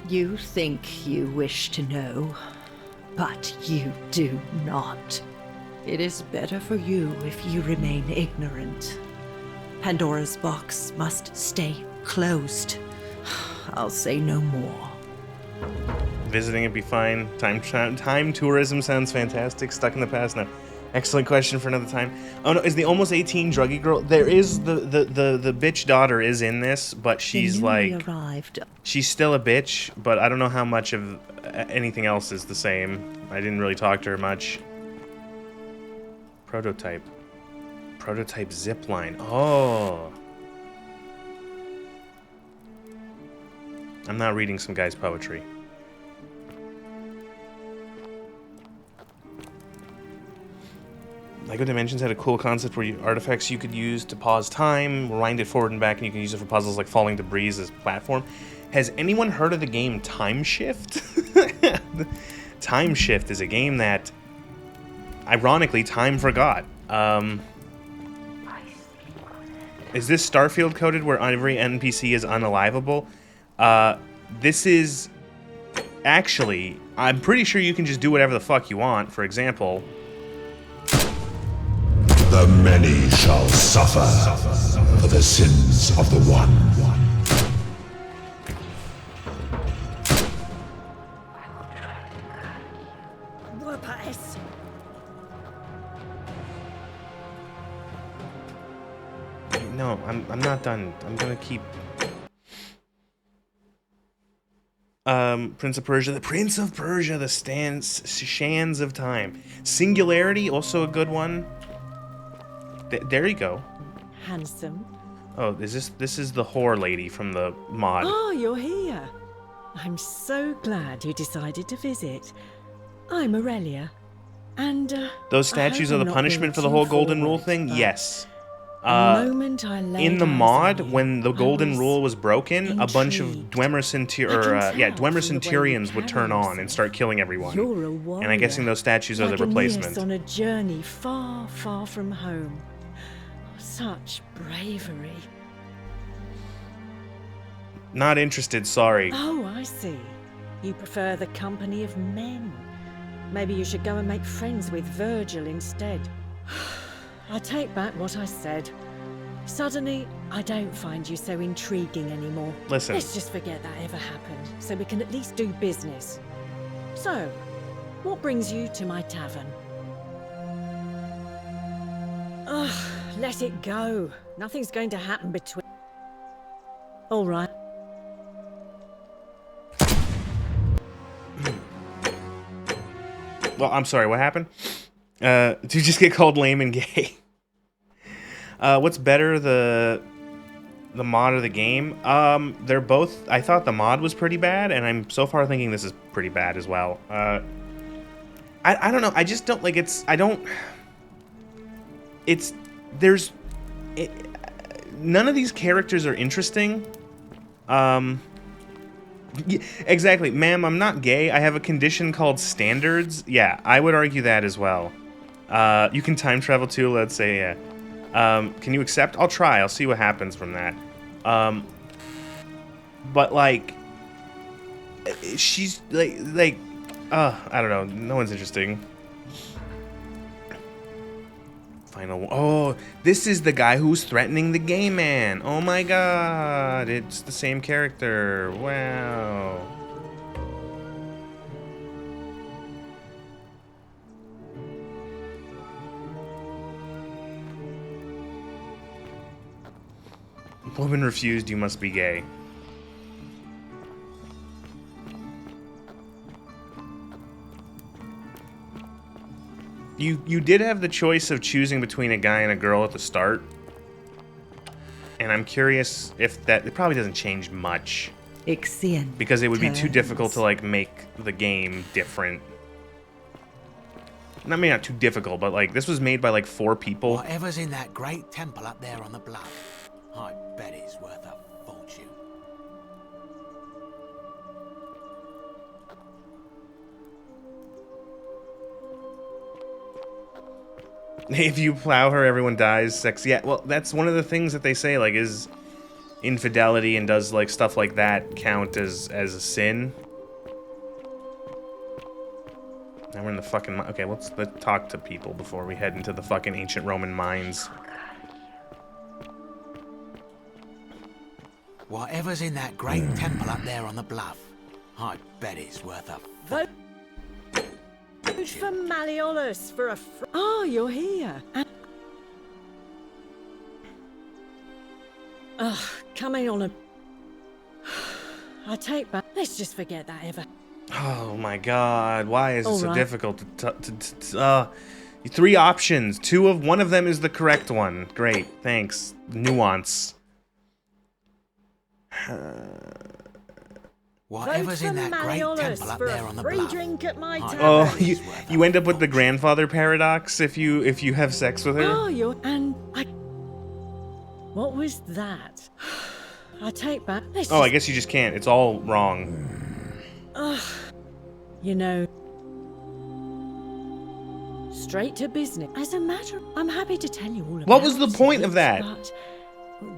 You think you wish to know, but you do not. It is better for you if you remain ignorant. Pandora's box must stay closed. I'll say no more. Visiting it be fine. Time tourism sounds fantastic. Stuck in the past? No. Excellent question for another time. Oh no, is the almost 18 druggy girl? There is the bitch daughter is in this, but she's like she's still a bitch, but I don't know how much of anything else is the same. I didn't really talk to her much. Prototype zipline. Oh. I'm not reading some guy's poetry. LEGO Dimensions had a cool concept where artifacts you could use to pause time, rewind it forward and back, and you can use it for puzzles like falling debris as platform. Has anyone heard of the game Time Shift? Time Shift is a game that, ironically, time forgot. Is this Starfield coded where every NPC is unalivable? This is... Actually, I'm pretty sure you can just do whatever the fuck you want. For example... The many shall suffer for the sins of the one. No, I'm not done. I'm gonna keep... Prince of Persia, the Prince of Persia, the Shands of Time. Singularity, also a good one. There you go. Handsome. Oh, this is the whore lady from the mod. Oh, you're here. I'm so glad you decided to visit. I'm Aurelia. And, Those statues are the punishment for the whole Golden Rule thing? Yes. moment I laid In the eyes mod, on you, when the I Golden was Rule was broken, a bunch of Dwemer Centurions would turn on and start killing everyone. You're a warrior. And I'm guessing those statues are the replacement. on a journey far, far from home. Such bravery. Not interested, sorry. Oh, I see. You prefer the company of men. Maybe you should go and make friends with Virgil instead. I take back what I said. Suddenly, I don't find you so intriguing anymore. Listen. Let's just forget that ever happened, so we can at least do business. So, what brings you to my tavern? Ugh, let it go. Nothing's going to happen between... All right. Well, I'm sorry, what happened? Did you just get called lame and gay? What's better, the mod or the game? They're both... I thought the mod was pretty bad, and I'm so far thinking this is pretty bad as well. I don't know, I just don't, like, it's... I don't... It's... There's... none of these characters are interesting. Yeah, exactly. Ma'am, I'm not gay. I have a condition called standards. Yeah, I would argue that as well. You can time travel too, let's say, yeah. Can you accept? I'll try. I'll see what happens from that. But, like... She's, I don't know. No one's interesting. Final... Oh, this is the guy who's threatening the gay man. Oh my god. It's the same character. Wow. Woman refused, you must be gay. You did have the choice of choosing between a guy and a girl at the start. And I'm curious if that... It probably doesn't change much. Ixion Because it would be too turns. difficult to, like, make the game different. I mean, not too difficult, but, like, this was made by, like, 4 people. Whatever's in that great temple up there on the bluff, I bet it's worth a fortune. If you plow her, everyone dies. Sex, yeah. Well, that's one of the things that they say. Like, is infidelity and does like stuff like that count as a sin? Now we're in the fucking. Okay, let's talk to people before we head into the fucking ancient Roman mines. Whatever's in that great temple up there on the bluff, I bet it's worth a Vote for Malleolus for a... Oh, you're here. Ugh, coming on a... I take back... Let's just forget that ever... Oh my god, why is it so Alright. difficult to 3 options. One of them is the correct one. Great, thanks. Nuance. Whatever's in that great temple up there on the bluff. Drink at my tavern. Oh, you end up with the grandfather paradox if you have sex with her? Oh, you're... And I... What was that? I take back... Let's Oh, I guess you just can't. It's all wrong. Ugh. You know... Straight to business. As a matter... I'm happy to tell you all about What was the point of that? But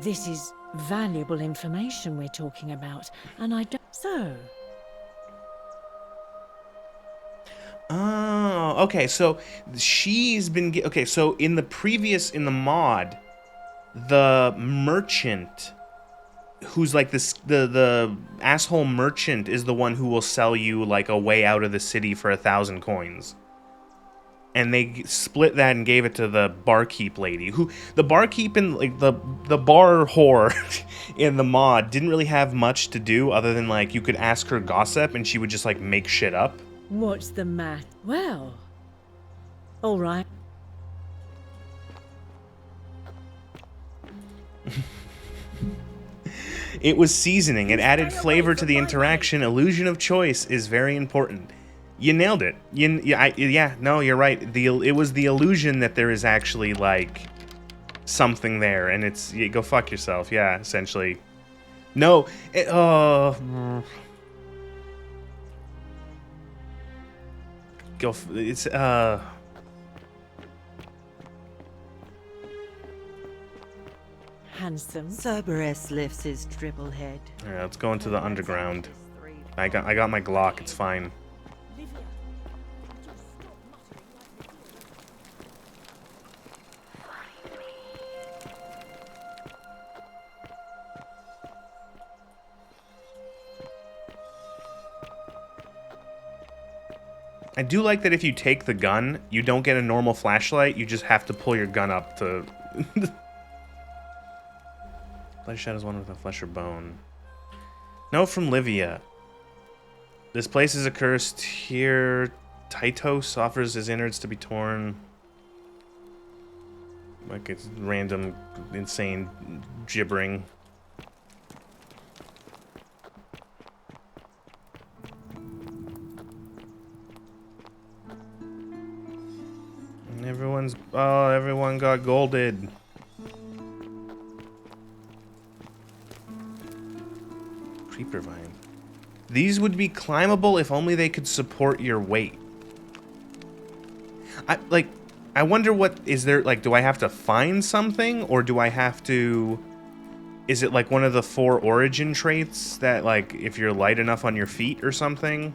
this is valuable information we're talking about, and I don't... So... Oh, okay, so she's been... Okay, so in the mod, the merchant, who's like this... The asshole merchant is the one who will sell you, like, a way out of the city for 1,000 coins. and they split that and gave it to the barkeep lady. Who the barkeep in like the bar whore in the mod didn't really have much to do other than like you could ask her gossip and she would just like make shit up. What's the matter? Well, all right. It was seasoning. It added flavor to the interaction. Illusion of choice is very important. You nailed it. No, you're right. It was the illusion that there is actually like something there, and it's go fuck yourself. Yeah, essentially. No. It's Handsome. Cerberus lifts his dribble head. All right, let's go into the underground. I got my Glock. It's fine. I do like that if you take the gun, you don't get a normal flashlight. You just have to pull your gun up to. Blood shadows one with a flesh or bone. Note from Livia. This place is accursed. Here, Titos offers his innards to be torn. Like it's random, insane gibbering. And everyone got golded. Creeper vine. These would be climbable if only they could support your weight. I wonder what is there, like, do I have to find something or do I have to, is it like one of the 4 origin traits that like if you're light enough on your feet or something?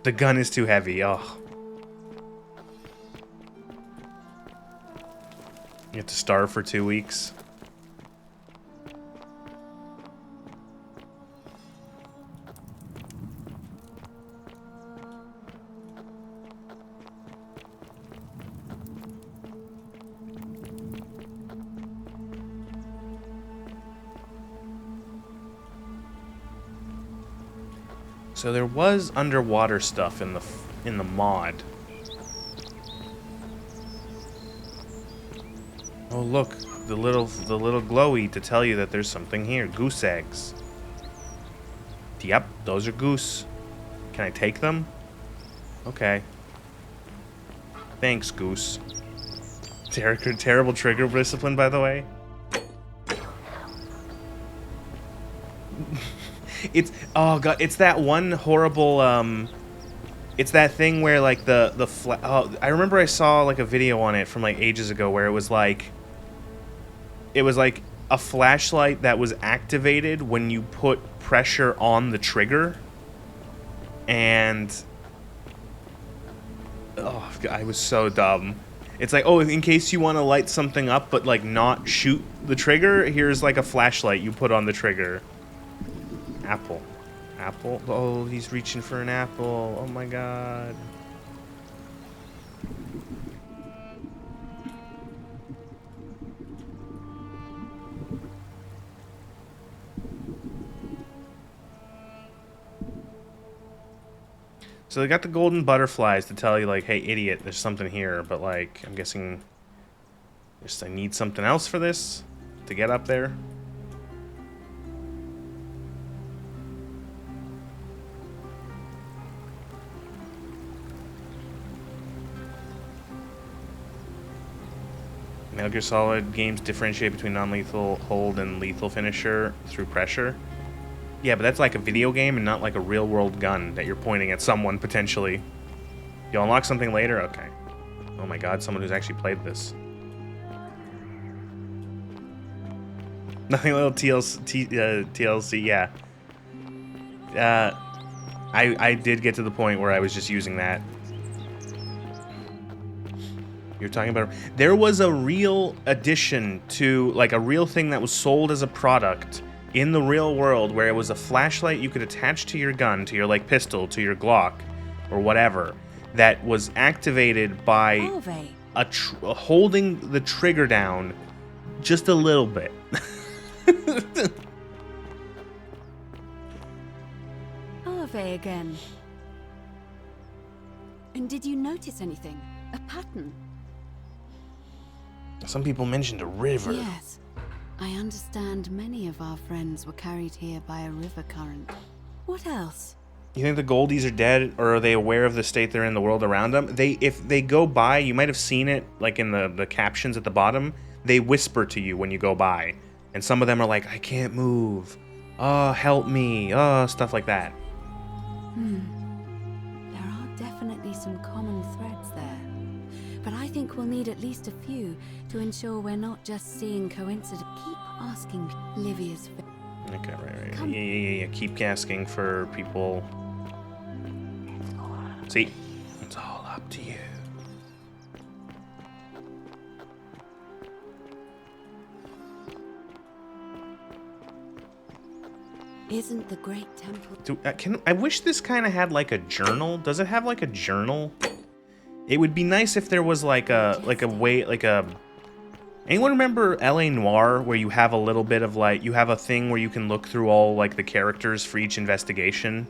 The gun is too heavy. Oh. You have to starve for 2 weeks. So there was underwater stuff in the mod. Oh look, the little glowy to tell you that there's something here. Goose eggs. Yep, those are goose. Can I take them? Okay. Thanks, goose. Terrible trigger discipline, by the way. It's, oh god, it's that one horrible, it's that thing where like I remember I saw like a video on it from like ages ago where it was like a flashlight that was activated when you put pressure on the trigger, and oh god, I was so dumb. It's like, oh, in case you want to light something up but like not shoot the trigger, here's like a flashlight you put on the trigger. Apple. Apple? Oh, he's reaching for an apple. Oh my god. So they got the golden butterflies to tell you, like, hey, idiot, there's something here. But, like, I'm guessing I need something else for this to get up there. Metal Gear Solid games differentiate between non-lethal hold and lethal finisher through pressure. Yeah, but that's like a video game and not like a real-world gun that you're pointing at someone, potentially. You'll unlock something later? Okay. Oh my god, someone who's actually played this. Nothing little TLC, yeah. I did get to the point where I was just using that. You're talking about... There was a real addition to, like, a real thing that was sold as a product in the real world where it was a flashlight you could attach to your gun, to your like pistol, to your Glock, or whatever, that was activated by holding the trigger down just a little bit. Ave again. And did you notice anything? A pattern? Some people mentioned a river. Yes. I understand many of our friends were carried here by a river current. What else? You think the Goldies are dead, or are they aware of the state they're in the world around them? If they go by, you might have seen it, like in the captions at the bottom, they whisper to you when you go by. And some of them are like, I can't move. Oh, help me. Oh, stuff like that. There are definitely some common threads there. But I think we'll need at least a few to ensure we're not just seeing coincidence. Keep asking Livia's. Okay, right. Yeah. Keep asking for people. See, it's all up to you. Isn't the great temple? I wish this kind of had like a journal. Does it have like a journal? It would be nice if there was like a way. Anyone remember L.A. Noire, where you have a little bit of like, you have a thing where you can look through all like the characters for each investigation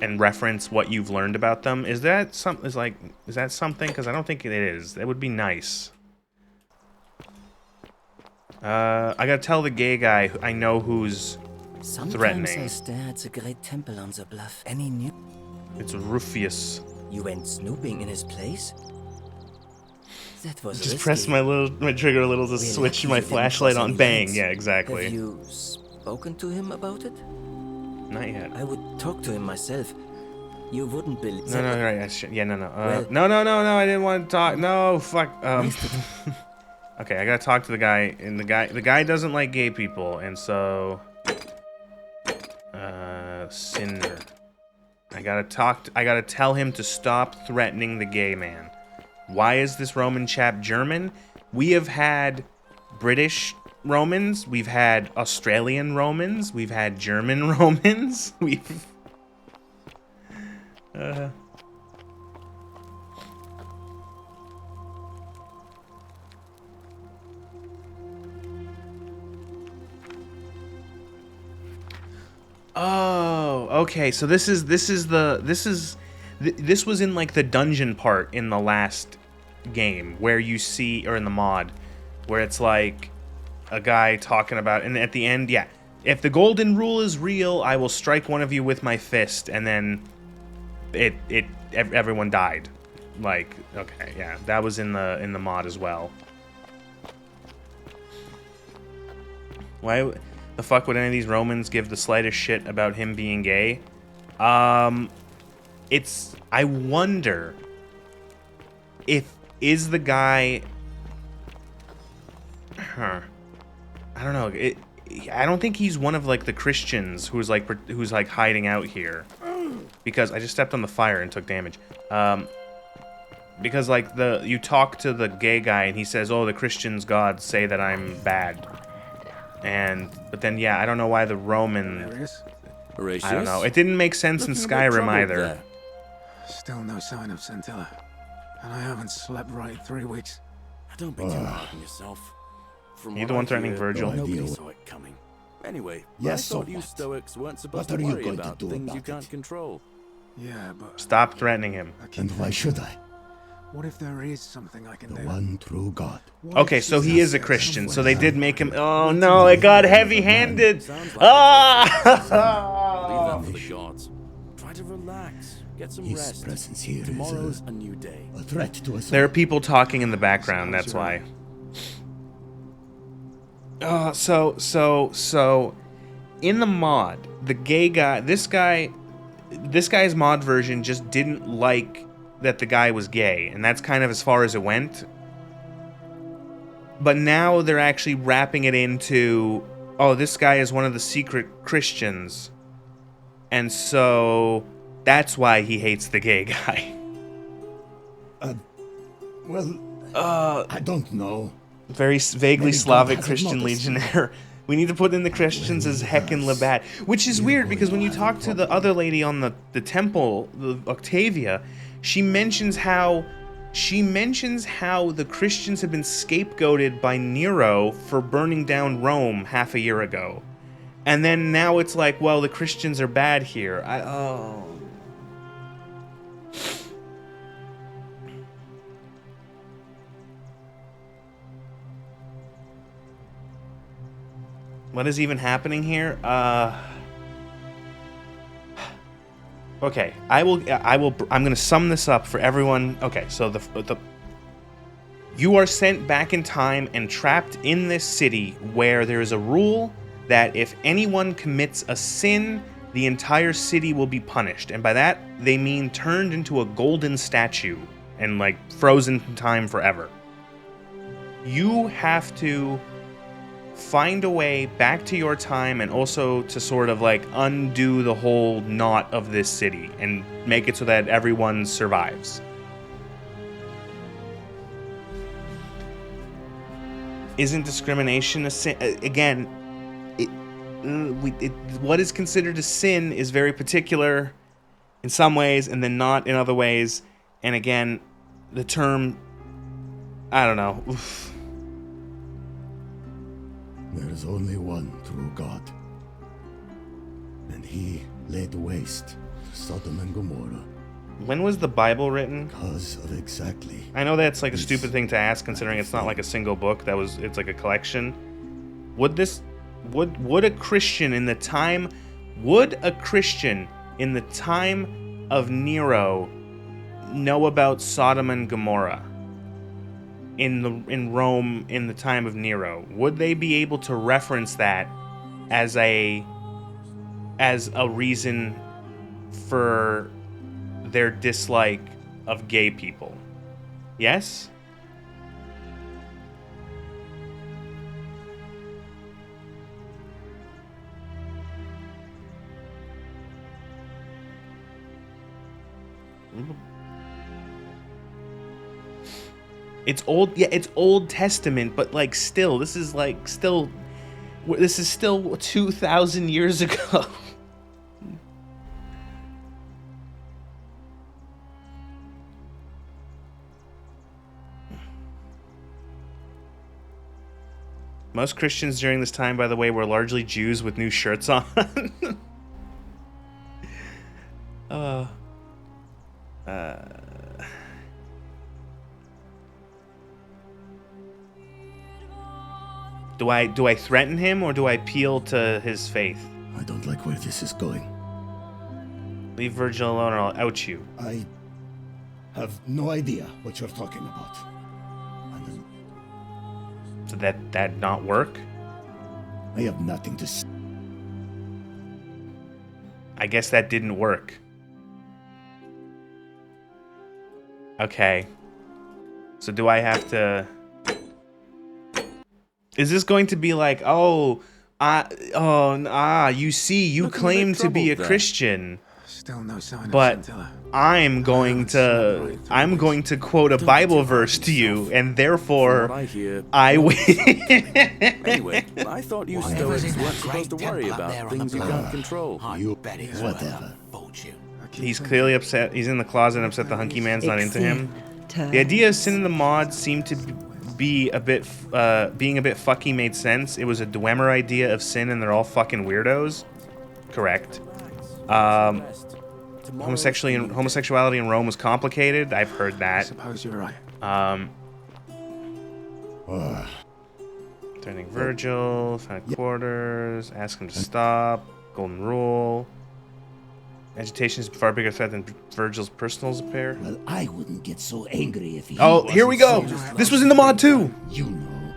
and reference what you've learned about them? Is that something? Is that something? Because I don't think it is. That would be nice. I gotta tell the gay guy I know who's threatening. Sometimes I stare at the great temple on the bluff. Any new? It's Rufus. You went snooping in his place? That was Just risky. press my trigger a little to switch my flashlight on. Bang. Yeah, exactly. Have you spoken to him about it? Not yet. I would talk to him myself. You wouldn't believe. No, right. Yeah, no. Well, No. I didn't want to talk. No, fuck. Okay, I gotta talk to the guy, and the guy doesn't like gay people, and so, Cinder. I gotta tell him to stop threatening the gay man. Why is this Roman chap German? We have had British Romans, we've had Australian Romans, we've had German Romans, we've... Oh, okay. So this was in like the dungeon part in the last game where you see, or in the mod, where it's like a guy talking about, and at the end, yeah, if the golden rule is real, I will strike one of you with my fist, and then everyone died. Like, okay, yeah, that was in the mod as well. Why the fuck would any of these Romans give the slightest shit about him being gay? I wonder is the guy... I don't know. I don't think he's one of like the Christians who's like hiding out here, because I just stepped on the fire and took damage. Because like you talk to the gay guy and he says, "Oh, the Christians' gods say that I'm bad." But then, yeah, I don't know why the Roman... I don't know. It didn't make sense in Skyrim either. Still no sign of Scintilla. And I haven't slept right in 3 weeks. Don't be too hard on yourself. From You're the one threatening Virgil. Nobody saw it coming. Anyway, Yes, I thought so you what? Stoics weren't supposed What to are you worry going to about do things you about can't it? control. Yeah, but... Stop threatening him. And why should I? What if there is something I can do? The one true God. Okay, so he is a Christian, so they did make him... Oh no, it got heavy-handed! Ah! Leave that for the gods. Try to relax. Get some His rest. presence here Tomorrow's is a new day. a threat to us. There are people talking in the background, that's why. So in the mod, the gay guy, this guy's mod version just didn't like that the guy was gay, and that's kind of as far as it went. But now they're actually wrapping it into, oh, this guy is one of the secret Christians, and so that's why he hates the gay guy. I don't know. Very vaguely Maybe Slavic God hasn't Christian noticed. legionnaire. We need to put in the Christians as heckin' Labatt. Which is weird, because when you talk to the other lady on the temple, the Octavia, she mentions how the Christians have been scapegoated by Nero for burning down Rome half a year ago. And then now it's like, well, the Christians are bad here. What is even happening here? Okay, I'm gonna sum this up for everyone. Okay, so you are sent back in time and trapped in this city where there is a rule that if anyone commits a sin, the entire city will be punished. And by that, they mean turned into a golden statue and like frozen in time forever. You have to find a way back to your time and also to sort of like undo the whole knot of this city and make it so that everyone survives. Isn't discrimination a sin? Again, what is considered a sin is very particular in some ways and then not in other ways. And again, the term, I don't know. Oof. There is only one true God, and he laid waste to Sodom and Gomorrah. When was the Bible written? Because of exactly. I know that's like a stupid thing to ask, considering it's not like a single book. It's like a collection. Would a Christian in the time of Nero know about Sodom and Gomorrah? In Rome in the time of Nero, would they be able to reference that as a reason for their dislike of gay people? Yes? It's old, yeah, it's Old Testament, but like still, this is still 2,000 years ago. Most Christians during this time, by the way, were largely Jews with new shirts on. Do I threaten him or do I appeal to his faith? I don't like where this is going. Leave Virgil alone or I'll out you. I have no idea what you're talking about. So that not work? I have nothing to say. I guess that didn't work. Okay. So do I have to... Is this going to be like, you see, you claim to be a Christian, Still no sign of but Scintilla. I'm going to quote a Bible verse to you, and therefore I win. Anyway, I thought you Stoics weren't supposed to worry about things you can't control. You whatever. He's clearly upset. He's in the closet and upset the hunky man's not into him. The idea of sin in the mod seemed to be being a bit fucky made sense. It was a Dwemer idea of sin and they're all fucking weirdos. Correct. Homosexuality in Rome was complicated. I've heard that. I suppose you're right. Turning Virgil, find quarters, ask him to stop, golden rule. Agitation is a far bigger threat than Virgil's personal affair. Well, I wouldn't get so angry if he here we go! This was in the mod too! You know.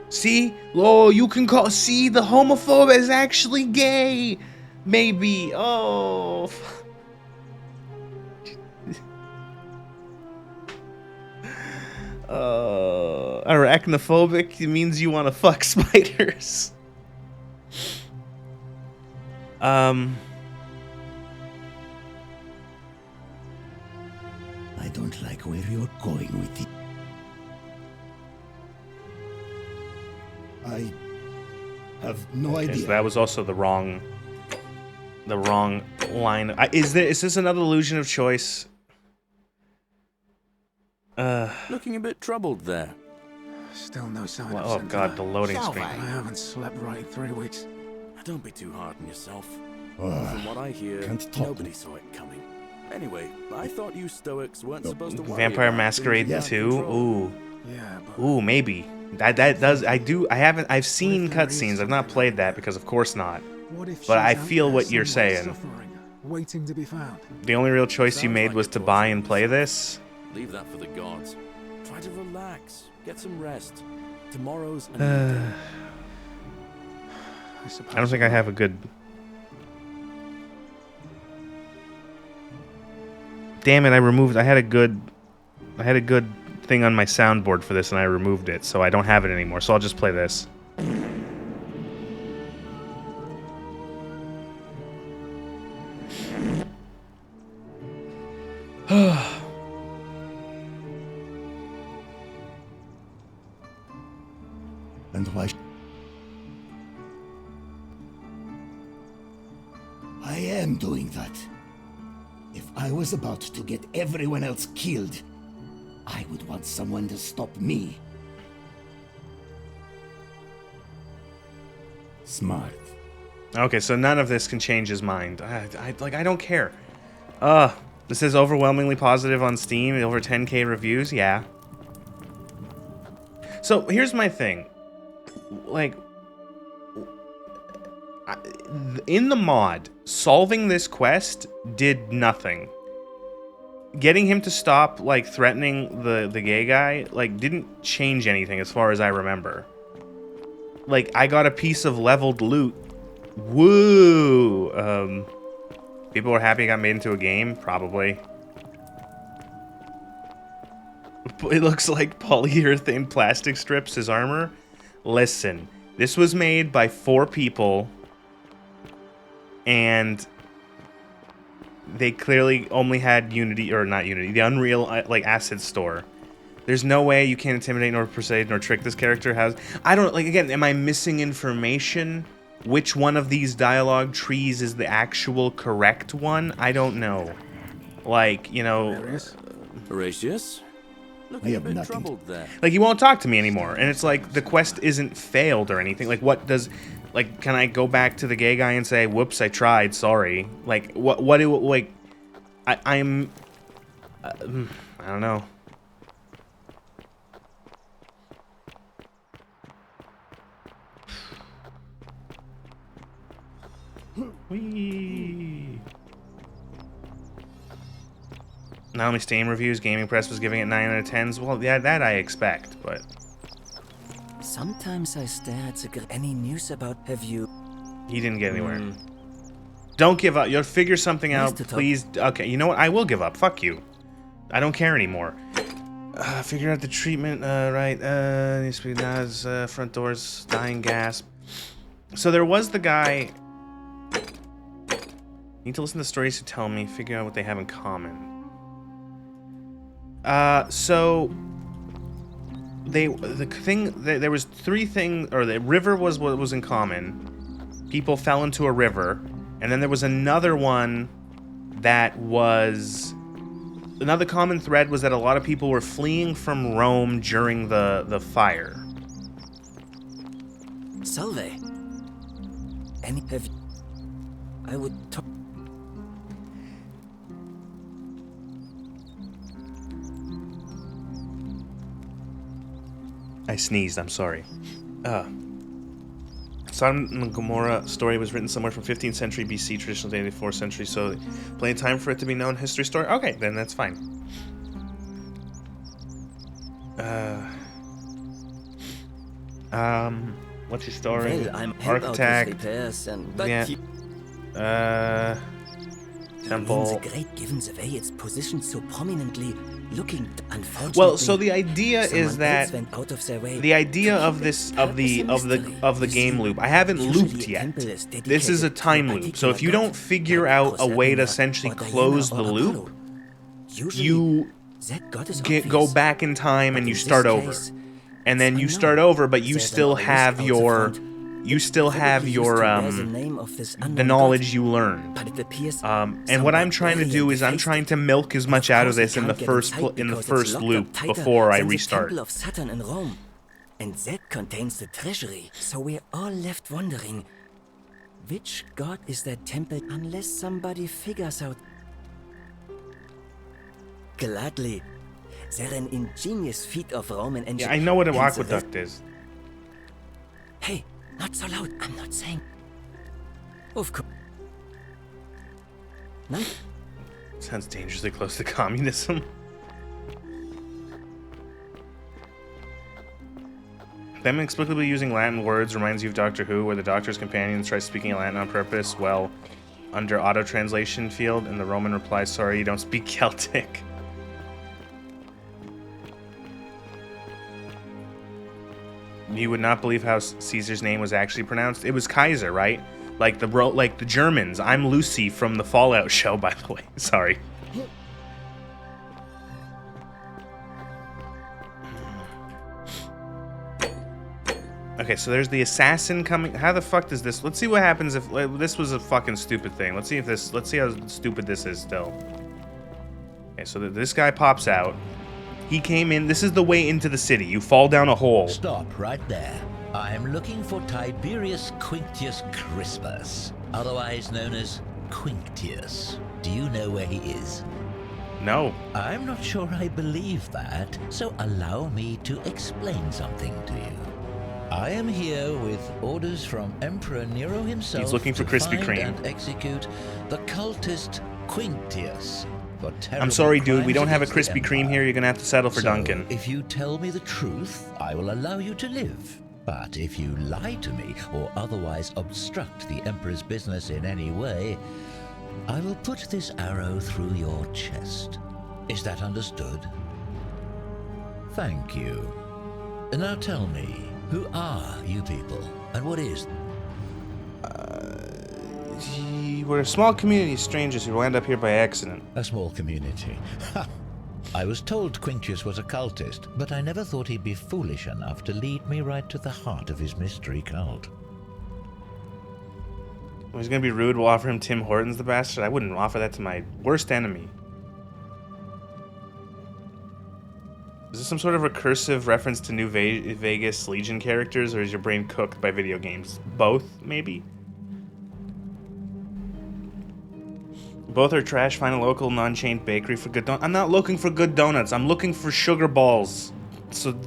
See? Oh, you can see the homophobe is actually gay! Maybe. Oh. Arachnophobic means you want to fuck spiders. I don't like where you're going with it. I have no Okay, idea. so that was also the wrong line. Is this another illusion of choice? Looking a bit troubled there. Still no sign Well, of oh Santana. god, the loading screen. I haven't slept right in 3 weeks. Don't be too hard on yourself. Ugh, From what I hear, can't talk. nobody saw it coming. Anyway, I thought you Stoics weren't supposed to worry Vampire about Masquerade things 2? out of control. Ooh. Yeah, but Ooh, maybe. I've seen cutscenes. I've not played that because of course not. what if But I she's out feel there what you're somewhere saying. suffering, waiting to be found? The only real choice you made was to buy and play this. Leave that for the gods. Try to relax. Get some rest. Tomorrow's a new Uh, day. I don't think I have a good... Damn it, I had a good thing on my soundboard for this and I removed it, so I don't have it anymore, so I'll just play this. And why? I am doing that. If I was about to get everyone else killed, I would want someone to stop me. Smart. Okay, so none of this can change his mind. I don't care. This is overwhelmingly positive on Steam, over 10k reviews, yeah. So here's my thing. Like, in the mod, solving this quest did nothing. Getting him to stop, like, threatening the gay guy, like, didn't change anything as far as I remember. Like, I got a piece of leveled loot. Woo! People were happy it got made into a game? Probably. It looks like polyurethane plastic strips his armor. Listen, this was made by 4 people, and they clearly only had Unity, or not Unity, the Unreal like asset store. There's no way you can't intimidate nor persuade nor trick this character. I don't, like, again, am I missing information? Which one of these dialogue trees is the actual correct one? I don't know. Like, you know... Horatius? Looking a bit troubled there. Like, he won't talk to me anymore. And it's like, the quest isn't failed or anything. Like, what does... Like, can I go back to the gay guy and say, whoops, I tried, sorry. Like, what do... Like, I'm... I don't know. Whee! Not only Steam reviews, Gaming Press was giving it 9 out of 10s. Well, yeah, that I expect, but... Sometimes I stare at any news about... Have you... He didn't get anywhere. Don't give up. You'll figure something out, please. Okay, you know what? I will give up. Fuck you. I don't care anymore. Figure out the treatment, right. Needs to be Nas, front doors, dying gasp. So there was the guy... Need to listen to stories to tell me, figure out what they have in common. So there was 3 things, or the river was what was in common. People fell into a river, and then there was another one that was, another common thread was that a lot of people were fleeing from Rome during the fire. Salve. I would talk... I sneezed, I'm sorry. Sodom and Gomorrah story was written somewhere from 15th century BC, traditional dating 4th century, so plenty of time for it to be known history story. Okay, then that's fine. What's your story? Well, I'm Architect. repairs and... Yeah. Temple. The great given the way its position so prominently, looking unfortunately. Well, so the idea is that went out of their way the idea of this of the game loop. I haven't looped yet. This is a time loop. So if you don't figure out a way to essentially close the loop, you go back in time and you start over. and then you start over, but you still have your the knowledge you learned. And what I'm trying to do is I'm trying to milk as much out of this in the first loop before I restart. Temple of Saturn in Rome, and that contains the treasury. So we're all left wondering, which god is that temple? Unless somebody figures out. Gladly. They're an ingenious feat of Roman engineering. Yeah, I know what an aqueduct is. Hey, not so loud. I'm not saying. Of course. No? Sounds dangerously close to communism. Them explicitly using Latin words reminds you of Doctor Who, where the Doctor's companions try speaking Latin on purpose. Well, under auto-translation field, and the Roman replies, "Sorry, you don't speak Celtic." You would not believe how Caesar's name was actually pronounced. It was Kaiser, right? Like the Germans. I'm Lucy from the Fallout show, by the way. Sorry. Okay, so there's the assassin coming. How the fuck does this? Let's see what happens if this was a fucking stupid thing. Let's see how stupid this is still. Okay, so this guy pops out. He came in. This is the way into the city. You fall down a hole. Stop right there. I'm looking for Tiberius Quinctius Crispus, otherwise known as Quinctius. Do you know where he is? No. I'm not sure I believe that, so allow me to explain something to you. I am here with orders from Emperor Nero himself. He's looking for Krispy Kreme and execute the cultist Quinctius. I'm sorry, dude. We don't have a Krispy Kreme here. You're gonna have to settle for Dunkin'. If you tell me the truth, I will allow you to live. But if you lie to me or otherwise obstruct the Emperor's business in any way, I will put this arrow through your chest. Is that understood? Thank you. Now tell me, who are you people, and what is... We're a small community of strangers who land up here by accident. A small community. Ha! I was told Quinctius was a cultist, but I never thought he'd be foolish enough to lead me right to the heart of his mystery cult. Well, he's gonna be rude. We'll offer him Tim Hortons, the bastard. I wouldn't offer that to my worst enemy. Is this some sort of recursive reference to New Vegas Legion characters, or is your brain cooked by video games? Both, maybe? Both are trash. Find a local, non-chained bakery for good donuts. I'm not looking for good donuts. I'm looking for sugar balls. So,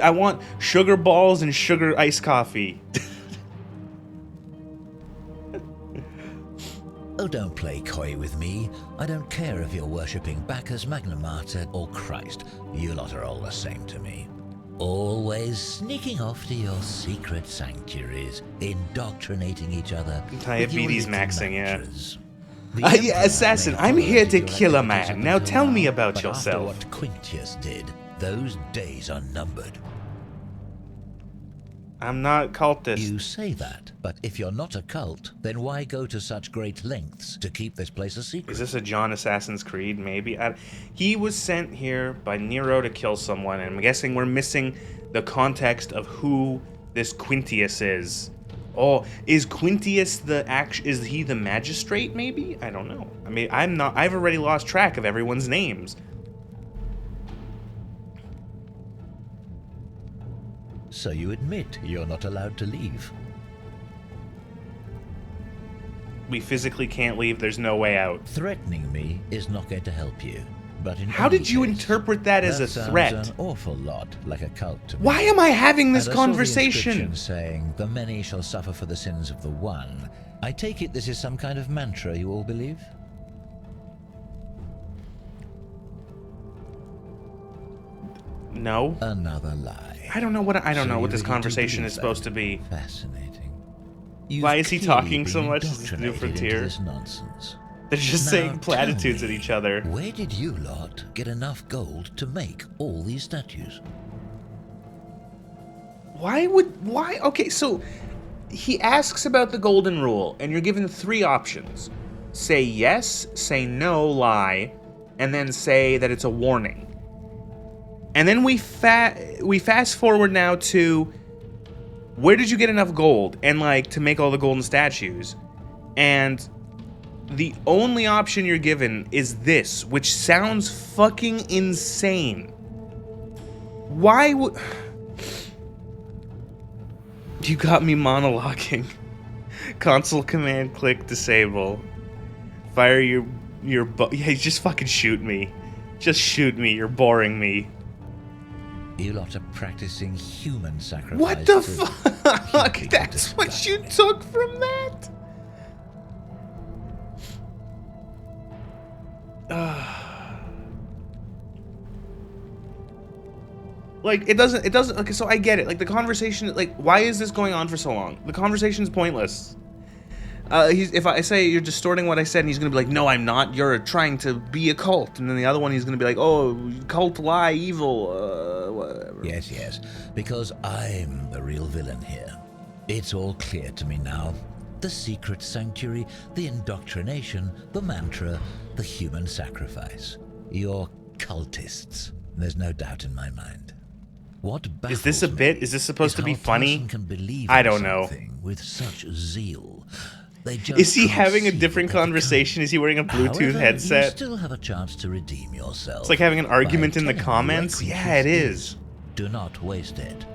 I want sugar balls and sugar iced coffee. Oh, don't play coy with me. I don't care if you're worshipping Bacchus, Magna Mater, or Christ. You lot are all the same to me. Always sneaking off to your secret sanctuaries, indoctrinating each other. Diabetes maxing, yeah. Yeah, assassin, I'm here to kill a man. Now tell me about yourself. After what Quinctius did, those days are numbered. I'm not cultist. You say that, but if you're not a cult, then why go to such great lengths to keep this place a secret? Is this a John Assassin's Creed? Maybe. He was sent here by Nero to kill someone, and I'm guessing we're missing the context of who this Quinctius is. Oh, is Quinctius is he the magistrate, maybe? I don't know. I mean, I've already lost track of everyone's names. So you admit you're not allowed to leave? We physically can't leave. There's no way out. Threatening me is not going to help you. But how did you interpret that as a threat? Sounds an awful lot like a cult to me. Why am I having this and I conversation? Saw the inscription saying, "The many shall suffer for the sins of the one." I take it this is some kind of mantra you all believe? No. Another lie. I don't know what this conversation is supposed to be. Fascinating. Why is he talking so much? Is this New Frontier? This nonsense. They're just saying platitudes at each other. Where did you lot get enough gold to make all these statues? Why? Okay, so he asks about the golden rule, and you're given 3 options. Say yes, say no, lie, and then say that it's a warning. And then we fast forward now to where did you get enough gold and like to make all the golden statues? And the only option you're given is this, which sounds fucking insane. Why would you got me monologuing? Console command click disable. Fire your yeah, just fucking shoot me. Just shoot me. You're boring me. You lot are practicing human sacrifice. What the fuck? That's what you took from that? Like, it doesn't, okay, so I get it. Like, the conversation, like, why is this going on for so long? The conversation's pointless. If I say you're distorting what I said, and he's gonna be like, no, I'm not, you're trying to be a cult. And then the other one, he's gonna be like, oh, cult, lie, evil, whatever. Yes, because I'm the real villain here. It's all clear to me now. The secret sanctuary, the indoctrination, the mantra, the human sacrifice. You're cultists. There's no doubt in my mind. What is this a bit? Is this supposed to be funny? I don't know. With such zeal. Is he having a different conversation? Is he wearing a Bluetooth headset? You still have a chance to redeem yourself. It's like having an argument in the comments. Yeah, it is. Do not waste it.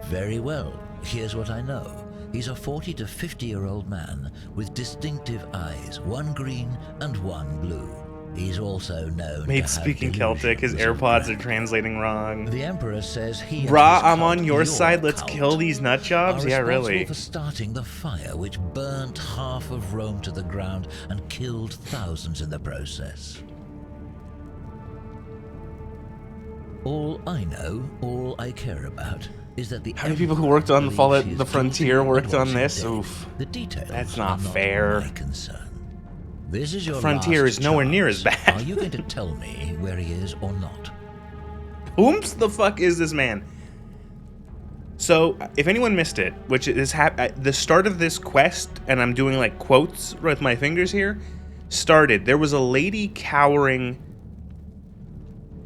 Very well. Here's what I know. He's a 40 to 50-year-old man with distinctive eyes, one green and one blue. He's also known Mate speaking Celtic, his AirPods are translating wrong. The Emperor says he Brah, I'm on your side, let's kill these nut jobs? Yeah, really. For starting the fire which burnt half of Rome to the ground and killed thousands in the process. All I know, all I care about, is that the how many people who worked on the Fallout the Frontier worked on this? Oof. The details that's not fair. My concern. This is your Frontier last is nowhere chance. near as bad. Are you going to tell me where he is or not? Whom's the fuck is this man? So, if anyone missed it, which is the start of this quest, and I'm doing like quotes with my fingers here, started. There was a lady cowering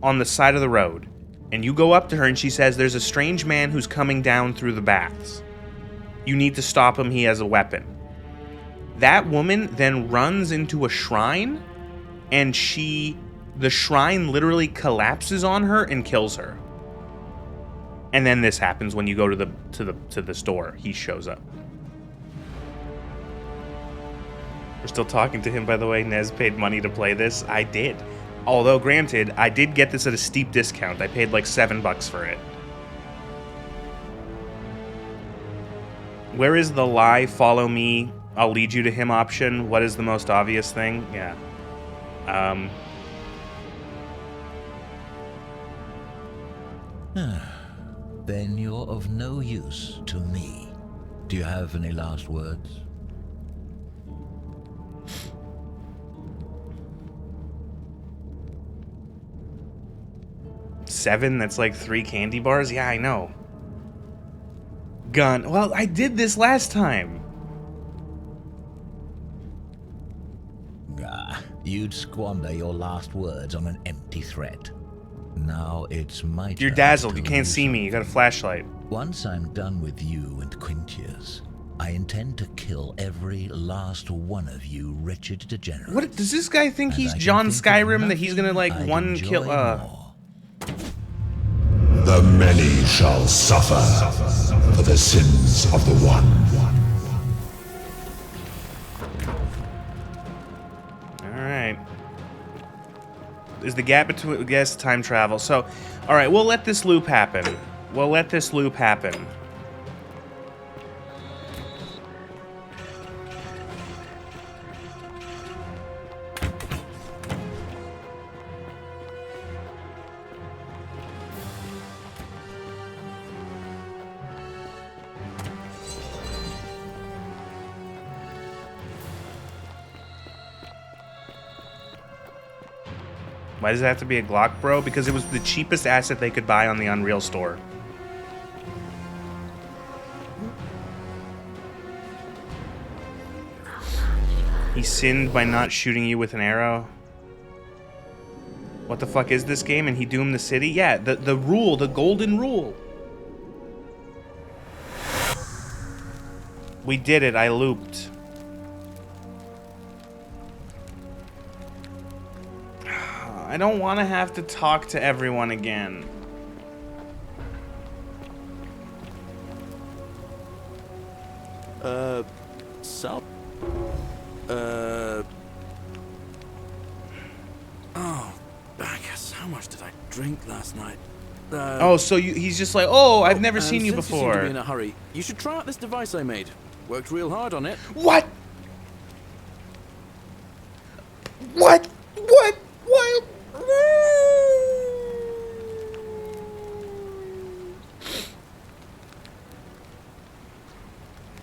on the side of the road. And you go up to her and she says, there's a strange man who's coming down through the baths. You need to stop him, he has a weapon. That woman then runs into a shrine and the shrine literally collapses on her and kills her. And then this happens when you go to the store. He shows up. We're still talking to him, by the way. Nez paid money to play this. I did. Although, granted, I did get this at a steep discount. I paid like $7 for it. Where is the lie, follow me, I'll lead you to him option? What is the most obvious thing? Yeah. Then you're of no use to me. Do you have any last words? $7, that's like 3 candy bars? Yeah, I know. Gun. Well, I did this last time. You'd squander your last words on an empty threat. Now it's my turn. You're dazzled, you can't see me, you got a flashlight. Once I'm done with you and Quintius, I intend to kill every last one of you wretched degenerates. What, does this guy think he's John Skyrim, that he's gonna like one kill, The many shall suffer for the sins of the one. Alright. Is the gap between, I guess, time travel. So, alright, we'll let this loop happen. We'll let this loop happen. Why does it have to be a Glock, bro? Because it was the cheapest asset they could buy on the Unreal Store. He sinned by not shooting you with an arrow. What the fuck is this game? And he doomed the city? Yeah, the rule, the golden rule. We did it, I looped. I don't want to have to talk to everyone again. Oh, Bacchus, how much did I drink last night? Oh, so he's just like, oh, I've never seen you since you seem to before. be in a hurry, you should try out this device I made. Worked real hard on it. What? What? What? What?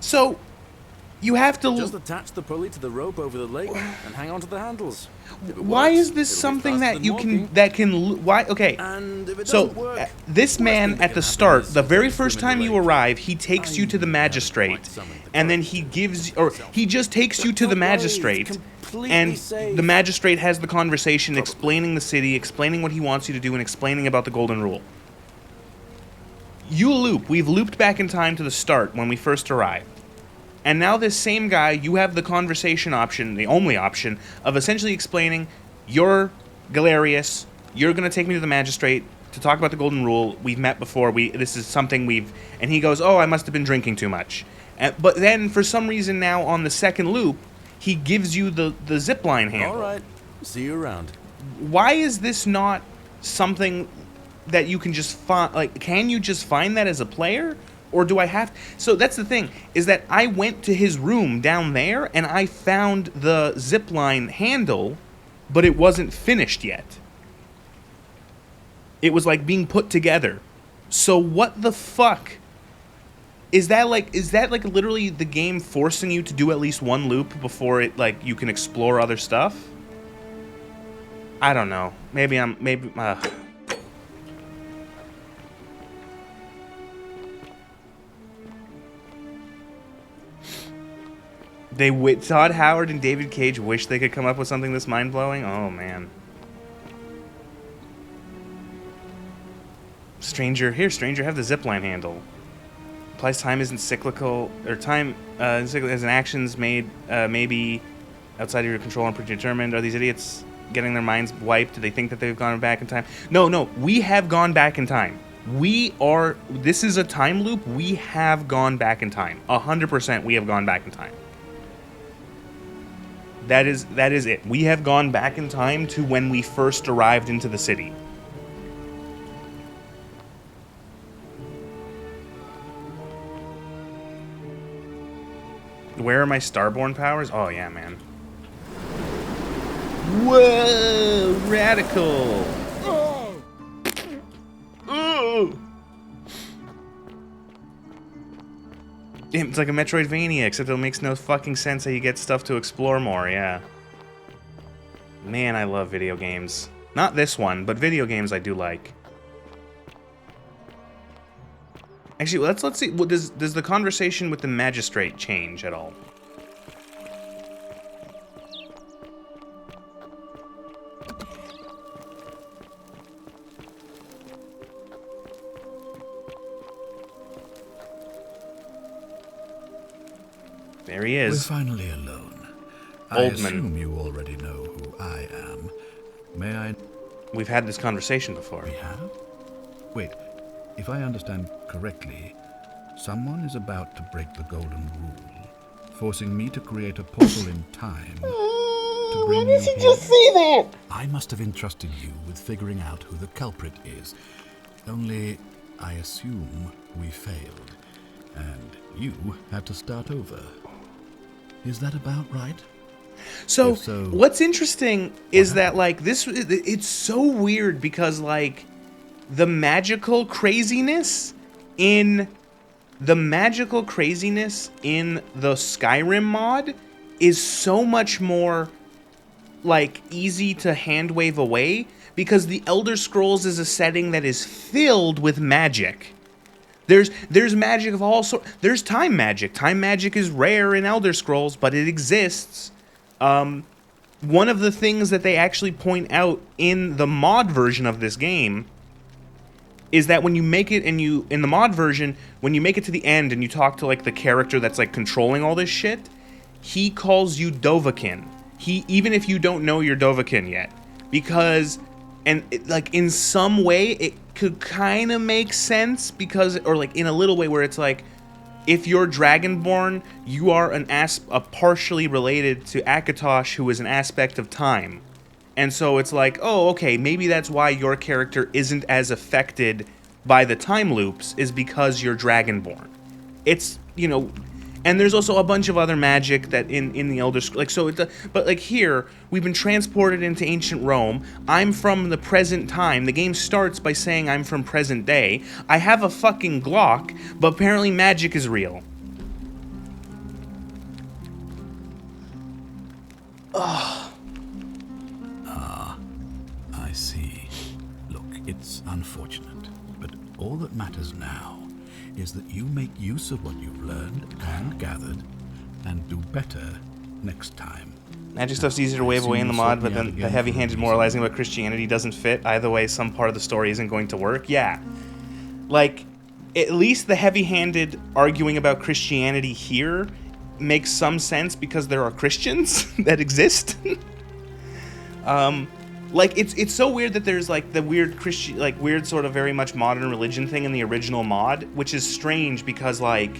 So, you have to... Just attach the pulley to the rope over the lake and hang on to the handles. Why is this something that you can why? Okay, so this man at the start, the very first time you arrive, he takes you to the magistrate, and then he just takes you to the magistrate, and the magistrate has the conversation explaining the city, explaining what he wants you to do, and explaining about the golden rule. You loop. We've looped back in time to the start when we first arrived. And now this same guy, you have the conversation option, the only option, of essentially explaining, you're Galerius, you're going to take me to the magistrate to talk about the golden rule, we've met before, this is something we've... And he goes, oh, I must have been drinking too much. But then, for some reason now, on the second loop, he gives you the zipline handle. Alright, see you around. Why is this not something that you can just find... Like, can you just find that as a player? Or do I have... So that's the thing, is that I went to his room down there, and I found the zipline handle, but it wasn't finished yet. It was, like, being put together. So what the fuck? Is that like literally the game forcing you to do at least one loop before it, like, you can explore other stuff? I don't know. Maybe Todd Howard and David Cage wish they could come up with something this mind-blowing? Oh, man. Stranger, have the zipline handle. Applies time isn't cyclical, or time as an actions made maybe outside of your control and predetermined. Are these idiots getting their minds wiped? Do they think that they've gone back in time? No, we have gone back in time. This is a time loop. We have gone back in time. 100% we have gone back in time. That is it. We have gone back in time to when we first arrived into the city. Where are my Starborn powers? Oh, yeah, man. Whoa! Radical! Oh! Oh! Damn, it's like a Metroidvania, except it makes no fucking sense how you get stuff to explore more, yeah. Man, I love video games. Not this one, but video games I do like. Actually, let's see. Does the conversation with the magistrate change at all? There he is. We're finally alone. I Oldman. assume you already know who I am. May I... We've had this conversation before. We have? Wait, if I understand correctly, someone is about to break the golden rule, forcing me to create a portal in time to bring you here. Just say that? I must have entrusted you with figuring out who the culprit is. Only, I assume we failed, and you had to start over. Is that about right? So, what's interesting is that, like, it's so weird because, like, the magical craziness in the Skyrim mod is so much more, like, easy to hand-wave away because the Elder Scrolls is a setting that is filled with magic. There's magic of all sorts. There's time magic. Time magic is rare in Elder Scrolls, but it exists. One of the things that they actually point out in the mod version of this game is that when you make it and in the mod version, when you make it to the end and you talk to like the character that's like controlling all this shit, he calls you Dovahkiin. Even if you don't know you're Dovahkiin yet, because, and like in some way it could kind of make sense because, or like in a little way where it's like, if you're Dragonborn, you are a partially related to Akatosh, who is an aspect of time. And so it's like, oh, okay, maybe that's why your character isn't as affected by the time loops, is because you're Dragonborn. It's, you know, and there's also a bunch of other magic that in the Elder Scrolls, like, so, but like here, we've been transported into ancient Rome. I'm from the present time. The game starts by saying I'm from present day. I have a fucking Glock, but apparently magic is real. Ugh. I see. Look, it's unfortunate, but all that matters now is that you make use of what you've learned and gathered, and do better next time. Magic stuff's easier to wave away in the mod, but then the heavy-handed moralizing about Christianity doesn't fit. Either way, some part of the story isn't going to work. Yeah. Like, at least the heavy-handed arguing about Christianity here makes some sense because there are Christians that exist. Like, it's so weird that there's, like, the weird weird sort of very much modern religion thing in the original mod, which is strange because, like,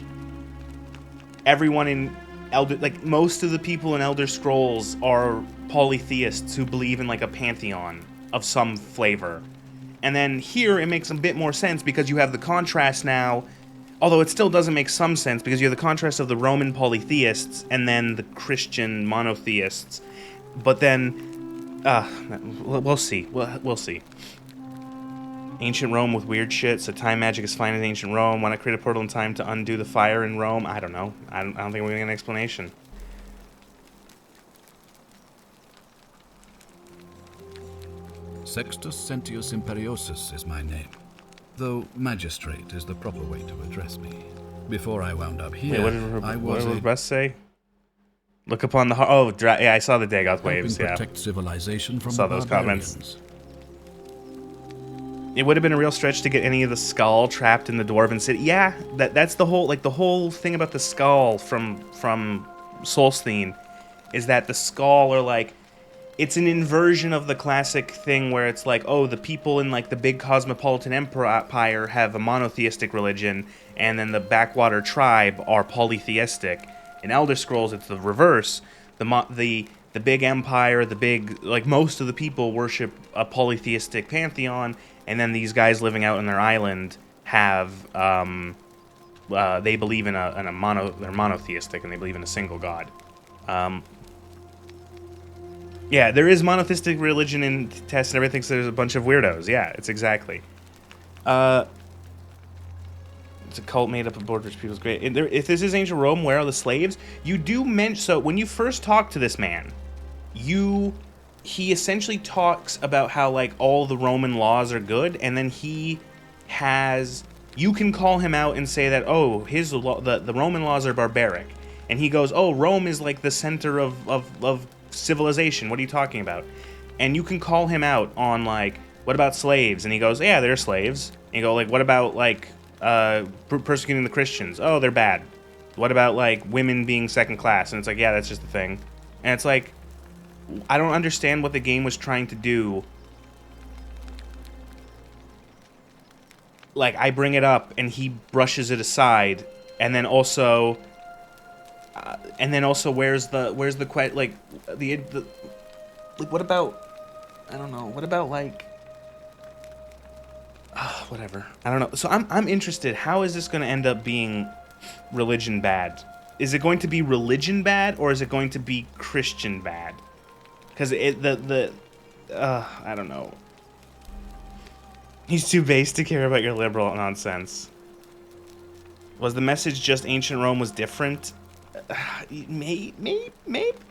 everyone in most of the people in Elder Scrolls are polytheists who believe in, like, a pantheon of some flavor. And then here, it makes a bit more sense because you have the contrast now, although it still doesn't make some sense because you have the contrast of the Roman polytheists and then the Christian monotheists. But then... we'll see. We'll see. Ancient Rome with weird shit, so time magic is fine in ancient Rome. Why not create a portal in time to undo the fire in Rome? I don't know. I don't think we're gonna get an explanation. Sextus Sentius Imperiosus is my name, though magistrate is the proper way to address me. Before I wound up here, what did the rest say? Look upon the heart. Oh, yeah, I saw the Dagoth waves. Yeah, protect civilization from saw those comments. It would have been a real stretch to get any of the skull trapped in the Dwarven city. Yeah, that's the whole thing about the skull from Solstheim, is that the skull are like, it's an inversion of the classic thing where it's like, oh, the people in like the big cosmopolitan empire have a monotheistic religion, and then the backwater tribe are polytheistic. In Elder Scrolls, it's the reverse. The big empire, most of the people worship a polytheistic pantheon, and then these guys living out in their island have, they believe in they're monotheistic, and they believe in a single god. Yeah, there is monotheistic religion in Tess, and everyone thinks there's a bunch of weirdos. Yeah, it's exactly. It's a cult made up of border people's great. If this is ancient Rome, where are the slaves? You do mention, so when you first talk to this man, he essentially talks about how like all the Roman laws are good, and then you can call him out and say that, oh, the Roman laws are barbaric, and he goes, oh, Rome is like the center of civilization. What are you talking about? And you can call him out on like, what about slaves? And he goes, yeah, they're slaves. And you go like, what about like persecuting the Christians? Oh, they're bad. What about like women being second class? And it's like, yeah, that's just a thing. And it's like, I don't understand what the game was trying to do. Like, I bring it up and he brushes it aside, and then also where's the what about, I don't know, what about like whatever. I don't know. So I'm interested. How is this going to end up being religion bad? Is it going to be religion bad, or is it going to be Christian bad? Because I don't know. He's too base to care about your liberal nonsense. Was the message just ancient Rome was different? Maybe.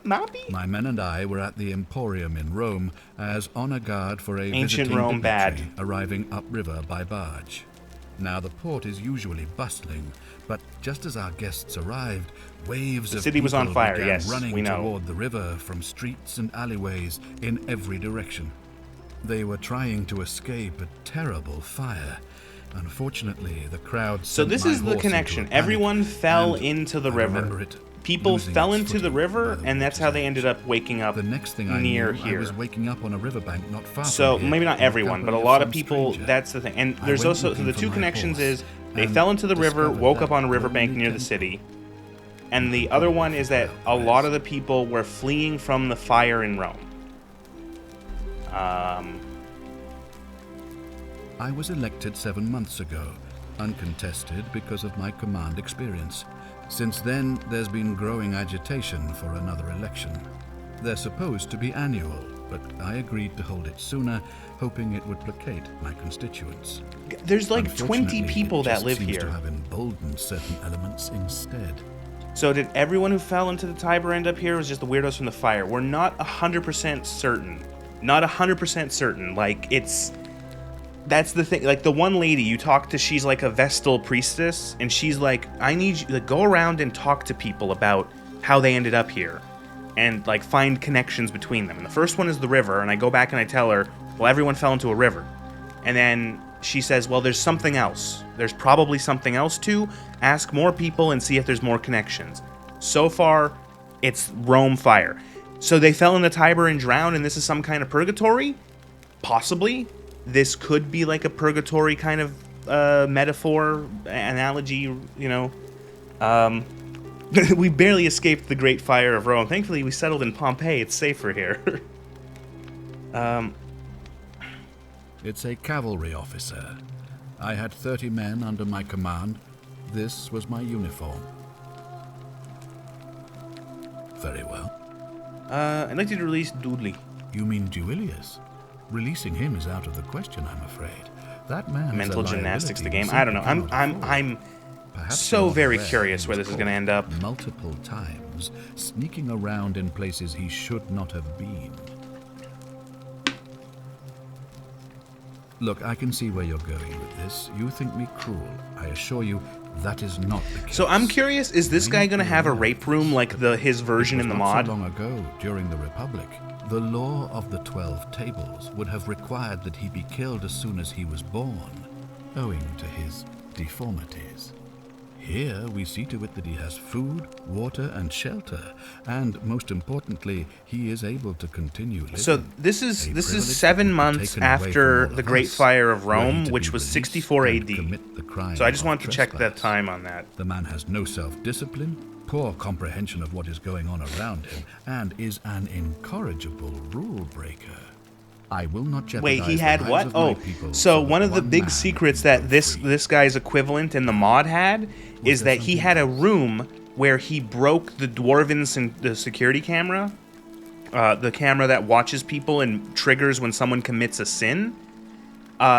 My men and I were at the Emporium in Rome as honor guard for a ancient visiting Rome bad arriving upriver by barge. Now, the port is usually bustling, but just as our guests arrived, waves The of city was on people fire, began yes, running we know. toward the river from streets and alleyways in every direction. They were trying to escape a terrible fire. Unfortunately, the crowd So sent this my is the horse connection. into a panic, Everyone fell and into the I river. remember it People losing fell its into the footing river, by the and that's how they ended up waking up The next thing I near knew, here. I was waking up on a riverbank not far So from here. maybe not in the everyone, but a company lot of some people. stranger. That's the thing. And I there's went also so looking the for two my connections horse is they and fell into the river, discovered woke that up on a riverbank lonely near the temple. city, and the other one is that a lot of the people were fleeing from the fire in Rome. I was elected 7 months ago, uncontested because of my command experience. Since then, there's been growing agitation for another election. They're supposed to be annual, but I agreed to hold it sooner, hoping it would placate my constituents. There's like 20 Unfortunately, people it that just live seems here. to have emboldened certain elements instead. So did everyone who fell into the Tiber end up here, or was just the weirdos from the fire? We're not 100% certain. Not 100% certain. Like, it's... That's the thing. Like, the one lady you talk to, she's like a Vestal priestess, and she's like, I need you to go around and talk to people about how they ended up here, and, like, find connections between them. And the first one is the river, and I go back and I tell her, well, everyone fell into a river. And then she says, well, there's something else. There's probably something else too. Ask more people and see if there's more connections. So far, it's Rome fire. So they fell in the Tiber and drowned, and this is some kind of purgatory? Possibly. This could be like a purgatory kind of metaphor, analogy, you know. We barely escaped the Great Fire of Rome. Thankfully, we settled in Pompeii. It's safer here. It's a cavalry officer. I had 30 men under my command. This was my uniform. Very well. I'd like you to release Dudley. You mean Duilius? Releasing him is out of the question, I'm afraid. That man Mental is a gymnastics, the liability game. we I don't know. simply cannot afford. I'm Perhaps so you're very aware curious he where was this is going to caught end up. multiple times, sneaking around in places he should not have been. Look, I can see where you're going with this. You think me cruel. I assure you, that is not the case. So I'm curious, is this guy going to have a rape room like his version in the mod? Not so long ago, during the Republic, the law of the 12 tables would have required that he be killed as soon as he was born, owing to his deformities. Here, we see to it that he has food, water, and shelter, and most importantly, he is able to continue living. So this is A privilege 7 that would be months taken away after from all the of Great us, Fire of were he Rome, to which be was released 64 and AD. commit the crime So I just of wanted to check the trespass. time on that. The man has no self-discipline, poor comprehension of what is going on around him, and is an incorrigible rule breaker. I will not jeopardize Wait, he the had lives what? of my Oh, people so that one of the man big secrets that this guy's equivalent in the mod had is that he had a room where he broke the Dwarven the security camera, the camera that watches people and triggers when someone commits a sin.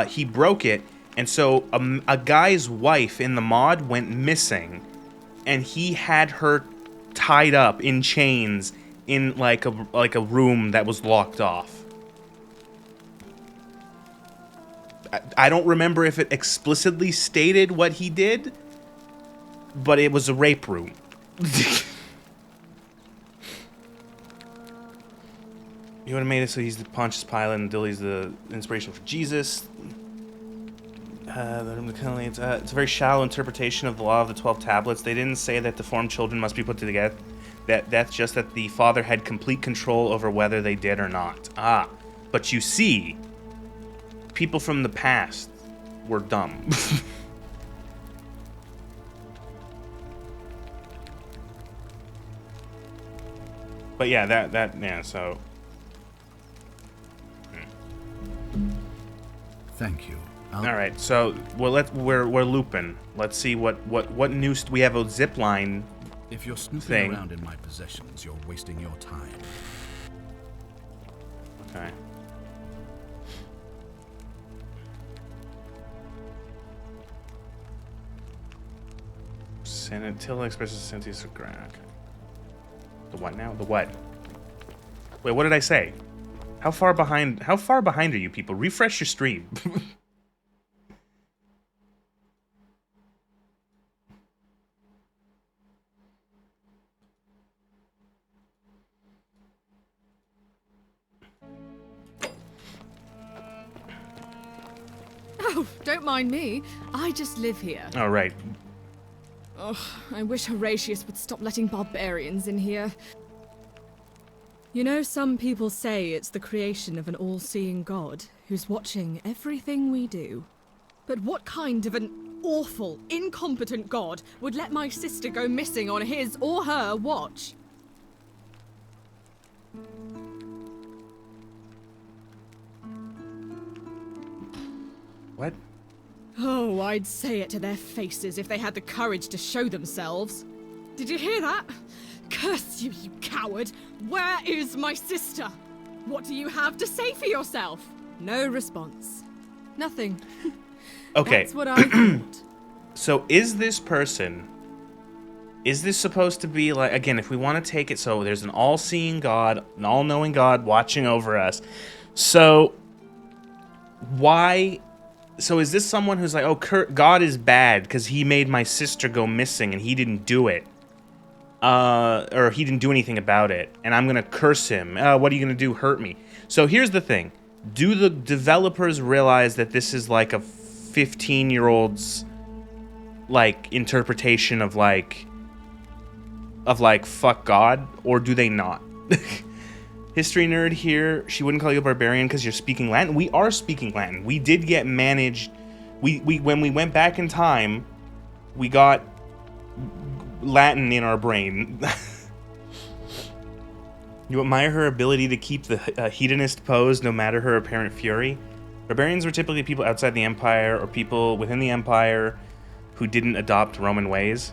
He broke it, and so a guy's wife in the mod went missing, and he had her tied up in chains in like a room that was locked off. I don't remember if it explicitly stated what he did, but it was a rape room. You would have made it so he's the Pontius Pilate and Dilly's the inspiration for Jesus. It's a very shallow interpretation of the law of the 12 tablets. They didn't say that deformed children must be put together. That's just that the father had complete control over whether they did or not. But you see, people from the past were dumb. But yeah, so. Thank you. All right, so we're looping. Let's see what news we have. A zip line. If you're snooping thing. around in my possessions, you're wasting your time. Okay. Until expresses sentience of Grak. The what now? The what? Wait, what did I say? How far behind are you people? Refresh your stream. Oh, don't mind me. I just live here. Oh, right. Oh, I wish Horatius would stop letting barbarians in here. You know, some people say it's the creation of an all-seeing god who's watching everything we do. But what kind of an awful, incompetent god would let my sister go missing on his or her watch? What? Oh, I'd say it to their faces if they had the courage to show themselves. Did you hear that? Curse you, you coward! Where is my sister? What do you have to say for yourself? No response. Nothing. Okay. That's what I thought. So is this supposed to be like, again, if we want to take it, so there's an all-seeing God, an all-knowing God watching over us. So why, so is this someone who's like, oh, God is bad because he made my sister go missing and he didn't do it? Or he didn't do anything about it, and I'm gonna curse him. What are you gonna do, hurt me? So here's the thing. Do the developers realize that this is like a 15-year-old's like interpretation of like fuck God, or do they not? History nerd here. She wouldn't call you a barbarian because you're speaking Latin. We are speaking Latin. We did get managed. We when we went back in time, we got Latin in our brain. You admire her ability to keep the hedonist pose no matter her apparent fury. Barbarians were typically people outside the Empire or people within the Empire who didn't adopt Roman ways.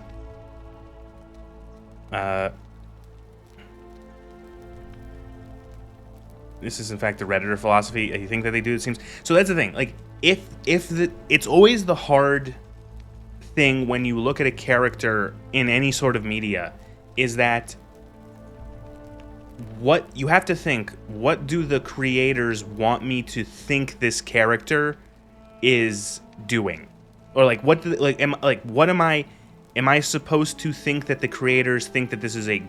This is in fact the Redditor philosophy. You think that they do, it seems. So that's the thing. Like, it's always the hard thing when you look at a character in any sort of media, is that what you have to think, what do the creators want me to think this character is doing? Or like what do, am I supposed to think that the creators think that this is that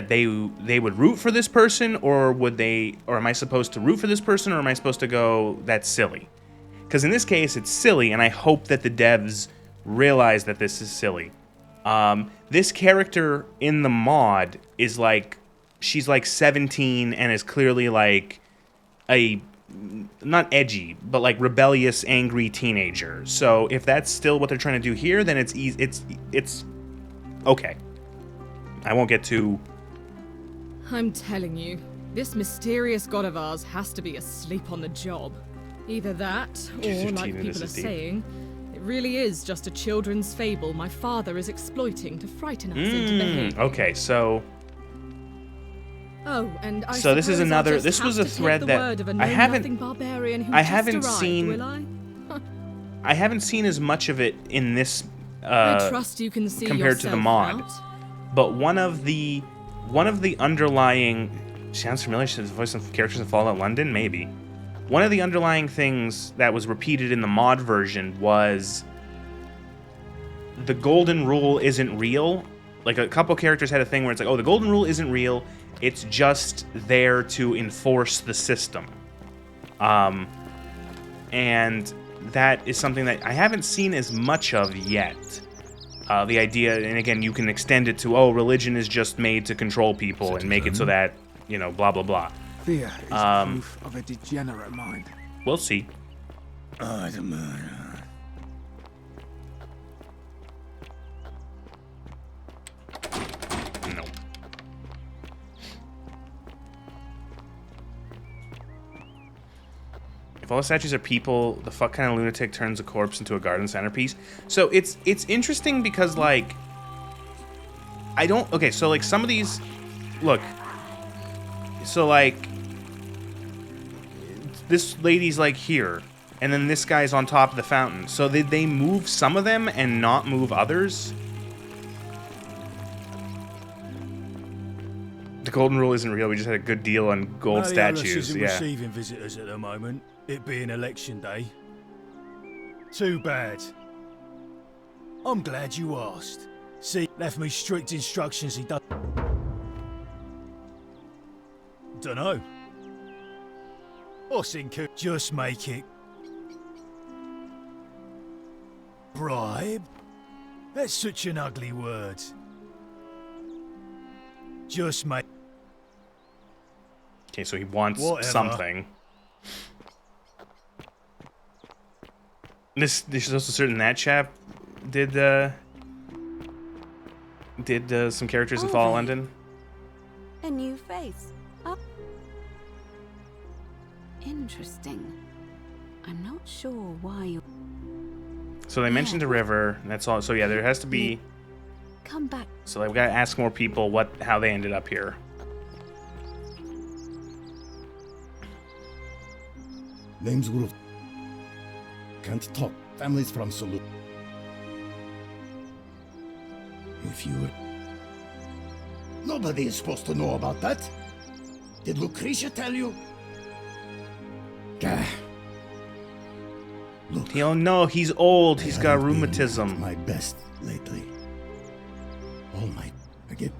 they would root for this person, or am I supposed to root for this person, or am I supposed to go, that's silly? Because in this case, it's silly, and I hope that the devs realize that this is silly. This character in the mod is like, she's like 17 and is clearly like a, not edgy, but like rebellious, angry teenager. So if that's still what they're trying to do here, then it's easy. It's okay. I won't get too... I'm telling you, this mysterious god of ours has to be asleep on the job. Either that, or like people are saying, it really is just a children's fable my father is exploiting to frighten us into behavior. Okay, so... Oh, and I so this is another... This was a thread that I haven't seen... I haven't seen as much of it in this... I trust you can see compared to the mod. Out. But one of the underlying... Sounds familiar to the voice of characters in Fallout London? Maybe. One of the underlying things that was repeated in the mod version was the golden rule isn't real. Like, a couple characters had a thing where it's like, oh, the golden rule isn't real, it's just there to enforce the system. And that is something that I haven't seen as much of yet. The idea, and again, you can extend it to, oh, religion is just made to control people and make it so that, you know, blah, blah, blah. Fear is proof of a degenerate mind. We'll see. No. If all the statues are people, the fuck kind of lunatic turns a corpse into a garden centerpiece? So it's interesting because, like, I don't... Okay, so, like, some of these... Look. So, like... This lady's, like, here. And then this guy's on top of the fountain. So did they move some of them and not move others? The golden rule isn't real. We just had a good deal on gold statues. Isn't Yeah. receiving visitors at the moment, it being election day. Too bad. I'm glad you asked. See, left me strict instructions he does. Dunno. Or think just make it Bribe? That's such an ugly word. Just make... Okay, so he wants Whatever. something. This is also certain that chap did some characters in Fall London. A new face. Oh. Interesting. I'm not sure why you... So they mentioned a river, and that's all. So yeah, there has to be. Come back. So we've got to ask more people how they ended up here. Name's Wolf. Can't talk. Families from Salute. If you were... Nobody is supposed to know about that. Did Lucretia tell you? Gah. Look. Oh no, he's old. He's got rheumatism. My best lately. All my... I get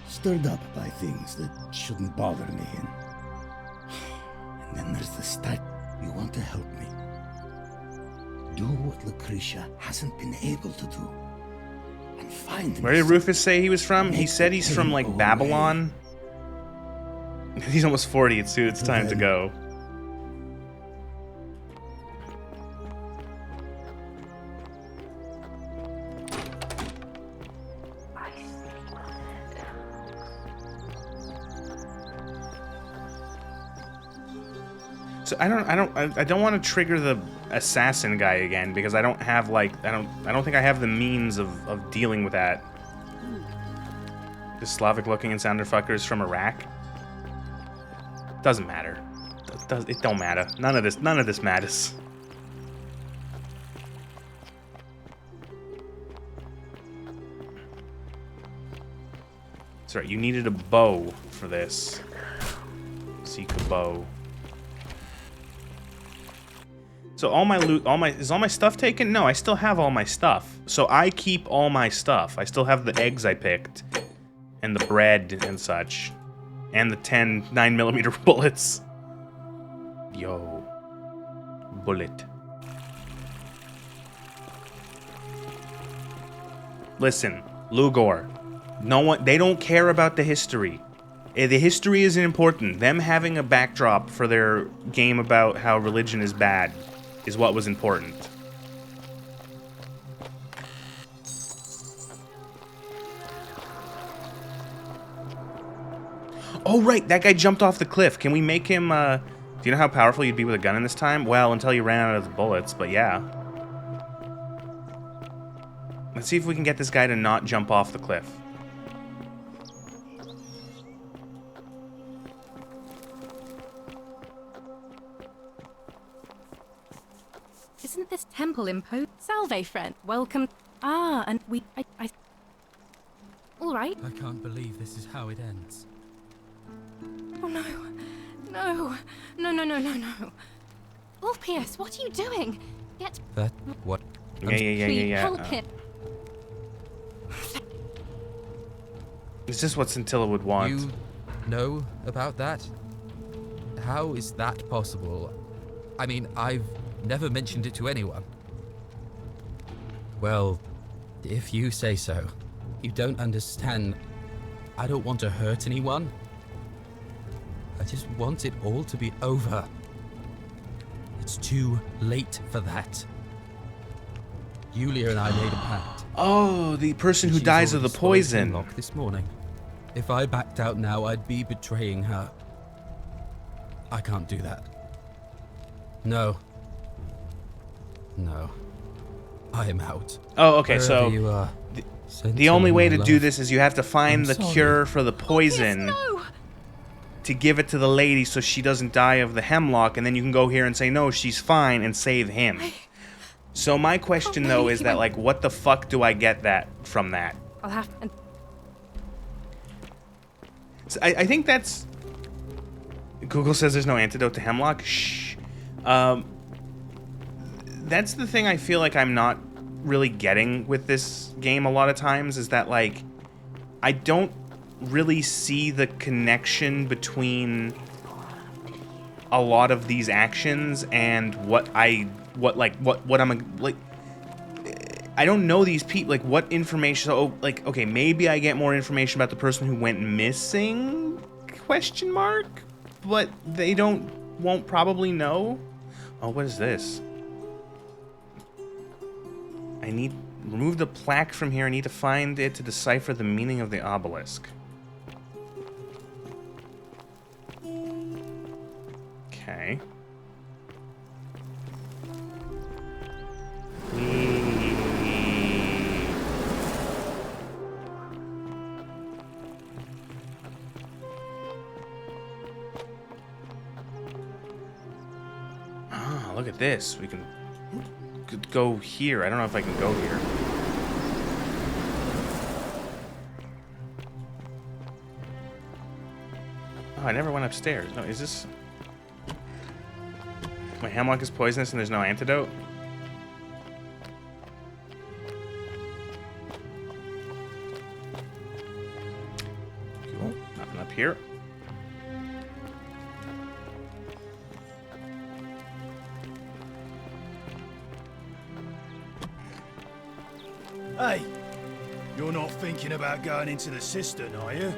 stirred up by things that shouldn't bother me. And then there's the stat. You want to help me. Do what Lucretia hasn't been able to do. And find Where did Rufus say he was from? He said he's from, like, Babylon. He's almost 40. It's time to go. So I don't want to trigger the assassin guy again because I don't have I don't think I have the means of dealing with that. The Slavic looking and sounder fuckers from Iraq. Doesn't matter. It don't matter. None of this matters. That's right, you needed a bow for this. Seek a bow. So is all my stuff taken? No, I still have all my stuff. So I keep all my stuff. I still have the eggs I picked, and the bread and such, and the 10 9mm bullets. Yo, bullet. Listen, Lugor. They don't care about the history. The history isn't important. Them having a backdrop for their game about how religion is bad is what was important. Oh, right, that guy jumped off the cliff. Can we make him, do you know how powerful you'd be with a gun in this time? Well, until you ran out of the bullets, but yeah. Let's see if we can get this guy to not jump off the cliff. Isn't this temple imposed? Salve, friend. Welcome. Ah, and I... All right. I can't believe this is how it ends. Oh, no. No. No, no, no, no, no. Ulpius, what are you doing? Get... That... what? Yeah. Help him. Is this what Scintilla would want? You know about that? How is that possible? I mean, I've never mentioned it to anyone. Well, if you say so. You don't understand. I don't want to hurt anyone. I just want it all to be over. It's too late for that. Yulia and I made a pact. Oh, the person who dies of the poison. This morning. If I backed out now, I'd be betraying her. I can't do that. No. No. I am out. Oh, okay, Wherever so you are, the only way to my do love. this is you have to find I'm the sorry. cure for the poison to give it to the lady so she doesn't die of the hemlock, and then you can go here and say, no, she's fine, and save him. So my question, though, is that, like, what the fuck do I get that from that? I'll have to... So I think that's... Google says there's no antidote to hemlock. Shh. That's the thing I feel like I'm not really getting with this game a lot of times, is that, like, I don't really see the connection between a lot of these actions and what I'm like, I don't know these people. Like, what information? So, like, okay, maybe I get more information about the person who went missing? Question mark. But they won't probably know. Oh, what is this? I need remove the plaque from here. I need to find it to decipher the meaning of the obelisk. Okay. Ah, look at this. We can go here. I don't know if I can go here. Oh, I never went upstairs. No, is this... My hemlock is poisonous and there's no antidote? Cool. Nothing up here. Hey, you're not thinking about going into the cistern, are you?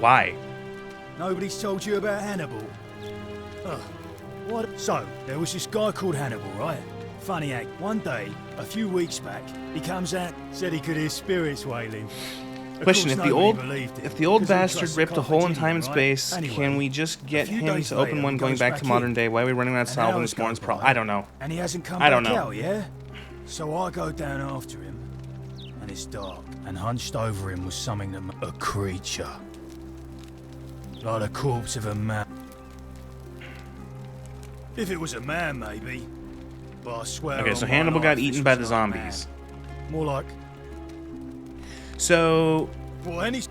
Why? Nobody's told you about Hannibal? Ugh. What? So, there was this guy called Hannibal, right? Funny act. One day, a few weeks back, he comes out, said he could hear spirits wailing. Question: If the old bastard ripped a hole in time and space, can we just get him to open one going back to modern day? Why are we running around solving this morning's problem? I don't know. And he hasn't come I don't back know. out, yeah? So I go down after him, and it's dark, and hunched over him was something that a creature. Like the corpse of a man. If it was a man, maybe. But I swear. Okay, on so my Hannibal life, got this eaten was by the no zombies. man. More like. So. Well, any.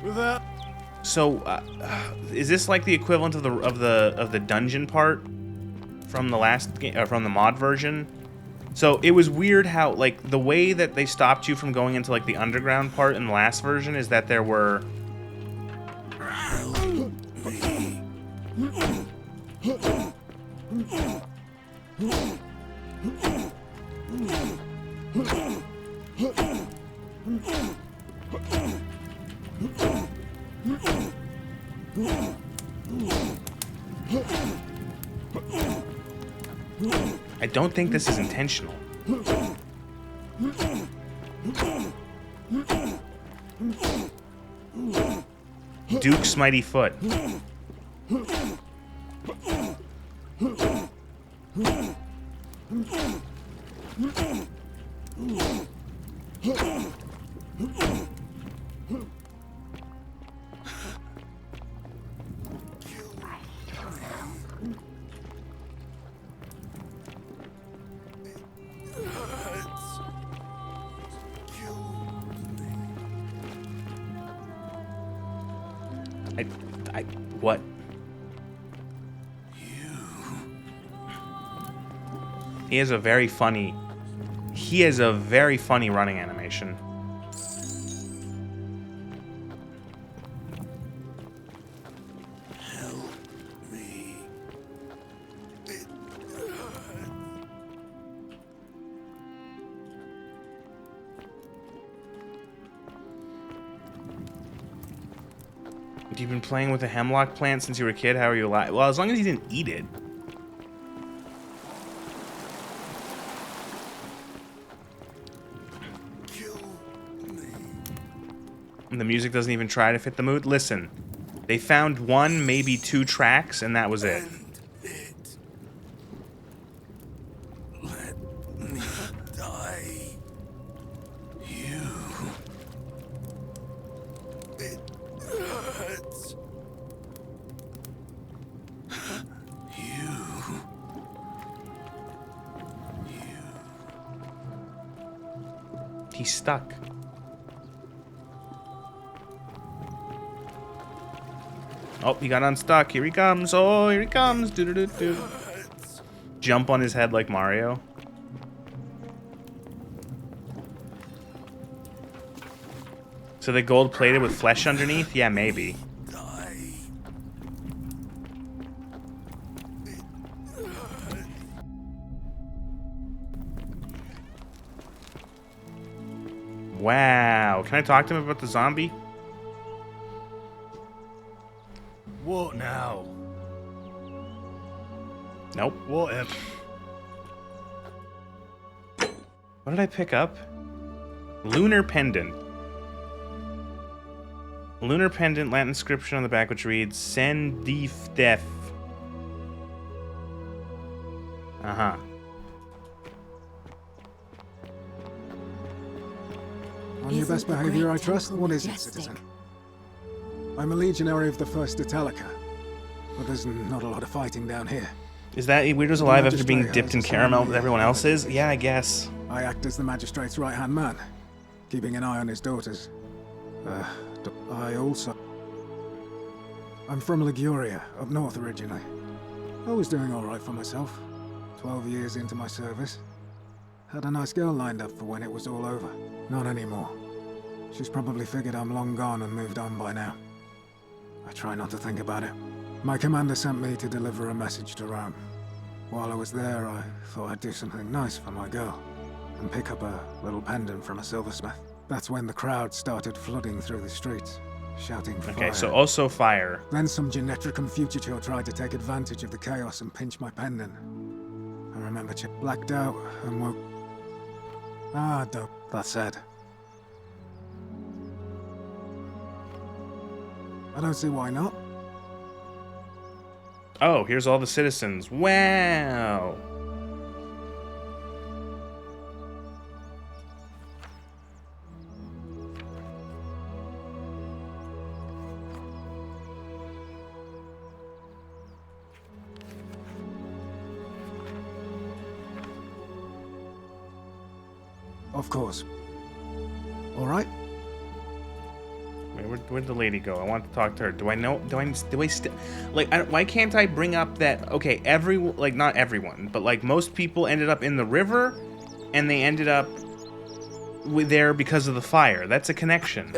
Without. So, is this like the equivalent of the dungeon part from the last game, from the mod version? So it was weird how, like, the way that they stopped you from going into like the underground part in the last version is that there were. I don't think this is intentional. Duke's mighty foot. What? He has a very funny running animation. Help me. It hurts. You've been playing with a hemlock plant since you were a kid? How are you alive? Well, as long as you didn't eat it. And the music doesn't even try to fit the mood. Listen, they found one, maybe 2 tracks, and that was it. Let me die. You. It hurts. He's stuck. Oh, he got unstuck. Here he comes. Oh, here he comes. Do-do-do-do. Jump on his head like Mario. So they gold plated with flesh underneath? Yeah, maybe. Wow. Can I talk to him about the zombie? What now? Nope. Whatever. What did I pick up? Lunar pendant. Lunar pendant, Latin inscription on the back which reads Sendif Def. Uh-huh. On your best behavior, I trust. What is it, citizen? I'm a legionary of the First Italica, but there's not a lot of fighting down here. Is that Weirdo's alive after being dipped in caramel with everyone else is? Yeah, I guess. I act as the magistrate's right-hand man, keeping an eye on his daughters. I'm from Liguria, up north originally. I was doing alright for myself. 12 years into my service. Had a nice girl lined up for when it was all over. Not anymore. She's probably figured I'm long gone and moved on by now. I try not to think about it. My commander sent me to deliver a message to Rome. While I was there, I thought I'd do something nice for my girl, and pick up a little pendant from a silversmith. That's when the crowd started flooding through the streets, shouting fire. Okay, so also fire. Then some Genetricum fugitive tried to take advantage of the chaos and pinch my pendant. I remember blacked out and woke. Dope. That said, I don't see why not. Oh, here's all the citizens. Wow. Of course. All right. Where'd the lady go? I want to talk to her. Do I still, like, why can't I bring up that, okay, like, not everyone, but, like, most people ended up in the river, and they ended up there because of the fire. That's a connection.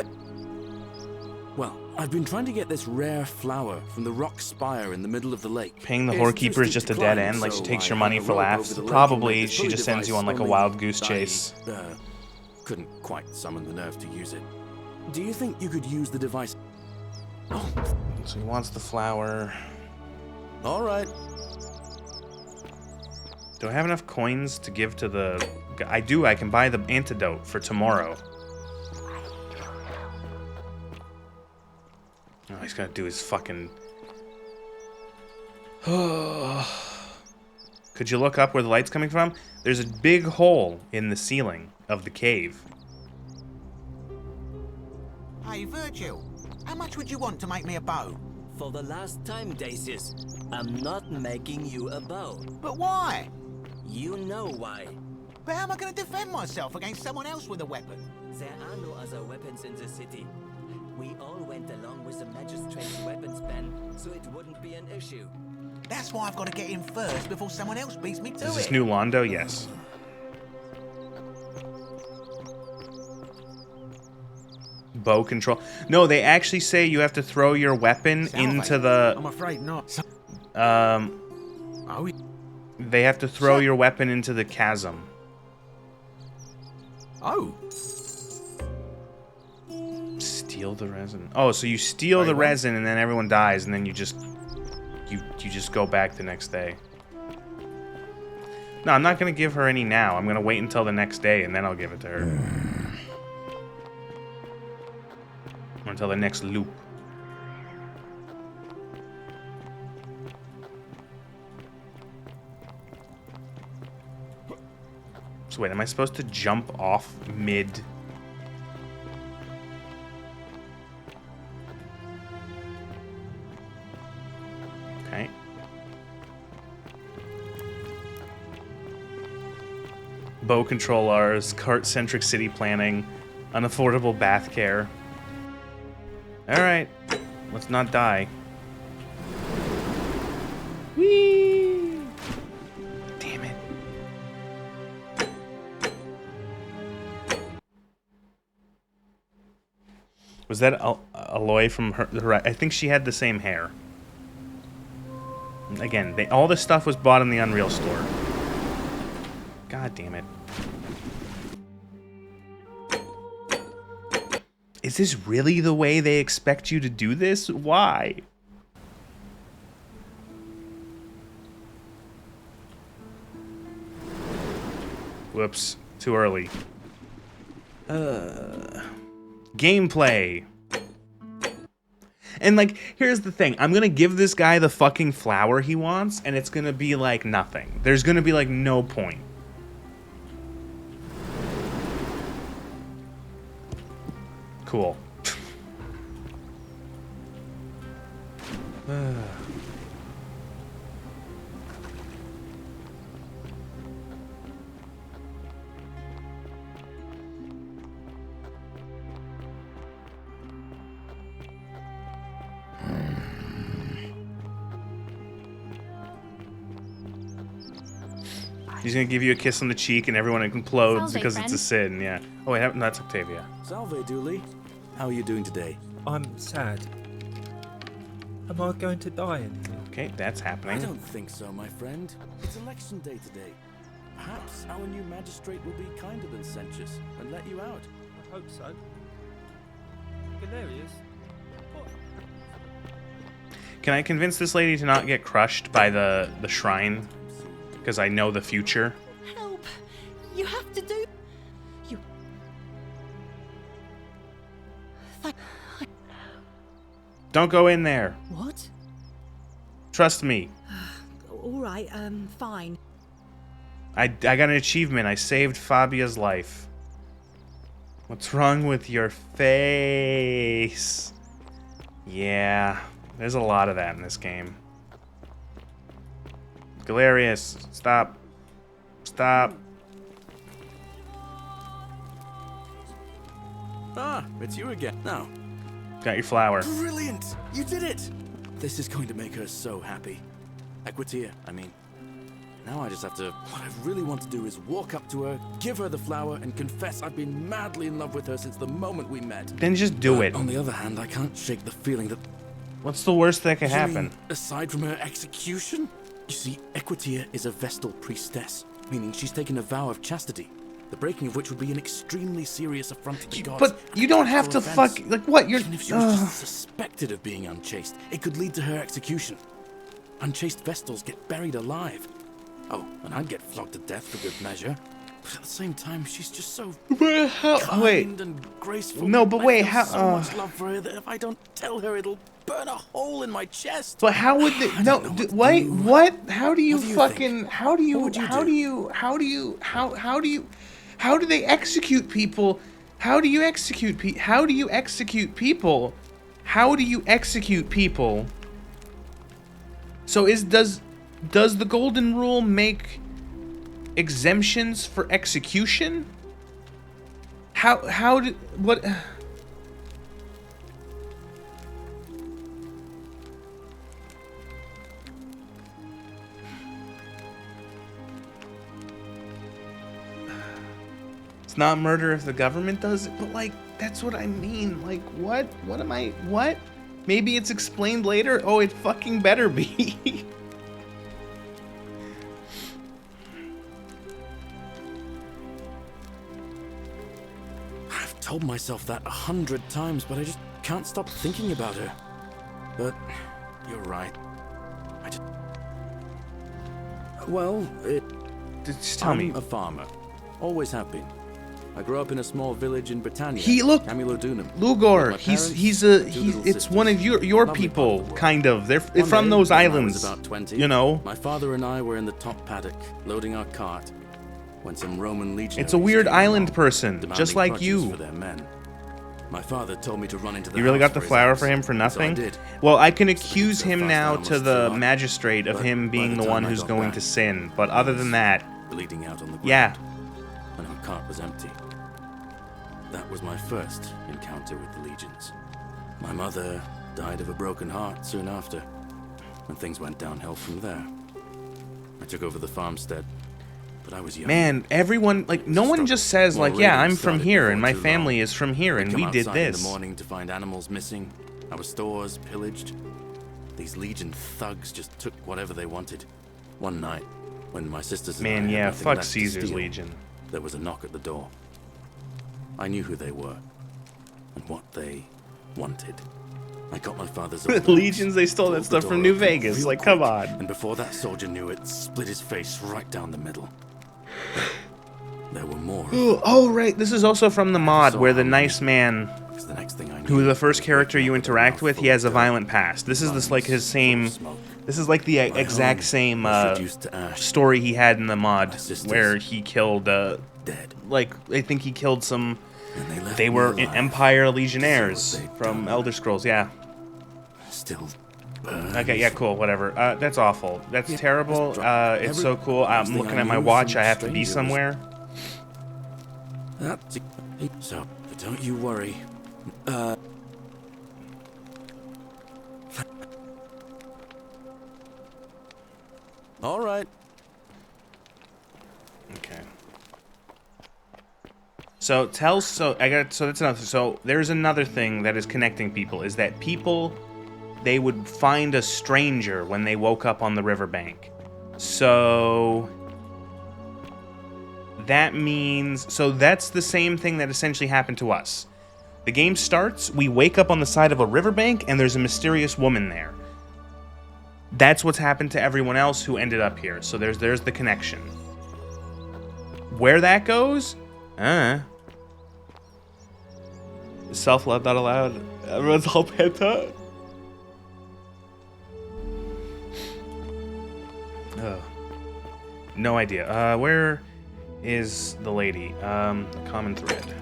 Well, I've been trying to get this rare flower from the rock spire in the middle of the lake. Paying the whorekeeper is just a dead end, like, she takes your money for laughs. Probably, she just sends you on, like, a wild goose chase. Couldn't quite summon the nerve to use it. Do you think you could use the device? Oh. So he wants the flower. All right. Do I have enough coins to give to the... I do. I can buy the antidote for tomorrow. Oh, he's got to do his fucking... Could you look up where the light's coming from? There's a big hole in the ceiling of the cave. Hey, Virgil, how much would you want to make me a bow? For the last time, Dacius, I'm not making you a bow. But why? You know why. But how am I going to defend myself against someone else with a weapon? There are no other weapons in the city. We all went along with the magistrate's weapons ban, so it wouldn't be an issue. That's why I've got to get in first before someone else beats me to it. Is this new Londo? Yes. Bow control. No, they actually say you have to throw your weapon into the... I'm afraid not. They have to throw your weapon into the chasm. Oh. Steal the resin. Oh, so you steal the resin and then everyone dies and then you just... You just go back the next day. No, I'm not going to give her any now. I'm going to wait until the next day and then I'll give it to her. Until the next loop. So wait, am I supposed to jump off mid? Okay. Bow controllers, cart-centric city planning, unaffordable bath care. Alright, let's not die. Whee! Damn it. Was that Aloy from her? I think she had the same hair. Again, all this stuff was bought in the Unreal store. God damn it. Is this really the way they expect you to do this? Why? Whoops. Too early. Gameplay. And, like, here's the thing. I'm gonna give this guy the fucking flower he wants, and it's gonna be, like, nothing. There's gonna be, like, no point. Cool. He's gonna give you a kiss on the cheek and everyone implodes Salve, because it's a sin, yeah. Oh wait, that's Octavia. Salve, Dooley. How are you doing today? I'm sad. Am I going to die in here? Okay, that's happening. I don't think so, my friend. It's election day today. Perhaps our new magistrate will be kinder than Sentius and let you out. I hope so. Galerius? What? Can I convince this lady to not get crushed by the shrine? Because I know the future. Help! You have to do... You... Don't go in there. What? Trust me. All right, fine. I got an achievement. I saved Fabia's life. What's wrong with your face? Yeah, there's a lot of that in this game. Galerius, stop. Stop. Ah, it's you again. Now. Got your flower. Brilliant! You did it! This is going to make her so happy. Equitia, I mean. Now I just have to... What I really want to do is walk up to her, give her the flower, and confess I've been madly in love with her since the moment we met. Then just do it. On the other hand, I can't shake the feeling that... What's the worst that could happen? Mean, aside from her execution? You see, Equitia is a Vestal priestess, meaning she's taken a vow of chastity, the breaking of which would be an extremely serious affront to the gods. But you don't have to fuck... Like, what? You're... Even if she was just suspected of being unchaste, it could lead to her execution. Unchaste Vestals get buried alive. Oh, and I'd get flogged to death for good measure. But at the same time, she's just so kind and graceful. No, but wait, I feel how... so much love for her that if I don't tell her, it'll burn a hole in my chest. But how would they... No, wait, what? How do you fucking... How do you... How do they execute people? How do you execute people? How do you execute people? How do you execute people? So does the golden rule make exemptions for execution? What? It's not murder if the government does it, but like, that's what I mean. Like, what? What am I, what? Maybe it's explained later? Oh, it fucking better be. I've told myself that 100 times, but I just can't stop thinking about her. But you're right. I just... Well, Just tell me. I'm a farmer. Always have been. I grew up in a small village in Britannia. Camulodunum. Lugor. It's one of your people, kind of. They're from those islands. About 20, you know. My father and I were in the top paddock, loading our cart, when some Roman legionaries. It's a weird came island along, person, just like demanding you. produce for their men. My father told me to run into the You really house got the for his flower house, for him for nothing? So I did. Well, I can accuse so him fast now I to almost the forgot. magistrate of But him by being the the one time I who's got going back, to sin. But other than that, bleeding out on the ground. yeah. And our cart was empty. That was my first encounter with the legions. My mother died of a broken heart soon after, and things went downhill from there. I took over the farmstead, but I was young. Man, everyone, like, no one just says, like, yeah, I'm from here, and my family is from here, and we did In this. the morning to find animals missing, our stores pillaged. These legion thugs just took whatever they wanted. One night, when my sisters and I Man, had yeah, nothing fuck left to Caesar's steal, Legion. there was a knock at the door. I knew who they were. and what they wanted. I got my father's Legions, they stole that stuff from New Vegas. Like, come on. And before that soldier knew it, split his face right down the middle. There were more. Ooh, oh, right. This is also from the mod where the nice man, The next thing I knew, who is the first character you interact with, he has a violent past. This is like his same. This is like the exact same story he had in the mod where he killed. Dead. Like, I think he killed some. They were Empire Legionnaires from Elder Scrolls. Yeah. Still. Okay, yeah, cool, whatever. That's awful. That's terrible. It's so cool. I'm looking at my watch. I have to be somewhere. So, don't you worry. All right. Okay. So that's another. So there's another thing that is connecting people is that people, they would find a stranger when they woke up on the riverbank. So that means, so that's the same thing that essentially happened to us. The game starts, we wake up on the side of a riverbank, and there's a mysterious woman there. That's what's happened to everyone else who ended up here. So there's the connection. Where that goes? Self-love not allowed. Everyone's all pent up. No idea. Where is the lady? A common thread.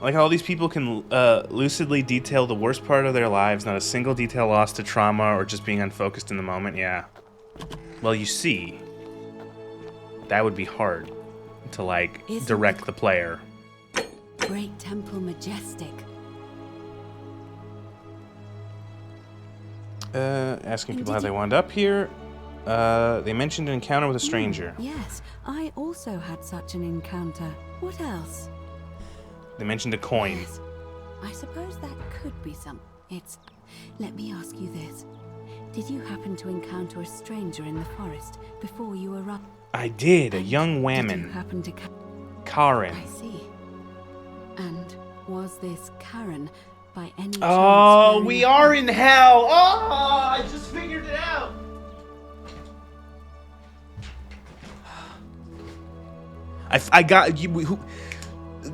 Like how all these people can lucidly detail the worst part of their lives, not a single detail lost to trauma or just being unfocused in the moment. Yeah. Well, you see, that would be hard to, like, direct the player. Great temple majestic. Asking people how they wound up here. They mentioned an encounter with a stranger. Yes, I also had such an encounter. What else? They mentioned a coin. Yes, I suppose that could be some. Let me ask you this. Did you happen to encounter a stranger in the forest before you arrived? I did, a young Did you woman. happen to Karen. I see. And was this Karen by any chance? Oh, we are in hell! Oh, I just figured it out! I got you.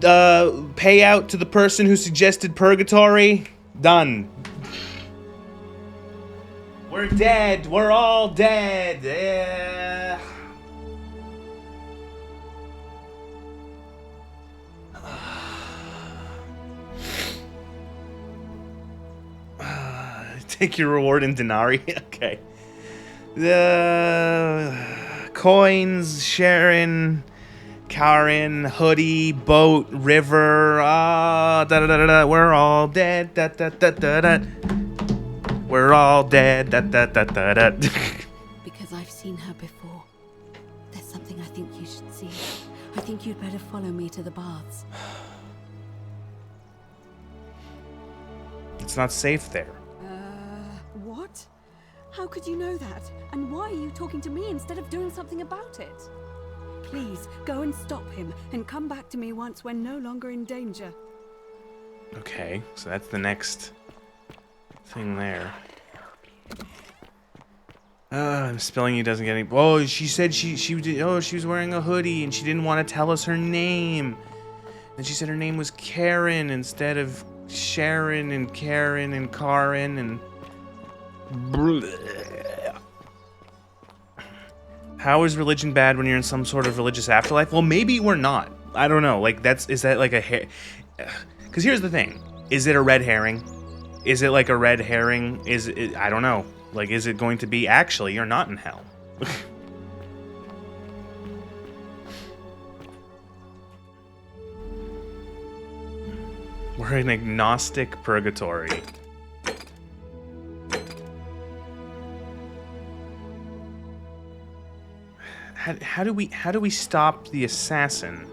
Payout to the person who suggested purgatory. Done. We're dead. We're all dead. Yeah. Take your reward in denarii. Okay. The coins, Sharon, Karen, hoodie, boat, river. Da da da da. We're all dead. Da da da da da. We're all dead. Da da da da da. Because I've seen her before. There's something I think you should see. I think you'd better follow me to the baths. It's not safe there. What? How could you know that? And why are you talking to me instead of doing something about it? Please, go and stop him, and come back to me once we're no longer in danger. Okay, so that's the next thing there. I'm spelling you doesn't get any. Oh, she said she was wearing a hoodie and she didn't want to tell us her name. And she said her name was Karen instead of Sharon and Karen and Karen and. How is religion bad when you're in some sort of religious afterlife? Well, maybe we're not. I don't know. Like is that like a because here's the thing. Is it a red herring? Is it like a red herring? Is it, I don't know. Like, is it going to be actually you're not in hell? We're in agnostic purgatory. How do we stop the assassin?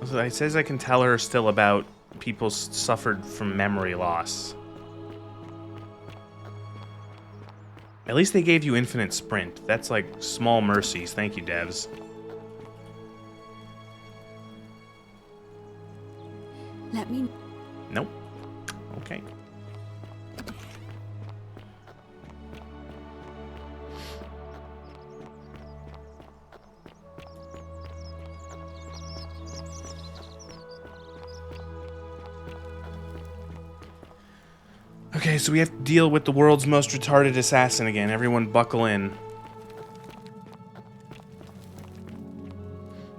So it says I can tell her still about people suffered from memory loss. At least they gave you infinite sprint. That's like small mercies. Thank you, devs. Let me... Nope. Okay. Okay, so we have to deal with the world's most retarded assassin again. Everyone buckle in.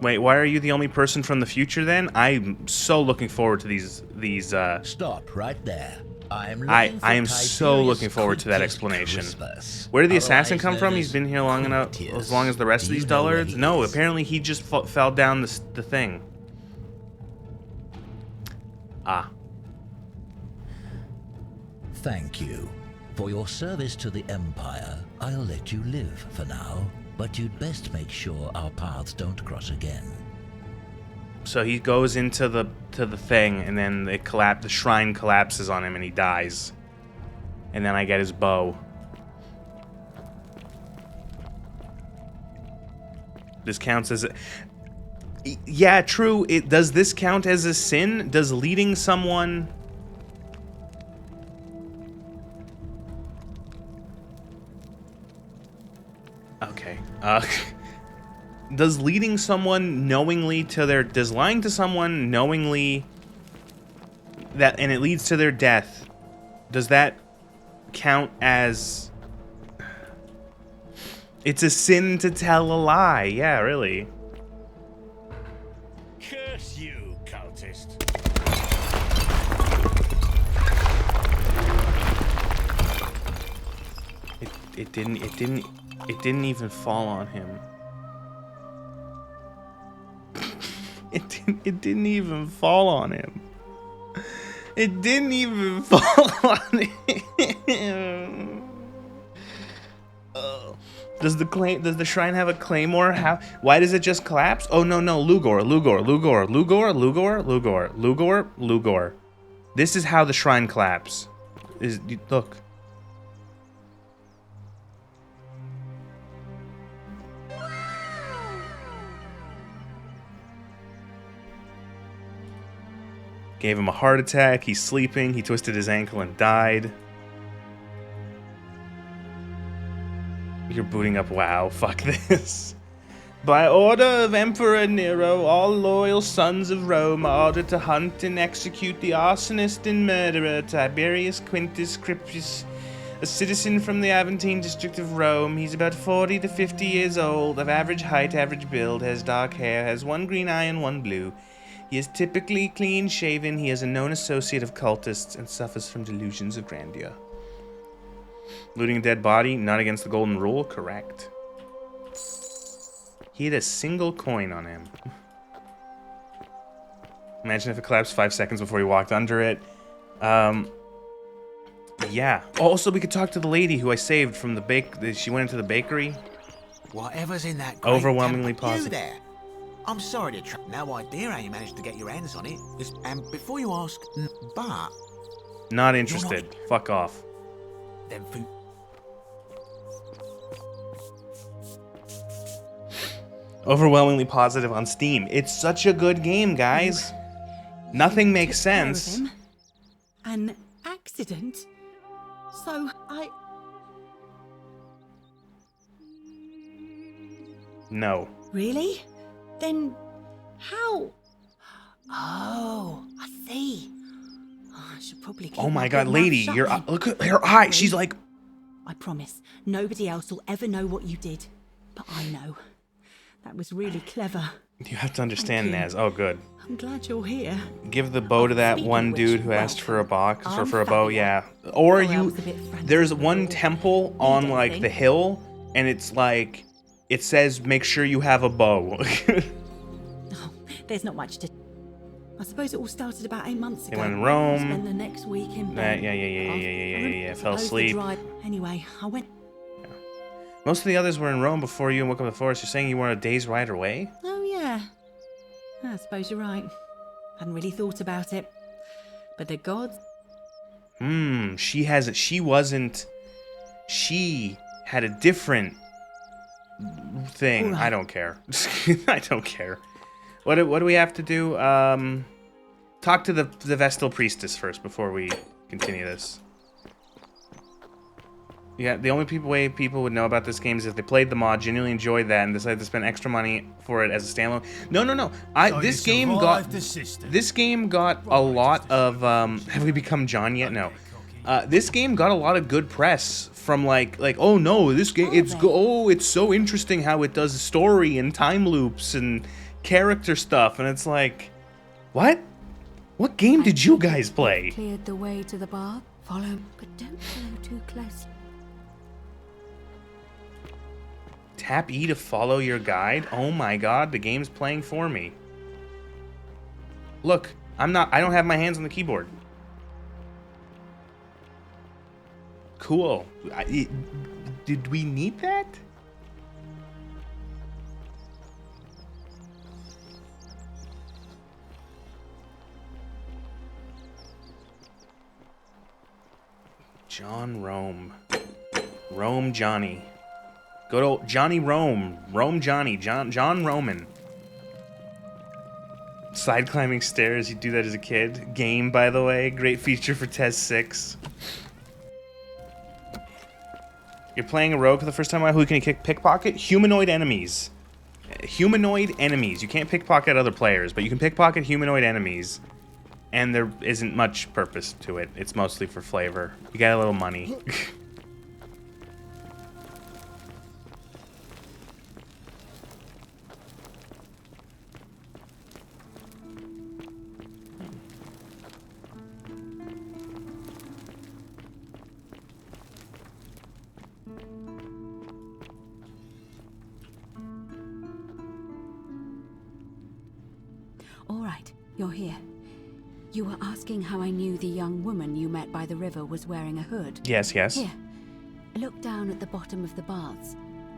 Wait, why are you the only person from the future then? I'm so looking forward to these Stop right there. I am so looking forward to that explanation. Where did the assassin come from? He's been here long enough, as long as the rest of these dullards? No, apparently he just fell down the thing. Ah. Thank you. For your service to the Empire, I'll let you live for now, but you'd best make sure our paths don't cross again. So he goes into the thing, and then the shrine collapses on him, and he dies. And then I get his bow. This counts as yeah, true. Does this count as a sin? Does leading someone... Okay. Does leading someone knowingly to their... Does lying to someone knowingly... and it leads to their death, does that count as... It's a sin to tell a lie. Yeah, really. Curse you, cultist. It didn't even fall on him. It didn't even fall on him. It didn't even fall on him. Does the shrine have a claymore? Why does it just collapse? Oh no, Lugor. This is how the shrine collapses. Look. Gave him a heart attack, he's sleeping, he twisted his ankle and died. You're booting up WoW, fuck this. By order of Emperor Nero, all loyal sons of Rome are ordered to hunt and execute the arsonist and murderer Tiberius Quintus Crispus, a citizen from the Aventine district of Rome. He's about 40 to 50 years old, of average height, average build, has dark hair, has one green eye and one blue. He is typically clean-shaven, he is a known associate of cultists, and suffers from delusions of grandeur. Looting a dead body, not against the golden rule, correct. He had a single coin on him. Imagine if it collapsed 5 seconds before he walked under it. Yeah. Also, we could talk to the lady who I saved from the she went into the bakery. Whatever's in that overwhelmingly positive. There. I'm sorry to no idea how you managed to get your hands on it. And before you ask, but... Not interested. Fuck off. Then overwhelmingly positive on Steam. It's such a good game, guys. Nothing makes sense. An accident? So No. Really? Then how? Oh, I see. Oh, I should probably keep Oh my god, mouth lady, shut your then. look at her eye. She's like... I promise, nobody else will ever know what you did. But I know. That was really clever. You have to understand, Naz. Oh, good. I'm glad you're here. Give the bow to that one dude who asked for a box or for a bow, yeah. Or there's one temple on like the hill, and it's like it says make sure you have a bow. Oh, there's not much to. I suppose it all started about 8 months ago. They went in Rome. Spent the next week in bed. Yeah. Fell asleep. Anyway, I went. Most of the others were in Rome before you and woke up in the forest. You're saying you were a day's ride away? Oh yeah. I suppose you're right. Hadn't really thought about it. But the gods... She had a different thing. All right. I don't care. I don't care. What do we have to do? Talk to the Vestal Priestess first before we continue this. Yeah, the only way people would know about this game is if they played the mod, genuinely enjoyed that, and decided to spend extra money for it as a standalone. No. This game got a lot of. Have we become John yet? No. This game got a lot of good press from like oh no, this game it's so interesting how it does story and time loops and character stuff, and it's like, what game did you guys play? Cleared the way to the bar. Follow, but don't follow too closely. Tap E to follow your guide. Oh my god, the game's playing for me. Look, I don't have my hands on the keyboard. Cool. Did we need that? John Rome. Rome Johnny. Good old Johnny Rome. Rome Johnny. John Roman. Side climbing stairs. You do that as a kid. Game, by the way. Great feature for Tez 6. You're playing a rogue for the first time. Who can you pickpocket? Humanoid enemies. Humanoid enemies. You can't pickpocket other players, but you can pickpocket humanoid enemies. And there isn't much purpose to it. It's mostly for flavor. You got a little money. All right, you're here. You were asking how I knew the young woman you met by the river was wearing a hood. Yes. Here, look down at the bottom of the baths.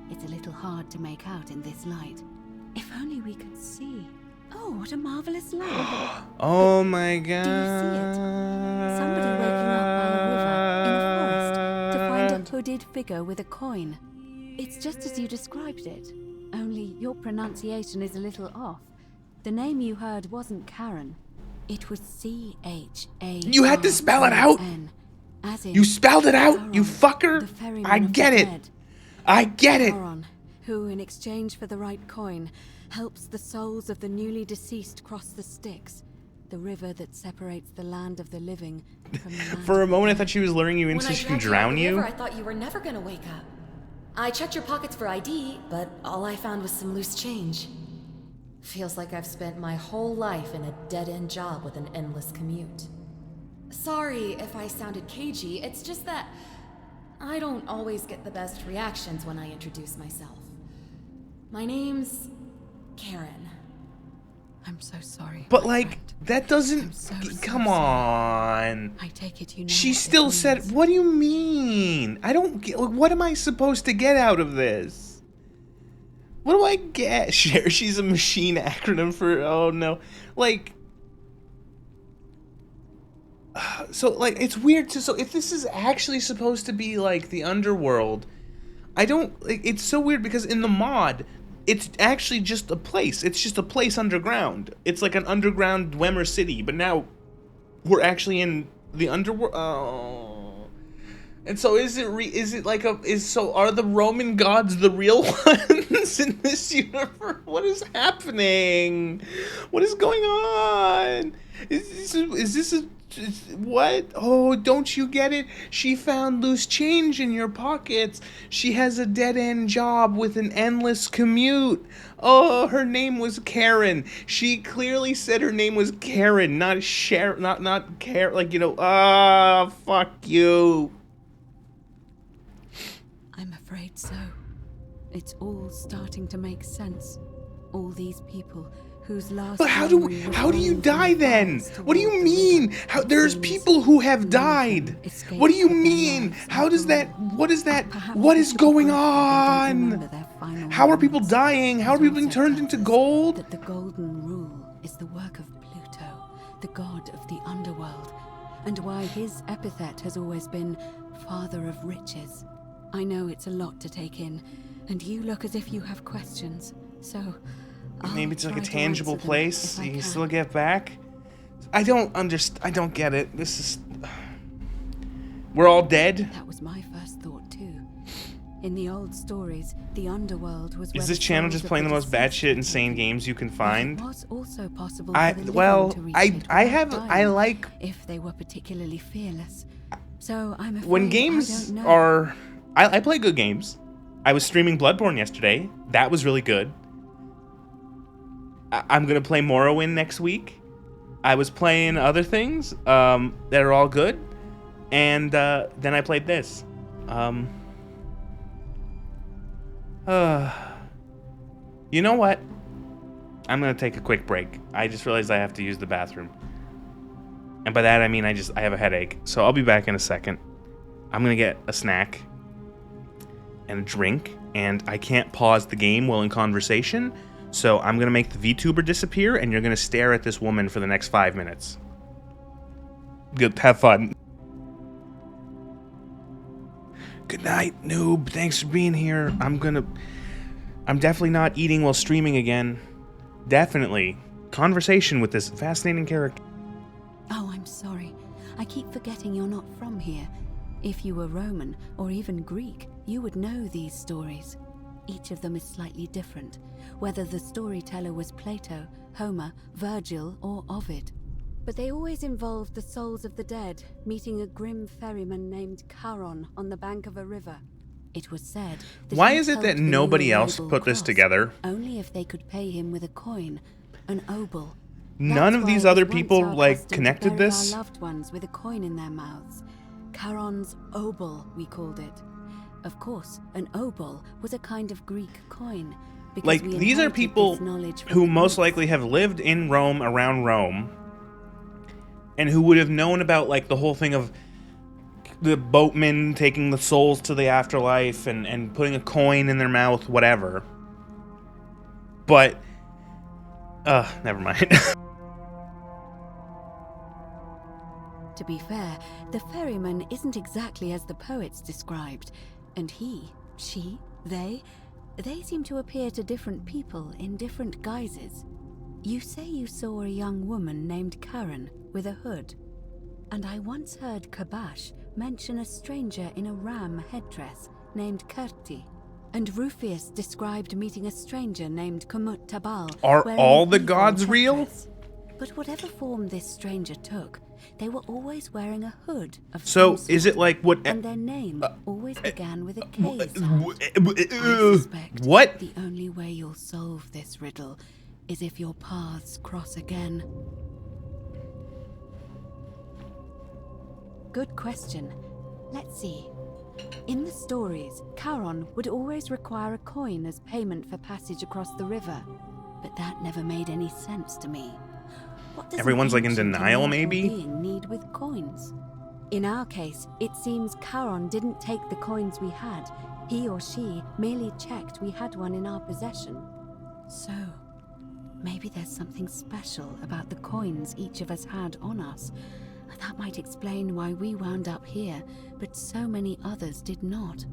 It's a little hard to make out in this light. If only we could see. Oh, what a marvelous lamp. Oh my god. Do you see it? Somebody waking up by a river in a forest to find a hooded figure with a coin. It's just as you described it, only your pronunciation is a little off. The name you heard wasn't Karen. It was C-H-A-R-O-N. You had to spell it out. You spelled it out, you fucker. I get it. I get it. Who, in exchange for the right coin, helps the souls of the newly deceased cross the Styx, the river that separates the land of the living from the land. For a moment, I thought she was luring you in so she can drown you. I thought you were never gonna wake up. I checked your pockets for ID, but all I found was some loose change. Feels like I've spent my whole life in a dead-end job with an endless commute. Sorry if I sounded cagey, it's just that I don't always get the best reactions when I introduce myself. My name's Karen. I'm so sorry. But like, that doesn't... Come on. I take it you know. She still said, what do you mean? I don't get... What am I supposed to get out of this? What do I get? She's a machine acronym for... Oh, no. Like... So, like, it's weird to... So, if this is actually supposed to be, like, the underworld, I don't... Like, it's so weird because in the mod, it's actually just a place. It's just a place underground. It's like an underground Dwemer city, but now we're actually in the underworld. Oh... And so are the Roman gods the real ones in this universe? What is happening? What is going on? What? Oh, don't you get it? She found loose change in your pockets. She has a dead-end job with an endless commute. Oh, her name was Karen. She clearly said her name was Karen, not Karen. Like, you know, fuck you. I'm afraid so. It's all starting to make sense. All these people whose last... But how do you die then? What do you mean? There's people who have died. What do you mean? What is going on? How are people dying? How are people being turned into gold? That the Golden Rule is the work of Pluto, the god of the underworld, and why his epithet has always been Father of Riches. I know it's a lot to take in, and you look as if you have questions, so Maybe it's like a try to tangible answer them place if I you can can. still get back. I don't get it. This is... We're all dead? That was my first thought too. In the old stories, the underworld was where Is this the channel souls just of playing the most deceased batshit insane games you can But find? it was also possible for the living Well, to reach I it without I dying like if they were particularly fearless. So I'm afraid when I games don't know. are... I play good games. I was streaming Bloodborne yesterday. That was really good. I'm going to play Morrowind next week. I was playing other things that are all good. And then I played this. You know what? I'm going to take a quick break. I just realized I have to use the bathroom. And by that I mean I have a headache. So I'll be back in a second. I'm going to get a snack and a drink, and I can't pause the game while in conversation, so I'm gonna make the VTuber disappear, and you're gonna stare at this woman for the next 5 minutes. Good, have fun. Good night, noob. Thanks for being here. I'm definitely not eating while streaming again. Definitely. Conversation with this fascinating character. Oh, I'm sorry. I keep forgetting you're not from here. If you were Roman, or even Greek, you would know these stories. Each of them is slightly different, whether the storyteller was Plato, Homer, Virgil, or Ovid. But they always involved the souls of the dead meeting a grim ferryman named Charon on the bank of a river. It was said that Why he is it held that the nobody else innumerable put this cross together? Only if they could pay him with a coin, an obol. None of That's these why it other was once people, our like, custom to connected bury this? Our loved ones with a coin in their mouths. Charon's obol, we called it. Of course, an obol was a kind of Greek coin. because Like, we these are inherited people this knowledge from who the most Greeks. likely have lived in Rome, around Rome, and who would have known about, like, the whole thing of the boatmen taking the souls to the afterlife and putting a coin in their mouth, whatever. But, never mind. To be fair, the ferryman isn't exactly as the poets described, and he, she, they seem to appear to different people in different guises. You say you saw a young woman named Karen with a hood, and I once heard Kabash mention a stranger in a ram headdress named Kerti, and Rufius described meeting a stranger named Kumut Tabal. Are wearing all an the eagle gods real? headdress. But whatever form this stranger took, they were always wearing a hood of So, some is sort, it like what... and their name always began with a K sound. I suspect What? the only way you'll solve this riddle is if your paths cross again. Good question. Let's see. In the stories, Charon would always require a coin as payment for passage across the river, but that never made any sense to me. What does an Everyone's, like, in ancient denial, immortal maybe? being need with coins? In our case, it seems Charon didn't take the coins we had. He or she merely checked we had one in our possession. So, maybe there's something special about the coins each of us had on us. That might explain why we wound up here, but so many others did not.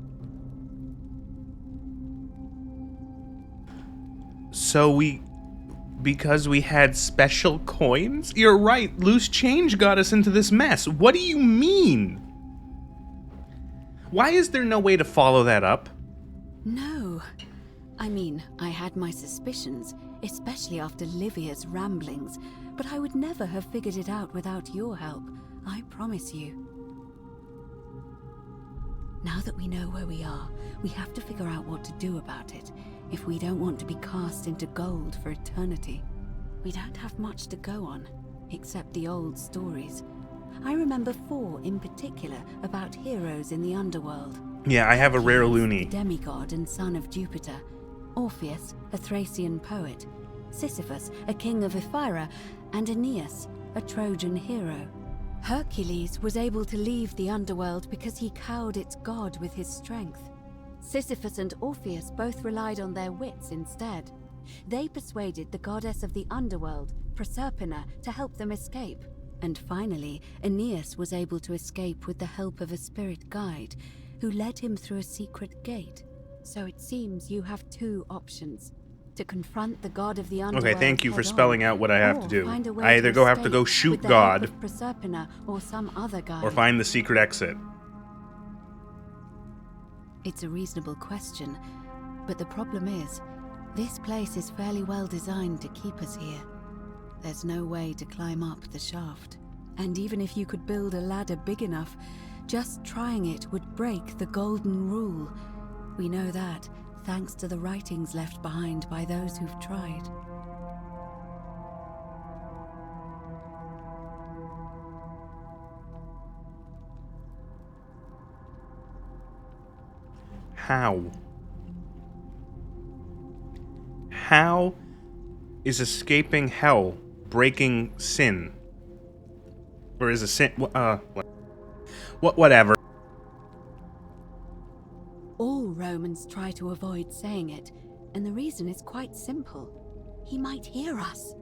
So because we had special coins? You're right, loose change got us into this mess. What do you mean? Why is there no way to follow that up? No. I mean, I had my suspicions, especially after Livia's ramblings, but I would never have figured it out without your help, I promise you. Now that we know where we are, we have to figure out what to do about it, if we don't want to be cast into gold for eternity. We don't have much to go on, except the old stories. I remember 4 in particular about heroes in the underworld. Yeah, I have a rare loony. Demigod and son of Jupiter, Orpheus, a Thracian poet, Sisyphus, a king of Ephyra, and Aeneas, a Trojan hero. Hercules was able to leave the underworld because he cowed its god with his strength. Sisyphus and Orpheus both relied on their wits instead. They persuaded the goddess of the underworld, Proserpina, to help them escape. And finally, Aeneas was able to escape with the help of a spirit guide, who led him through a secret gate. So it seems you have two options. To confront the god of the underworld. Okay, thank you for head-on, spelling out what I have or to do. find a way I either to have to go escape shoot with the help God, of Proserpina or some other guy. or find the secret exit. It's a reasonable question, but the problem is, this place is fairly well designed to keep us here. There's no way to climb up the shaft. And even if you could build a ladder big enough, just trying it would break the golden rule. We know that, thanks to the writings left behind by those who've tried. How? How is escaping hell breaking sin? Or is a sin... whatever. All Romans try to avoid saying it, and the reason is quite simple. He might hear us.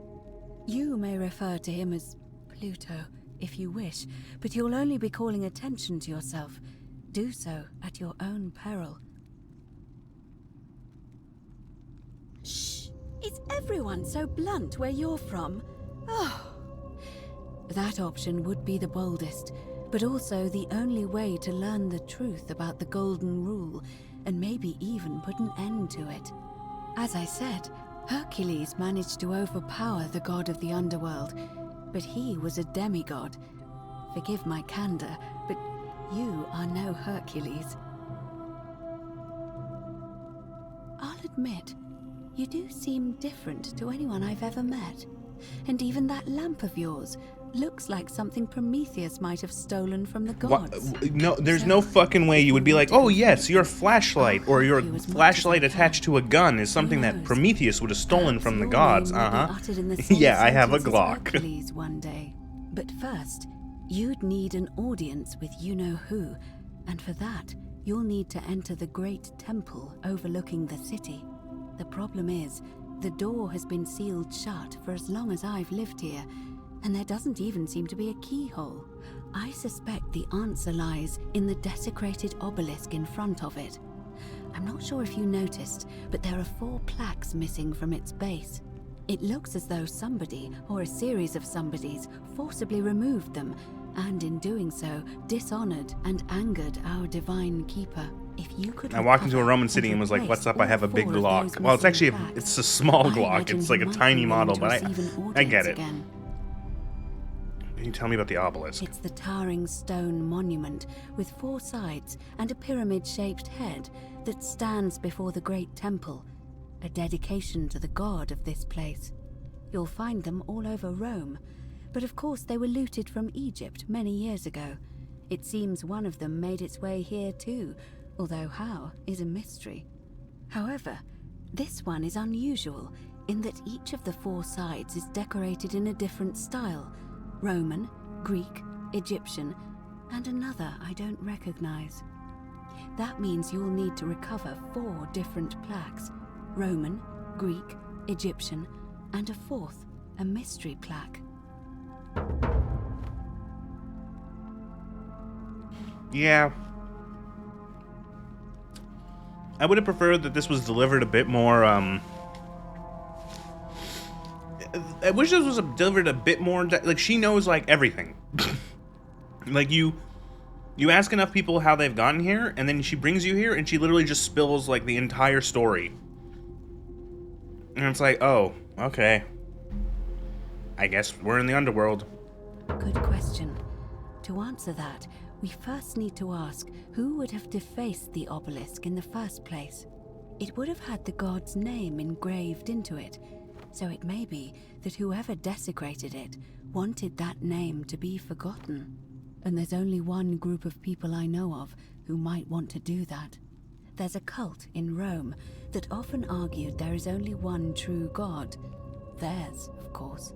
You may refer to him as Pluto, if you wish, but you'll only be calling attention to yourself. Do so at your own peril. Shh! Is everyone so blunt where you're from? Oh. That option would be the boldest, but also the only way to learn the truth about the Golden Rule, and maybe even put an end to it. As I said, Hercules managed to overpower the god of the underworld, but he was a demigod. Forgive my candor, but you are no Hercules. I'll admit, you do seem different to anyone I've ever met. And even that lamp of yours looks like something Prometheus might have stolen from the gods. No, there's no fucking way you would be like, oh yes, your flashlight, or your flashlight attached to a gun is something that Prometheus would have stolen from the gods. Yeah, I have a Glock. Hercules one day. But first, you'd need an audience with you-know-who, and for that, you'll need to enter the great temple overlooking the city. The problem is, the door has been sealed shut for as long as I've lived here, and there doesn't even seem to be a keyhole. I suspect the answer lies in the desecrated obelisk in front of it. I'm not sure if you noticed, but there are 4 plaques missing from its base. It looks as though somebody, or a series of somebodies, forcibly removed them, and in doing so, dishonored and angered our divine keeper. If you could I walked into a Roman city and was like, what's up, I have a big Glock. Well, it's actually, it's a small Glock. It's like a tiny model, but I get it. Can you tell me about the obelisk? It's the towering stone monument with 4 sides and a pyramid-shaped head that stands before the great temple, a dedication to the god of this place. You'll find them all over Rome, but of course they were looted from Egypt many years ago. It seems one of them made its way here too, although how is a mystery. However, this one is unusual in that each of the 4 sides is decorated in a different style: Roman, Greek, Egyptian, and another I don't recognize. That means you'll need to recover 4 different plaques: Roman, Greek, Egyptian, and a 4th, a mystery plaque. Yeah. I would have preferred that this was delivered a bit more, I wish this was delivered a bit more, like, she knows, like, everything. Like, you ask enough people how they've gotten here, and then she brings you here, and she literally just spills, like, the entire story. And it's like, oh, okay. I guess we're in the underworld. Good question. To answer that, we first need to ask who would have defaced the obelisk in the first place. It would have had the god's name engraved into it, so it may be that whoever desecrated it wanted that name to be forgotten. And there's only one group of people I know of who might want to do that. There's a cult in Rome that often argued there is only one true god. Theirs, of course.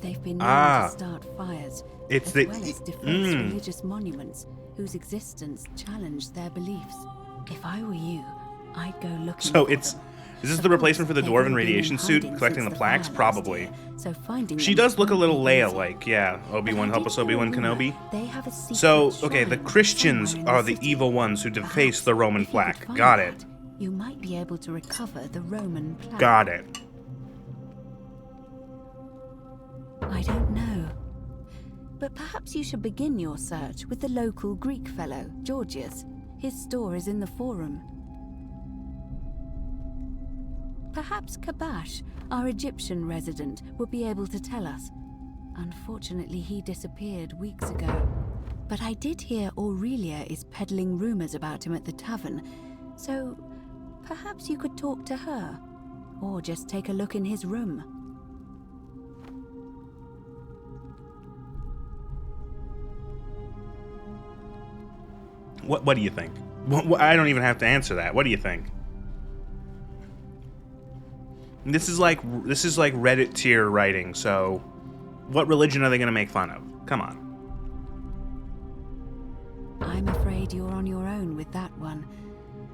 They've been known to start fires, as well as deface religious monuments whose existence challenged their beliefs. If I were you, I'd go looking for them. Is this the replacement for the dwarven radiation suit? Collecting the plaques? Probably. She does look a little Leia-like, yeah. Obi-Wan, help us, Obi-Wan Kenobi. So, okay, the Christians are the evil ones who deface the Roman plaque. Got it. You might be able to recover the Roman plaque. Got it. I don't know. But perhaps you should begin your search with the local Greek fellow, Georgius. His store is in the Forum. Perhaps Kabash, our Egyptian resident, will be able to tell us. Unfortunately, he disappeared weeks ago. But I did hear Aurelia is peddling rumors about him at the tavern, so perhaps you could talk to her, or just take a look in his room. What do you think? I don't even have to answer that. What do you think? This is like Reddit tier writing, so what religion are they going to make fun of? Come on. I'm afraid you're on your own with that one,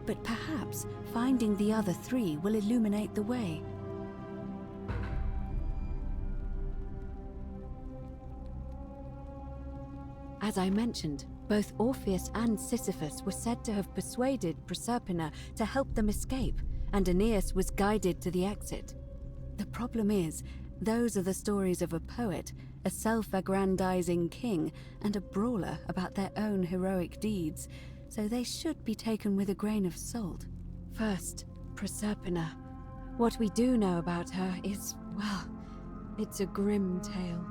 but perhaps finding the other three will illuminate the way. As I mentioned, both Orpheus and Sisyphus were said to have persuaded Proserpina to help them escape, and Aeneas was guided to the exit. The problem is, those are the stories of a poet, a self-aggrandizing king, and a brawler about their own heroic deeds, so they should be taken with a grain of salt. First, Proserpina. What we do know about her is, well, it's a grim tale.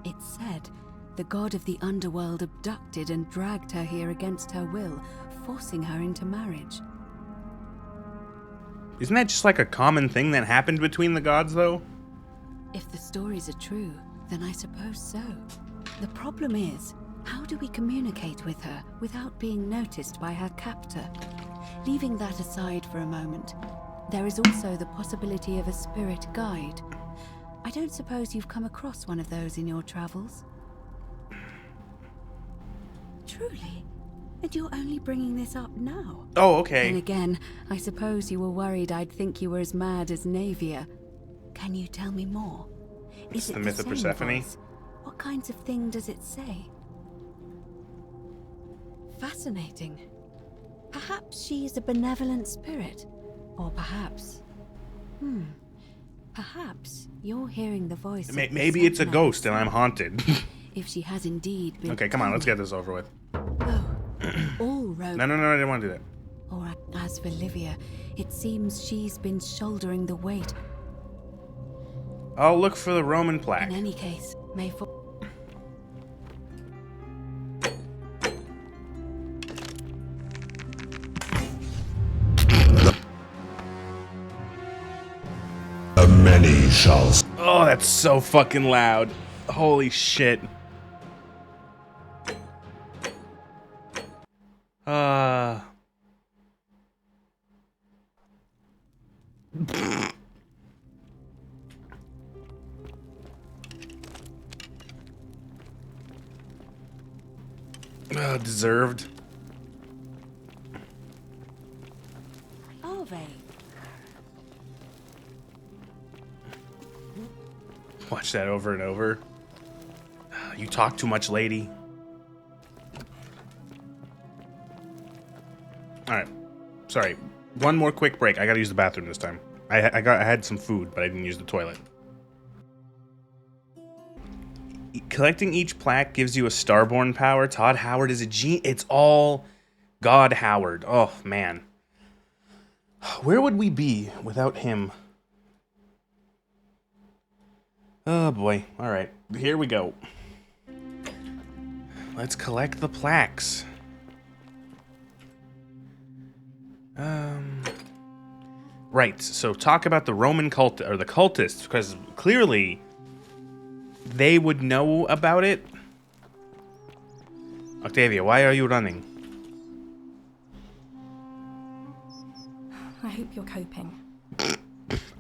It's said the god of the underworld abducted and dragged her here against her will, forcing her into marriage. Isn't that just like a common thing that happened between the gods, though? If the stories are true, then I suppose so. The problem is, how do we communicate with her without being noticed by her captor? Leaving that aside for a moment, there is also the possibility of a spirit guide. I don't suppose you've come across one of those in your travels? Truly? And you're only bringing this up now? Oh, okay. And again, I suppose you were worried I'd think you were as mad as Navia. Can you tell me more? Is it the myth of Persephone? Voice? What kinds of thing does it say? Fascinating. Perhaps she's a benevolent spirit. Or perhaps... Perhaps you're hearing the voice of Maybe it's a ghost and I'm haunted. If she has indeed been... Okay, come on, let's get this over with. All roads... No, I didn't want to do that. Or as for Livia, it seems she's been shouldering the weight. I'll look for the Roman plaque. In any case, may for... The many shall... Oh, that's so fucking loud. Holy shit. Deserved. Are they? Watch that over and over. You talk too much, lady. Alright. Sorry. One more quick break. I gotta use the bathroom this time. I had some food, but I didn't use the toilet. Collecting each plaque gives you a starborn power. Todd Howard is a genius. It's all God Howard. Oh, man. Where would we be without him? Oh, boy. All right. Here we go. Let's collect the plaques. Right. So talk about the Roman cult or the cultists, because clearly they would know about it. Octavia, why are you running? I hope you're coping.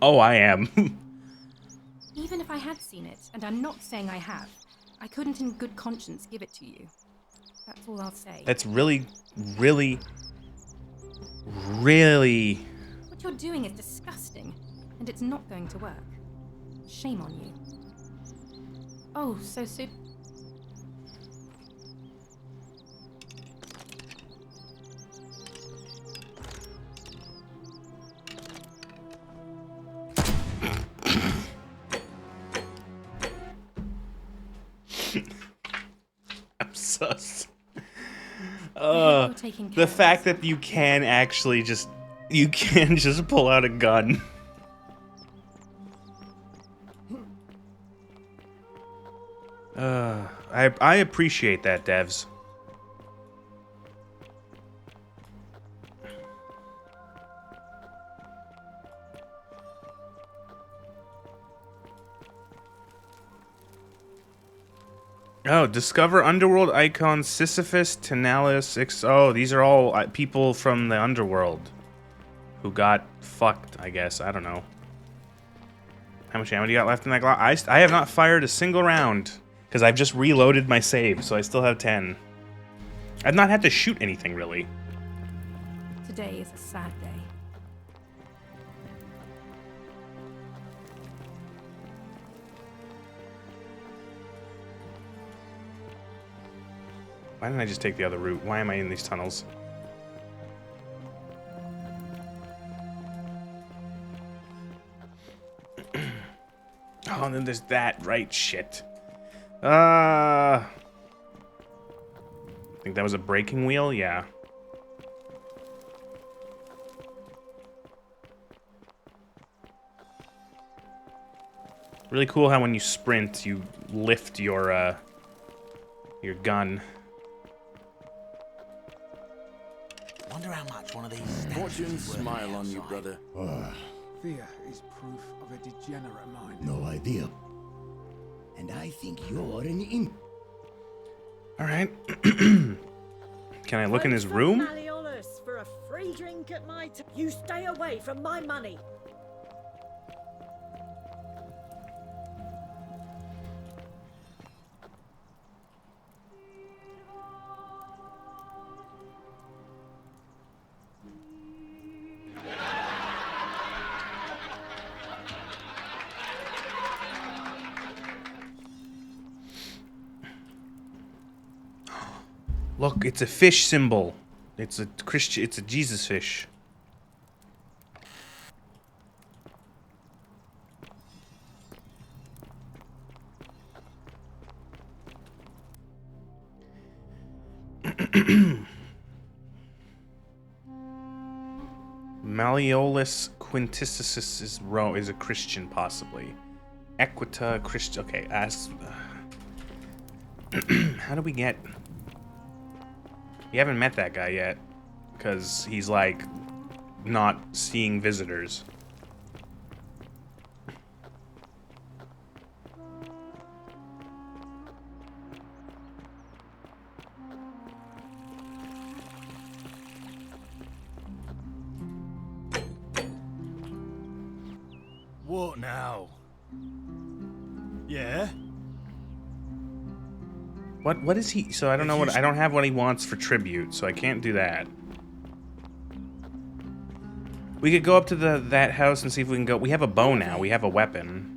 Oh, I am. Even if I had seen it, and I'm not saying I have, I couldn't in good conscience give it to you. That's all I'll say. That's really, really, really What you're doing is disgusting, and it's not going to work. Shame on you. Oh, so soon. I'm sus. The fact that you can actually just pull out a gun. I appreciate that, devs. Oh, discover underworld icons Sisyphus, Tenalis, oh, these are all people from the underworld who got fucked, I guess. I don't know. How much ammo do you got left in that Glock? I have not fired a single round because I've just reloaded my save, so I still have 10. I've not had to shoot anything, really. Today is a sad day. Why didn't I just take the other route? Why am I in these tunnels? Oh, and then there's that, right? Shit. I think that was a braking wheel? Yeah. Really cool how when you sprint, you lift your gun. Wonder how much one of these Fortune smile on you, brother. Fear is proof of a degenerate mind. No idea. And I think you're an imp. Alright. Can I look in his room? Malleolus for a free drink at my You stay away from my money. Look, it's a fish symbol. It's a Christian. It's a Jesus fish. Malleolus quintissisus is a Christian, possibly. Equita Christian. Okay, ask. How do we get? We haven't met that guy yet, because he's like not seeing visitors. What now? Yeah? What is he? So I don't know what I don't have what he wants for tribute, so I can't do that. We could go up to that house and see if we can go. We have a bow now. We have a weapon.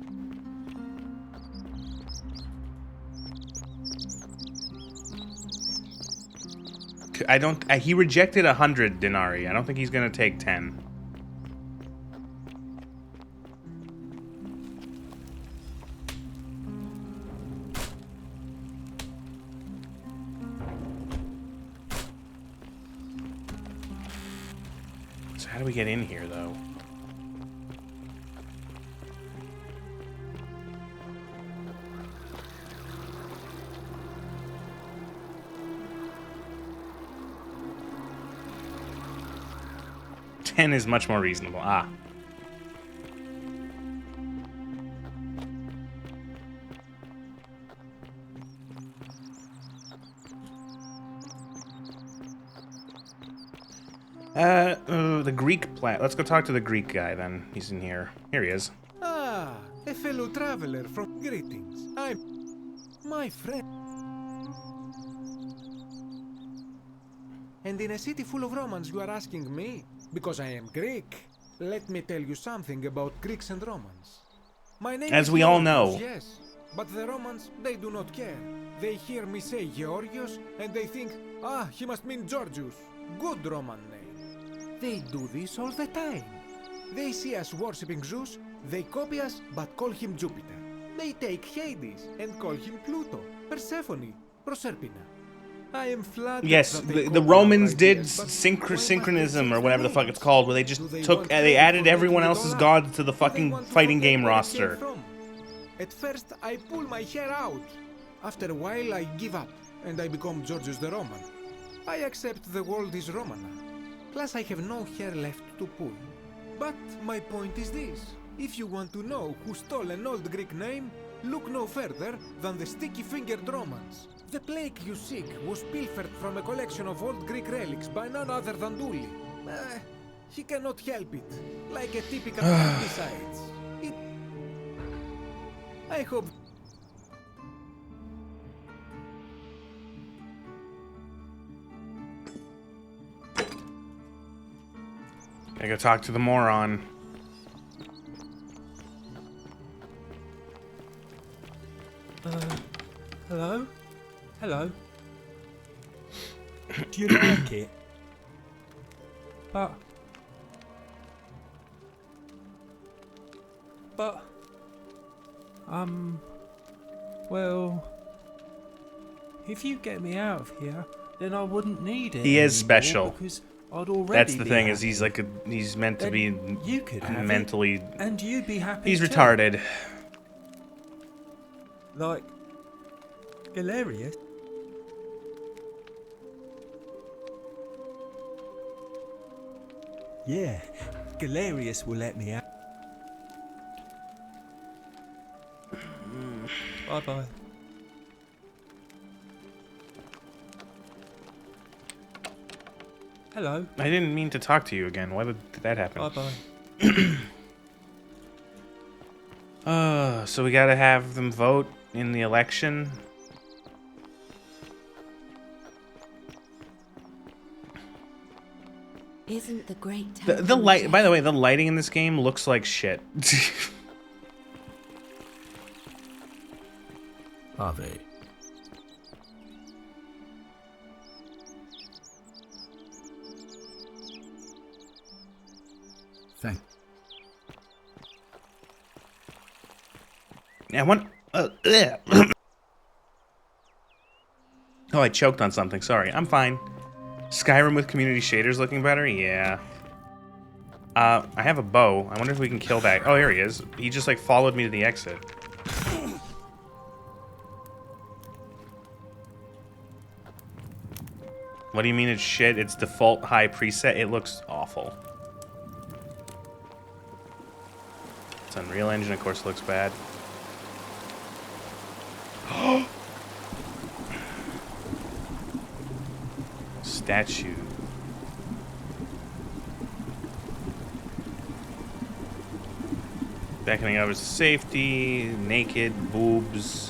I don't. He rejected 100 denarii. I don't think he's gonna take 10. How do we get in here, though? $10 is much more reasonable. Ah. The Greek plant. Let's go talk to the Greek guy then. He's in here. Here he is. Ah, a fellow traveler from Greetings. I'm my friend. And in a city full of Romans, you are asking me? Because I am Greek. let me tell you something about Greeks and Romans. My name As is we all Georgios, know. yes, but the Romans, they do not care. They hear me say Georgios, and they think, ah, he must mean Georgius. Good Roman name. They do this all the time. They see us worshipping Zeus, they copy us, but call him Jupiter. They take Hades and call him Pluto, Persephone, Proserpina. I am flattered Yes, that they the copy Romans our did ideas, but synchronism or whatever the fuck it's called, where they just they added everyone else's gods to the fucking fighting game roster. At first, I pull my hair out. After a while, I give up, and I become Georgius the Roman. I accept the world is Romana. Plus, I have no hair left to pull. But my point is this. If you want to know who stole an old Greek name, look no further than the sticky-fingered Romans. The plague you seek was pilfered from a collection of old Greek relics by none other than Dooley. He cannot help it. Like a typical besides. I hope... I gotta talk to the moron. Hello? Hello? Do you like it? But... Well... If you get me out of here, then I wouldn't need it. He is special. Because I'd already That's the be thing, is happy. he's like he's meant to Then be you could have it, mentally... and you'd be happy He's too. retarded. Like... Galerius? Yeah, Galerius will let me out. Bye-bye. Hello. I didn't mean to talk to you again. Why did that happen? Bye-bye. So we gotta have them vote in the election. Isn't the great The light. By the way, the lighting in this game looks like shit. Ave. Thank. I want. Oh, I choked on something. Sorry. I'm fine. Skyrim with community shaders looking better? Yeah. I have a bow. I wonder if we can kill that. Oh, here he is. He just, like, followed me to the exit. What do you mean it's shit? It's default high preset. It looks awful. It's Unreal Engine, of course, looks bad. Statue. Beckoning others to safety, naked, boobs.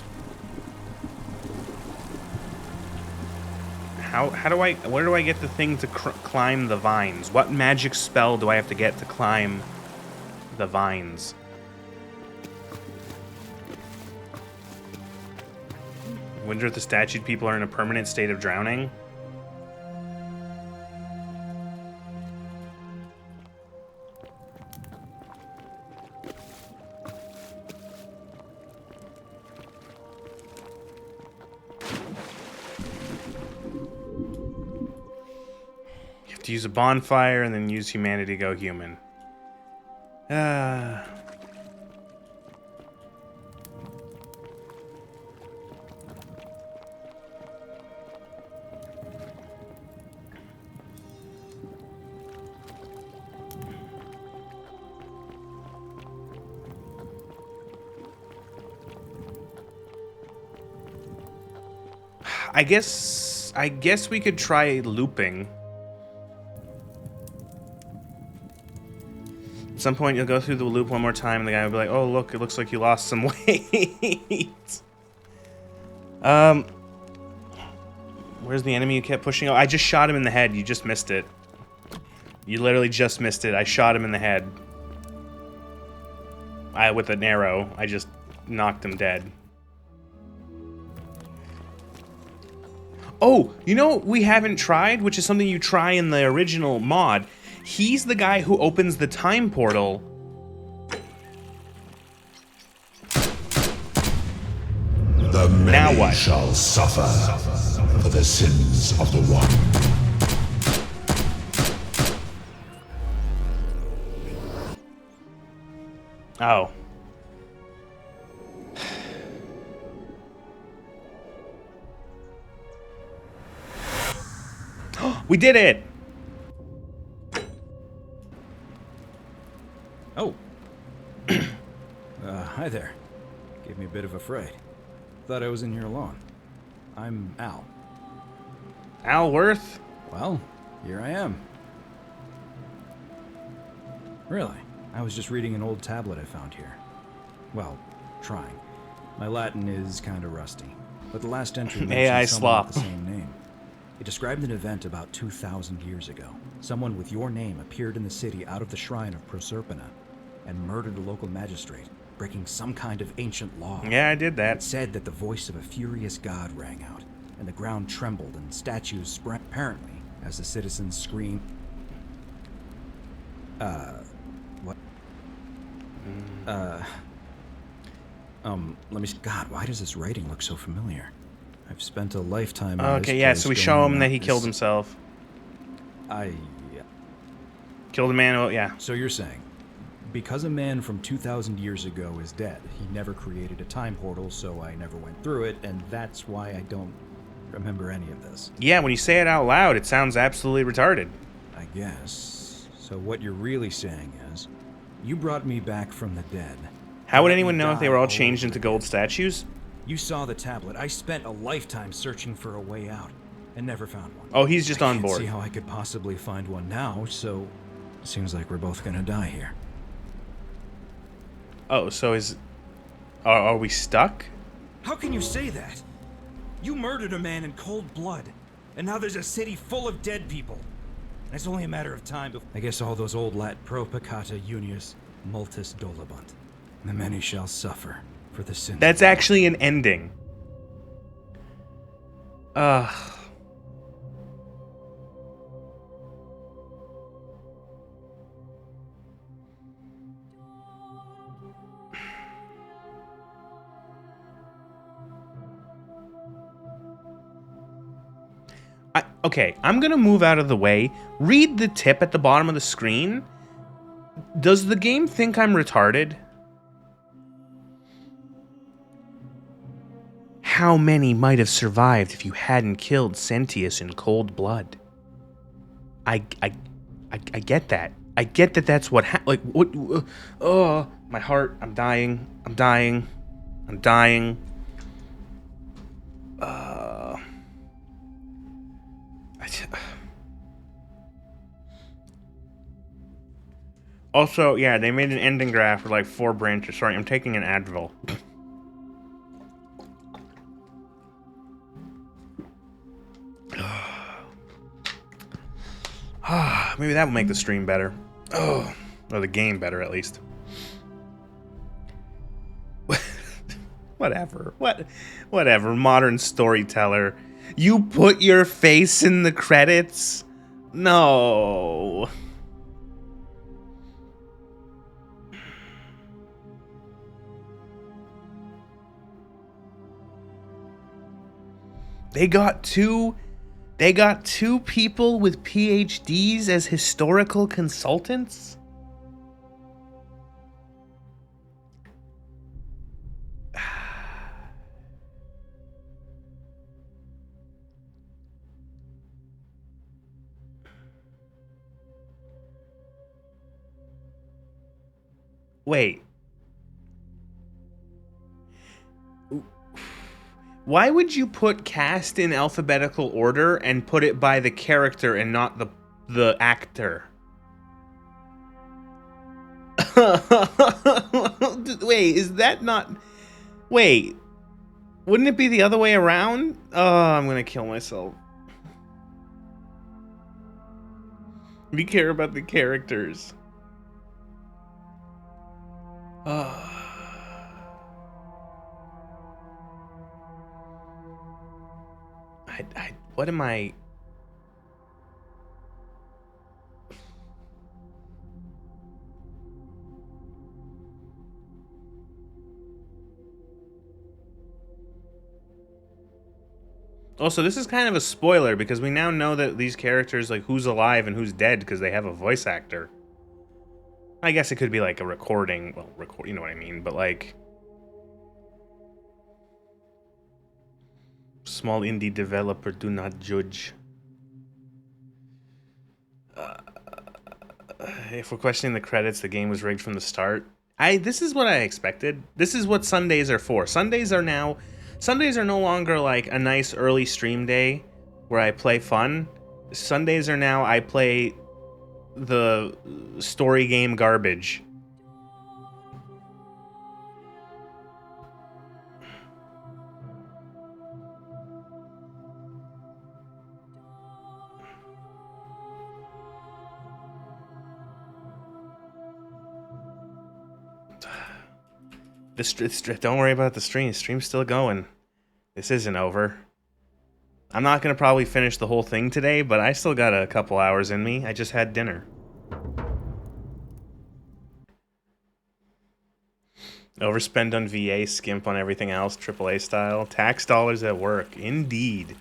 Where do I get the thing to climb the vines? What magic spell do I have to get to climb the vines? Wonder if the statued people are in a permanent state of drowning? To use a bonfire and then use humanity to go human. I guess we could try looping. At some point, you'll go through the loop one more time, and the guy will be like, "Oh, look, it looks like you lost some weight." Where's the enemy you kept pushing? Oh, I just shot him in the head. You just missed it. You literally just missed it. I shot him in the head. With an arrow. I just knocked him dead. Oh, you know what we haven't tried, which is something you try in the original mod? He's the guy who opens the time portal. The many Now what? shall suffer for the sins of the one. Oh. We did it! Oh. Hi there. Gave me a bit of a fright. Thought I was in here alone. I'm Al. Al Worth? Well, here I am. Really? I was just reading an old tablet I found here. Well, trying. My Latin is kind of rusty, but the last entry AI mentioned someone slop. with the same name. It described an event about 2,000 years ago. Someone with your name appeared in the city out of the shrine of Proserpina and murdered a local magistrate, breaking some kind of ancient law. Yeah, I did that. It said that the voice of a furious god rang out, and the ground trembled and statues sprang apparently as the citizens screamed. What? Let me. God, why does this writing look so familiar? I've spent a lifetime. Okay, yeah, so we show him that he killed himself. Killed a man, oh, yeah. So you're saying, because a man from 2,000 years ago is dead, he never created a time portal, so I never went through it, and that's why I don't remember any of this. Yeah, when you say it out loud, it sounds absolutely retarded. I guess. So what you're really saying is, you brought me back from the dead. How would anyone know if they were all changed into gold statues? You saw the tablet. I spent a lifetime searching for a way out, and never found one. Oh, he's just on I board. can't see how I could possibly find one now, so it seems like we're both gonna die here. Oh, so are we stuck? How can you say that? You murdered a man in cold blood, and now there's a city full of dead people. And it's only a matter of time before... I guess all those old Lat pro peccata unius multis dolabunt. The many shall suffer for the sin. That's actually an ending. Okay, I'm gonna move out of the way. Read the tip at the bottom of the screen. Does the game think I'm retarded? How many might have survived if you hadn't killed Sentius in cold blood? I get that. I get that that's what like what oh, my heart, I'm dying. I'm dying. I'm dying. Also, yeah, they made an ending graph with like 4 branches. Sorry, I'm taking an Advil. Maybe that will make the stream better. Oh, or the game better at least. Whatever. Whatever. Modern storyteller. You put your face in the credits? No. They got two people with PhDs as historical consultants? Wait. Why would you put cast in alphabetical order and put it by the character and not the actor? Wait, is that not... Wait. Wouldn't it be the other way around? Oh, I'm gonna kill myself. We care about the characters. What am I? Also, this is kind of a spoiler because we now know that these characters, like who's alive and who's dead, because they have a voice actor. I guess it could be like a recording. Well, you know what I mean, but like small indie developer, do not judge. If we're questioning the credits, the game was rigged from the start. This is what I expected. This is what Sundays are for. Sundays are no longer like a nice early stream day where I play fun. Sundays are now I play the story game garbage. Don't worry about the stream. The stream's still going. This isn't over. I'm not going to probably finish the whole thing today, but I still got a couple hours in me. I just had dinner. Overspend on VA, skimp on everything else, AAA style. Tax dollars at work. Indeed.